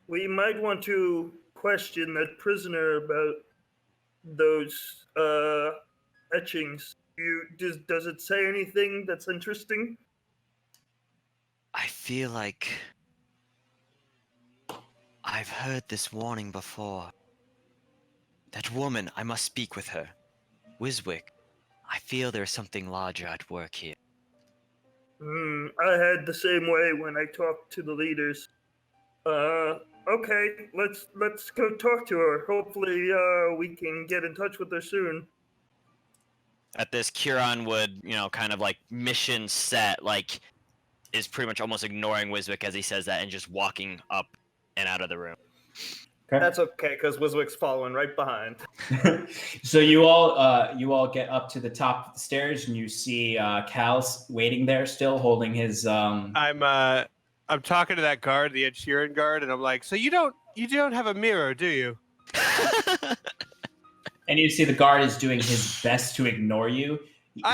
[SPEAKER 6] We might want to question that prisoner about those etchings. Does it say anything that's interesting?
[SPEAKER 5] I feel like I've heard this warning before. That woman, I must speak with her. Wiswick, I feel there's something larger at work here.
[SPEAKER 6] I had the same way when I talked to the leaders. Okay, let's go talk to her. Hopefully, we can get in touch with her soon.
[SPEAKER 5] At this, Kieran would, kind of like mission set, like, is pretty much almost ignoring Wiswick as he says that and just walking up and out of the room.
[SPEAKER 8] Okay.
[SPEAKER 3] That's okay, because Wiswick's following right behind.
[SPEAKER 8] So you all get up to the top of the stairs, and you see Cal's waiting there still, holding his.
[SPEAKER 2] I'm talking to that guard, the Ed Sheeran guard, and I'm like, so you don't have a mirror, do you?
[SPEAKER 8] And you see the guard is doing his best to ignore you.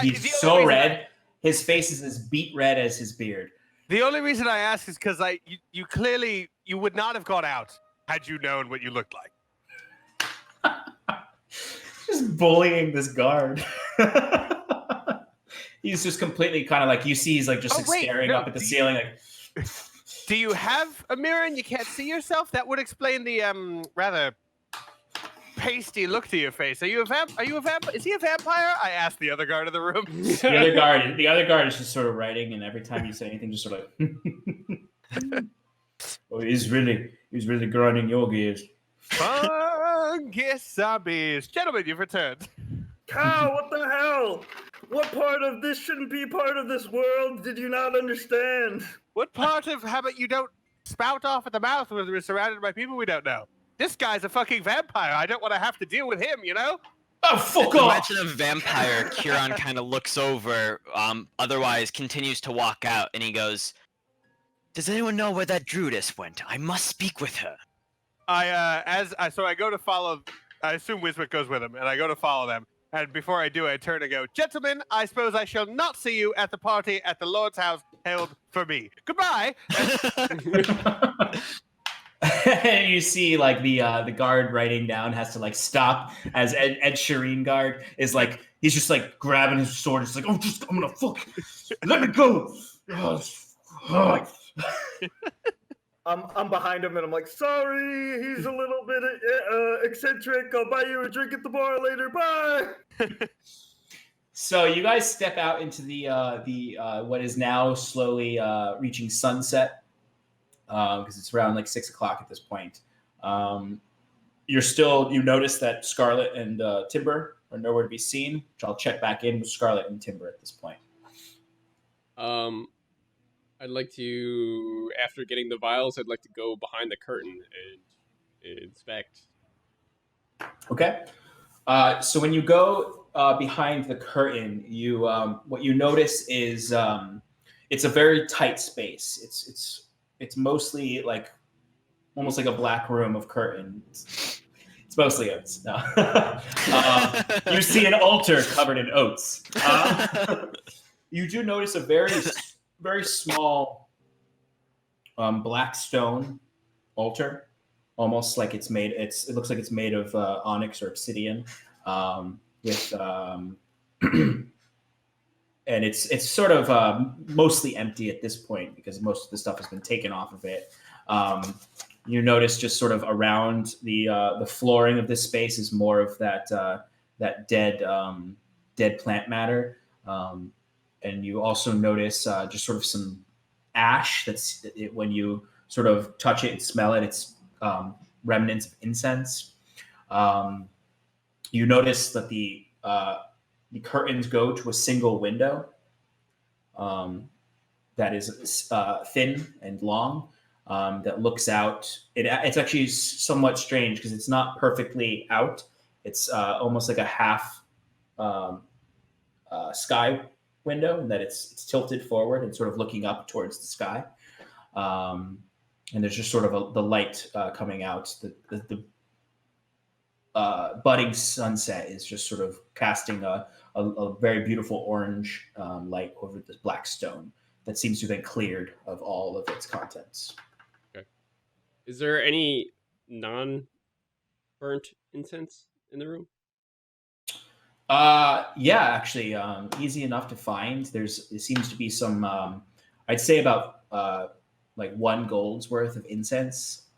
[SPEAKER 8] He's so red. His face is as beet red as his beard.
[SPEAKER 2] The only reason I ask is because you clearly would not have got out had you known what you looked like.
[SPEAKER 8] Just bullying this guard. He's just completely kind of like, you see he's like just staring up at the ceiling like.
[SPEAKER 2] Do you have a mirror and you can't see yourself? That would explain the rather pasty look to your face. Are you a vampire? Is he a vampire? I asked the other guard in the room.
[SPEAKER 8] The other guard is just sort of writing, and every time you say anything, just sort of. Oh, he's really grinding your gears.
[SPEAKER 2] Funky gentlemen, you've returned.
[SPEAKER 6] Cal, what the hell? What part of this shouldn't be part of this world did you not understand?
[SPEAKER 2] What part of how about you don't spout off at the mouth when we're surrounded by people we don't know? This guy's a fucking vampire. I don't want to have to deal with him, you know?
[SPEAKER 8] Oh, fuck off!
[SPEAKER 5] Mention of vampire, Kieran kind of looks over, otherwise continues to walk out, and he goes, does anyone know where that druidess went? I must speak with her.
[SPEAKER 2] So I go to follow, I assume Wiswick goes with him, and I go to follow them. And before I do, I turn and go, gentlemen, I suppose I shall not see you at the party at the Lord's house held for me. Goodbye!
[SPEAKER 8] And you see like the guard writing down has to like stop as Ed Sheeran guard is like He's just like grabbing his sword. It's like, I'm gonna fuck. Let me go.
[SPEAKER 3] I'm behind him and I'm like, sorry, he's a little bit eccentric. I'll buy you a drink at the bar later. Bye.
[SPEAKER 8] So you guys step out into the what is now slowly reaching sunset, because it's around like 6 o'clock at this point. You notice that Scarlet and Timber are nowhere to be seen, which I'll check back in with Scarlet and Timber at this point.
[SPEAKER 4] I'd like to, after getting the vials, I'd like to go behind the curtain and inspect.
[SPEAKER 8] Okay. So when you go behind the curtain, you what you notice is it's a very tight space. It's mostly like almost like a black room of curtain. It's mostly oats. No. You see an altar covered in oats. You do notice a very small black stone altar, almost like it's made. It looks like it's made of onyx or obsidian, with and it's sort of mostly empty at this point because most of the stuff has been taken off of it. You notice just sort of around the flooring of this space is more of that dead plant matter. And you also notice just sort of some ash when you sort of touch it and smell it, it's remnants of incense. You notice that the curtains go to a single window that is thin and long, that looks out. It's actually somewhat strange because it's not perfectly out. It's almost like a half sky window, and that it's tilted forward and sort of looking up towards the sky. And there's just sort of the light coming out. The budding sunset is just sort of casting a very beautiful orange light over this black stone that seems to have been cleared of all of its contents.
[SPEAKER 4] Okay. Is there any non-burnt incense in the room?
[SPEAKER 8] Yeah, actually, easy enough to find. There seems to be some, I'd say about like 1 gold's worth of incense,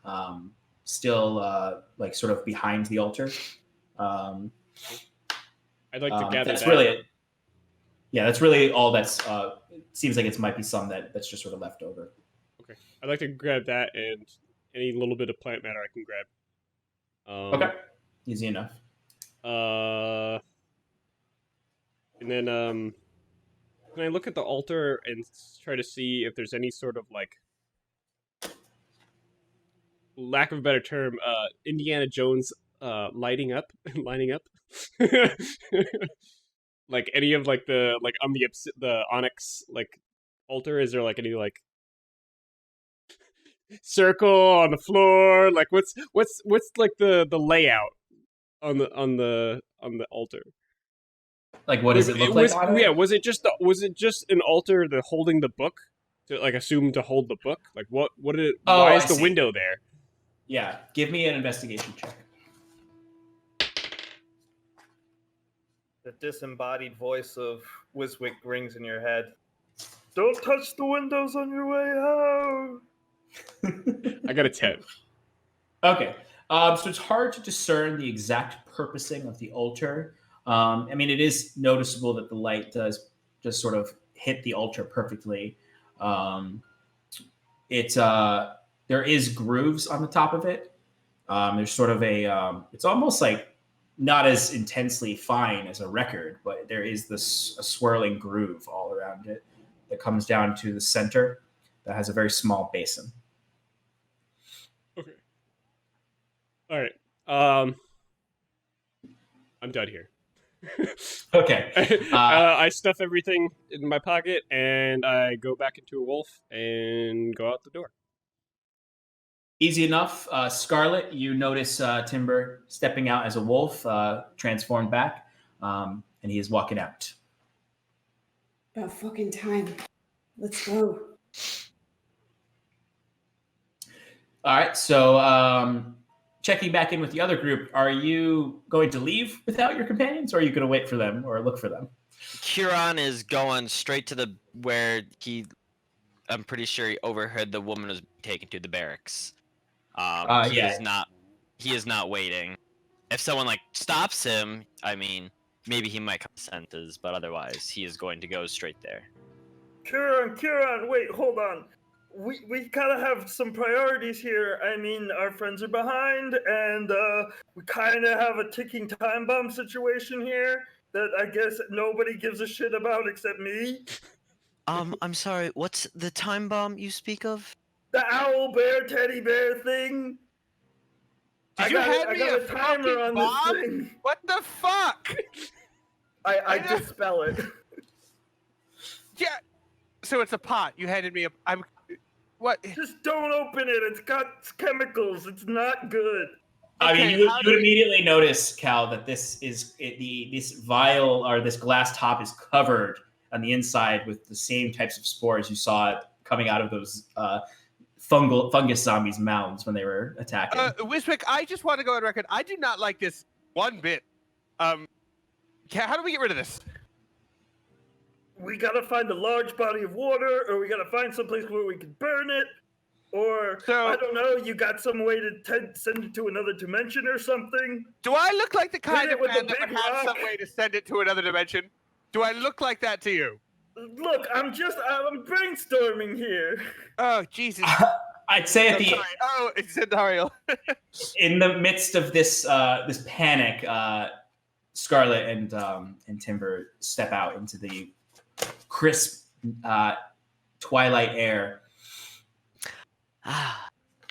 [SPEAKER 8] still like sort of behind the altar.
[SPEAKER 4] I'd like to gather
[SPEAKER 8] that's
[SPEAKER 4] that.
[SPEAKER 8] really it. Yeah, that's really all that's, seems like it might be some that's just sort of left over.
[SPEAKER 4] Okay. I'd like to grab that and any little bit of plant matter I can grab.
[SPEAKER 8] Okay. Easy enough.
[SPEAKER 4] And then can I look at the altar and try to see if there's any sort of like, lack of a better term, Indiana Jones lining up? Like any of like the on the onyx like altar, is there like any like circle on the floor? Like what's like the layout on the altar?
[SPEAKER 8] Like what does it look like?
[SPEAKER 4] Yeah, was it just an altar holding the book to like assume to hold the book? Like what did it?
[SPEAKER 8] Oh,
[SPEAKER 4] why is
[SPEAKER 8] I
[SPEAKER 4] the
[SPEAKER 8] see.
[SPEAKER 4] window there?
[SPEAKER 8] Yeah, give me an investigation check.
[SPEAKER 3] The disembodied voice of Wiswick rings in your head. Don't touch the windows on your way out.
[SPEAKER 4] I got a 10.
[SPEAKER 8] Okay, so it's hard to discern the exact purposing of the altar. I mean, it is noticeable that the light does just sort of hit the altar perfectly. There is grooves on the top of it. There's sort of it's almost like not as intensely fine as a record, but there is a swirling groove all around it that comes down to the center that has a very small basin.
[SPEAKER 4] Okay. All right. I'm done here.
[SPEAKER 8] Okay.
[SPEAKER 4] I stuff everything in my pocket and I go back into a wolf and go out the door.
[SPEAKER 8] Easy enough. Scarlet, you notice Timber stepping out as a wolf, transformed back, and he is walking out.
[SPEAKER 7] About fucking time. Let's go.
[SPEAKER 8] All right, so checking back in with the other group, are you going to leave without your companions, or are you going to wait for them or look for them?
[SPEAKER 5] Kieran is going straight to where I'm pretty sure he overheard the woman was taken to the barracks. He is not waiting. If someone like stops him, I mean, maybe he might come to senses, but otherwise he is going to go straight there.
[SPEAKER 6] Kieran, wait, hold on. We kind of have some priorities here. I mean, our friends are behind, and we kind of have a ticking time bomb situation here that I guess nobody gives a shit about except me.
[SPEAKER 5] I'm sorry, what's the time bomb you speak of?
[SPEAKER 6] The owl bear teddy bear thing.
[SPEAKER 2] Did you hand me a
[SPEAKER 6] timer on
[SPEAKER 2] bomb?
[SPEAKER 6] this thing.
[SPEAKER 2] What the fuck?
[SPEAKER 6] I dispel it.
[SPEAKER 2] Yeah. So it's a pot. You handed me what?
[SPEAKER 6] Just don't open it. It's got chemicals. It's not good.
[SPEAKER 8] I
[SPEAKER 2] Okay,
[SPEAKER 8] mean, you would immediately notice, Cal, that this vial or this glass top is covered on the inside with the same types of spores you saw coming out of those fungus zombies' mouths when they were attacking.
[SPEAKER 2] Wiswick, I just want to go on record. I do not like this one bit. How do we get rid of this?
[SPEAKER 6] We gotta find a large body of water, or we gotta find someplace where we can burn it, or I don't know. You got some way to send it to another dimension or something?
[SPEAKER 2] Do I look like the kind of
[SPEAKER 6] with
[SPEAKER 2] man
[SPEAKER 6] a
[SPEAKER 2] that would
[SPEAKER 6] big
[SPEAKER 2] have
[SPEAKER 6] rock?
[SPEAKER 2] some way to send it to another dimension? Do I look like that to you?
[SPEAKER 6] Look, I'm brainstorming here.
[SPEAKER 2] Oh Jesus!
[SPEAKER 8] I'd say at
[SPEAKER 2] Sorry. Oh, it's Zendariel.
[SPEAKER 8] in the midst of this this panic, Scarlet and Timber step out into the crisp twilight air.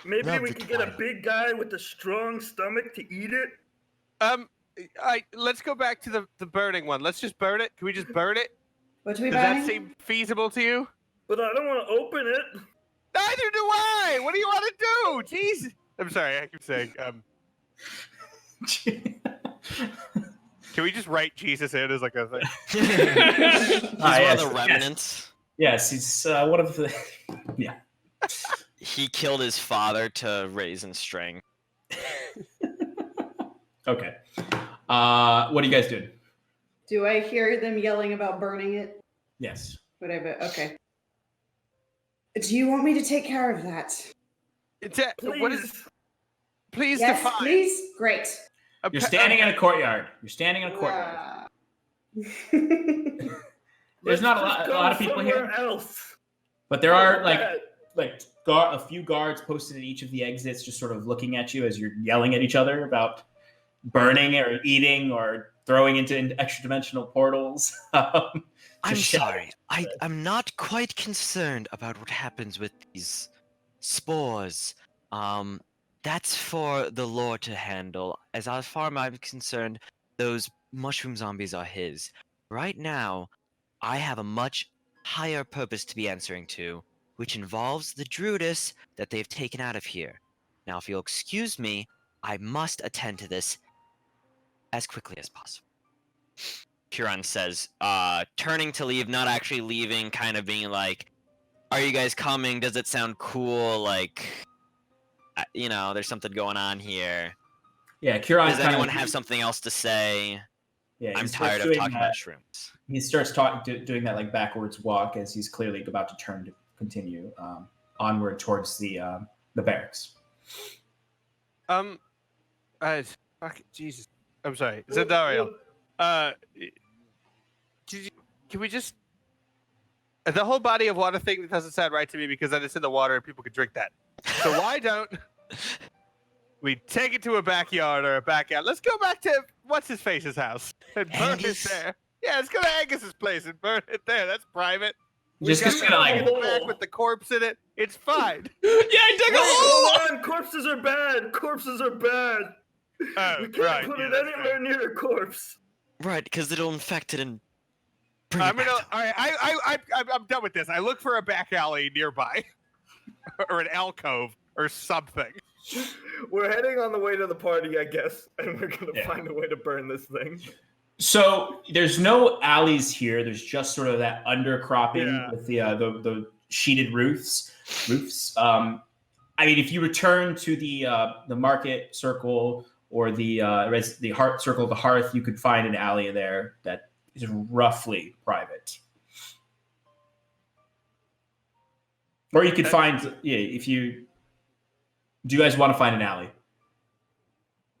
[SPEAKER 6] Maybe we could get a big guy with a strong stomach to eat it.
[SPEAKER 2] Let's go back to the burning one. Let's just burn it. Can we just burn it?
[SPEAKER 7] What do we
[SPEAKER 2] Does
[SPEAKER 7] burning?
[SPEAKER 2] that seem feasible to you?
[SPEAKER 6] But I don't want to open it.
[SPEAKER 2] Neither do I. What do you want to do? Jeez. I'm sorry. I keep saying. Can we just write Jesus in as like a thing?
[SPEAKER 5] He's one of the remnants.
[SPEAKER 8] Yes, he's one of the. Yeah.
[SPEAKER 5] He killed his father to raise in strength.
[SPEAKER 8] Okay. What are you guys doing?
[SPEAKER 7] Do I hear them yelling about burning it?
[SPEAKER 8] Yes.
[SPEAKER 7] Whatever. Okay. Do you want me to take care of that?
[SPEAKER 6] Please.
[SPEAKER 2] What is? Please
[SPEAKER 7] Yes,
[SPEAKER 2] define.
[SPEAKER 7] please. Great.
[SPEAKER 8] You're standing in a courtyard. You're standing in a courtyard. There's not a lot of people here,
[SPEAKER 6] else.
[SPEAKER 8] but there are a few guards posted at each of the exits, just sort of looking at you as you're yelling at each other about burning or eating or throwing into extra dimensional portals.
[SPEAKER 5] I'm sorry. I'm not quite concerned about what happens with these spores. That's for the Lord to handle. As far as I'm concerned, those mushroom zombies are his. Right now, I have a much higher purpose to be answering to, which involves the Druidess that they've taken out of here. Now, if you'll excuse me, I must attend to this as quickly as possible. Huron says, turning to leave, not actually leaving, kind of being like, are you guys coming? Does it sound cool? Like, there's something going on here.
[SPEAKER 8] Yeah, Huron.
[SPEAKER 5] Does anyone have something else to say?
[SPEAKER 8] Yeah,
[SPEAKER 5] I'm tired of talking about shrooms.
[SPEAKER 8] He starts doing that like backwards walk as he's clearly about to turn to continue onward towards the barracks.
[SPEAKER 2] Jesus. I'm sorry, Zendariel. Can we just? The whole body of water thing doesn't sound right to me because then it's in the water and people could drink that. So why don't we take it to a backyard or a backyard? Let's go back to what's his face's house and burn
[SPEAKER 5] Angus?
[SPEAKER 2] it there. Yeah, let's go to Angus's place and burn it there. That's private.
[SPEAKER 8] Just gonna like
[SPEAKER 2] Back with the corpse in it. It's fine.
[SPEAKER 4] Yeah, I dug a hole.
[SPEAKER 6] Hold on, corpses are bad. Corpses are bad. We can't put it anywhere near a corpse.
[SPEAKER 5] Right, because it'll infect it and bring
[SPEAKER 2] I'm
[SPEAKER 5] it
[SPEAKER 2] gonna.
[SPEAKER 5] back
[SPEAKER 2] All right, I'm done with this. I look for a back alley nearby, or an alcove, or something.
[SPEAKER 6] We're heading on the way to the party, I guess, and we're gonna find a way to burn this thing.
[SPEAKER 8] So there's no alleys here. There's just sort of that undercropping with the sheeted roofs. I mean, if you return to the market circle or the heart circle of the hearth, you could find an alley there that is roughly private. Or you could find, if you... Do you guys want to find an alley?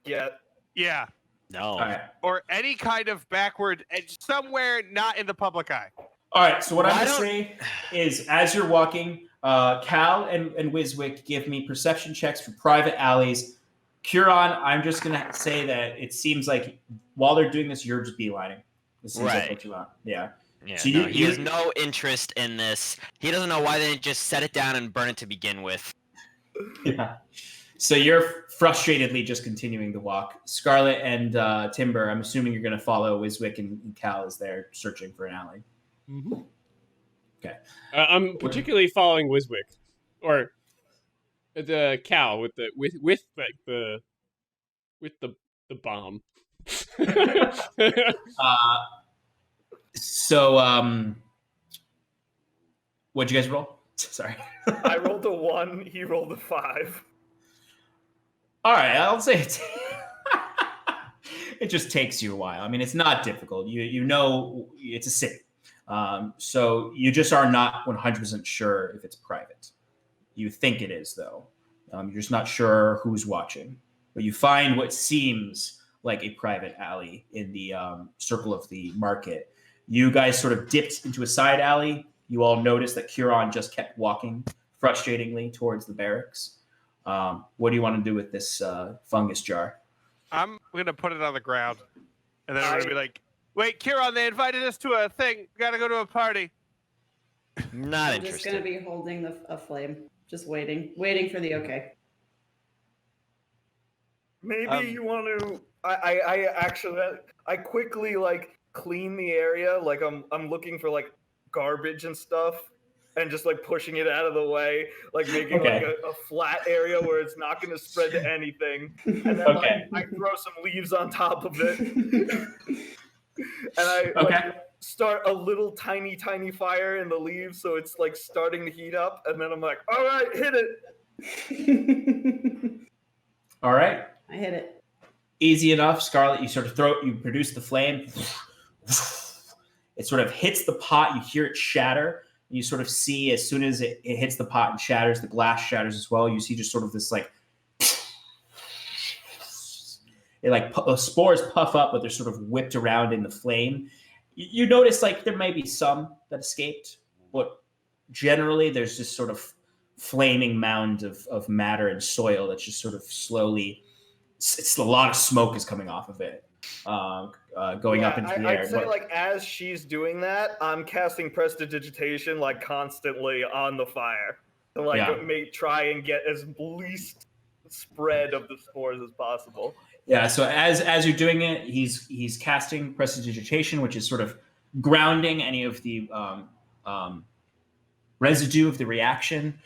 [SPEAKER 3] Yeah.
[SPEAKER 2] Yeah.
[SPEAKER 5] No.
[SPEAKER 8] All right.
[SPEAKER 2] Or any kind of backward, somewhere not in the public eye.
[SPEAKER 8] All right, so what I'm going to say is, as you're walking, Cal and Wiswick give me perception checks for private alleys. Curon, I'm just going to say that it seems like while they're doing this, you're just beelining. This seems like what you want. Yeah.
[SPEAKER 5] Yeah,
[SPEAKER 8] So
[SPEAKER 5] no, he has no interest in this. He doesn't know why they didn't just set it down and burn it to begin with.
[SPEAKER 8] Yeah. So you're frustratedly just continuing the walk. Scarlet and Timber, I'm assuming you're going to follow Wiswick and Cal as they're searching for an alley.
[SPEAKER 4] Mm-hmm.
[SPEAKER 8] Okay.
[SPEAKER 4] I'm particularly following Wiswick, or the Cal with the bomb.
[SPEAKER 8] So what'd you guys roll? Sorry.
[SPEAKER 3] I rolled a 1, he rolled a 5.
[SPEAKER 8] All right, I'll say it just takes you a while. I mean, it's not difficult. You know it's a city. So you just are not 100% sure if it's private. You think it is, though. You're just not sure who's watching. But you find what seems like a private alley in the circle of the market. You guys sort of dipped into a side alley. You all noticed that Curon just kept walking frustratingly towards the barracks. What do you want to do with this fungus jar?
[SPEAKER 2] I'm going to put it on the ground. And then I'm going to be like, wait, Curon, they invited us to a thing. We got to go to a party.
[SPEAKER 5] Not
[SPEAKER 7] I'm
[SPEAKER 5] interested.
[SPEAKER 7] just going to be holding a flame. Just waiting for the okay.
[SPEAKER 3] Maybe you want to... I quickly, like, clean the area. Like, I'm looking for, like, garbage and stuff. And just, like, pushing it out of the way. Like, making, like, a flat area where it's not going to spread to anything. And then, like, I throw some leaves on top of it. And I like, start a little tiny fire in the leaves, so it's like starting to heat up, and then I'm like, all right, hit it.
[SPEAKER 8] All right.
[SPEAKER 7] I hit it.
[SPEAKER 8] Easy enough, Scarlet. You produce the flame. It sort of hits the pot. You hear it shatter. You sort of see as soon as it hits the pot and shatters, the glass shatters as well. You see just sort of this like, it like spores puff up, but they're sort of whipped around in the flame. You notice like there may be some that escaped, but generally there's this sort of flaming mound of matter and soil that's just sort of slowly. It's a lot of smoke is coming off of it, going up into the air.
[SPEAKER 3] I'd say like as she's doing that, I'm casting prestidigitation like constantly on the fire to like try and get as least spread of the spores as possible.
[SPEAKER 8] Yeah, so as you're doing it, he's casting prestidigitation, which is sort of grounding any of the residue of the reaction.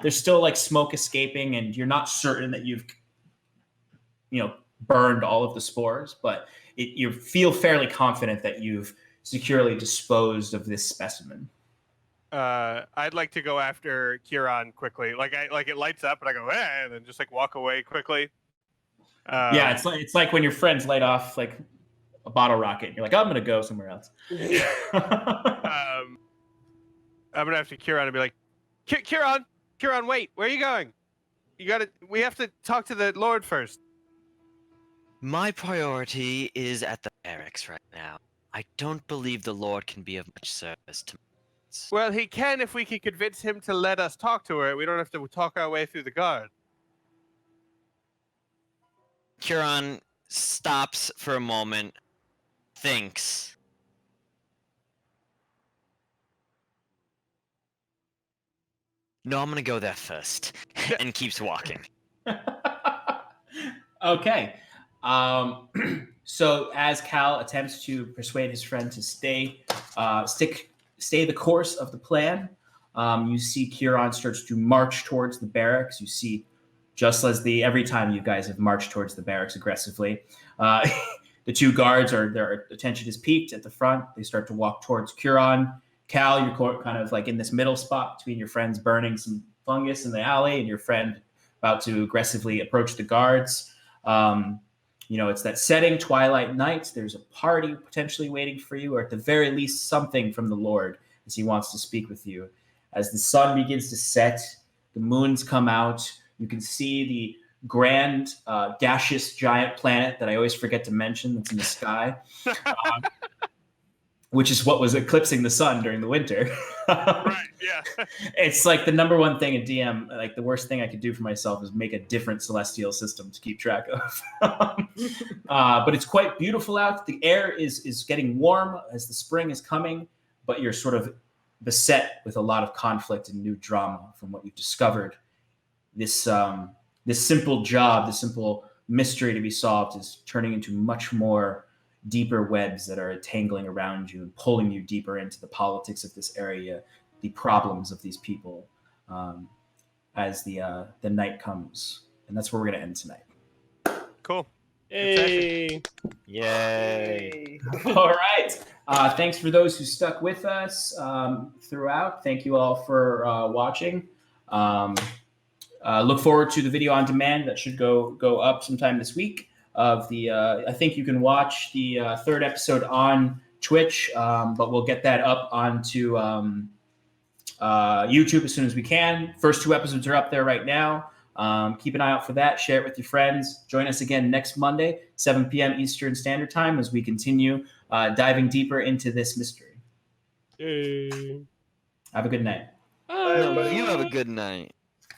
[SPEAKER 8] There's still like smoke escaping, and you're not certain that you've burned all of the spores, but you feel fairly confident that you've securely disposed of this specimen.
[SPEAKER 2] I'd like to go after Curon quickly. Like it lights up, and I go, and then just like walk away quickly.
[SPEAKER 8] Yeah, it's like when your friends light off like a bottle rocket, and you're like, oh, I'm gonna go somewhere else.
[SPEAKER 2] I'm gonna have to Curon and be like, Curon, wait, where are you going? We have to talk to the Lord first.
[SPEAKER 5] My priority is at the barracks right now. I don't believe the Lord can be of much service to me.
[SPEAKER 2] Well, he can if we can convince him to let us talk to her. We don't have to talk our way through the guard.
[SPEAKER 5] Curon stops for a moment, thinks. No, I'm gonna go there first, and keeps walking.
[SPEAKER 8] Okay. So as Cal attempts to persuade his friend to stay the course of the plan, you see Curon starts to march towards the barracks. You see, just as every time you guys have marched towards the barracks aggressively, the two guards their attention is piqued at the front. They start to walk towards Curon. Cal, you're kind of like in this middle spot between your friends burning some fungus in the alley and your friend about to aggressively approach the guards. It's that setting, twilight night. There's a party potentially waiting for you, or at the very least, something from the Lord as he wants to speak with you. As the sun begins to set, the moons come out. You can see the grand, gaseous giant planet that I always forget to mention that's in the sky, which is what was eclipsing the sun during the winter.
[SPEAKER 2] Right, yeah.
[SPEAKER 8] It's like the number one thing in DM, like the worst thing I could do for myself is make a different celestial system to keep track of. But it's quite beautiful out. The air is getting warm as the spring is coming, but you're sort of beset with a lot of conflict and new drama from what you've discovered. This simple job, this simple mystery to be solved is turning into much more deeper webs that are tangling around you and pulling you deeper into the politics of this area, the problems of these people, as the night comes. And that's where we're going to end tonight.
[SPEAKER 2] Cool.
[SPEAKER 4] Hey.
[SPEAKER 5] Yay.
[SPEAKER 8] All right. Thanks for those who stuck with us throughout. Thank you all for watching. Look forward to the video on demand that should go up sometime this week. I think you can watch the third episode on Twitch, but we'll get that up onto YouTube as soon as we can. First 2 episodes are up there right now. Keep an eye out for that. Share it with your friends. Join us again next Monday, 7 p.m. Eastern Standard Time, as we continue diving deeper into this mystery.
[SPEAKER 4] Hey.
[SPEAKER 8] Have a good night.
[SPEAKER 5] You have a good night.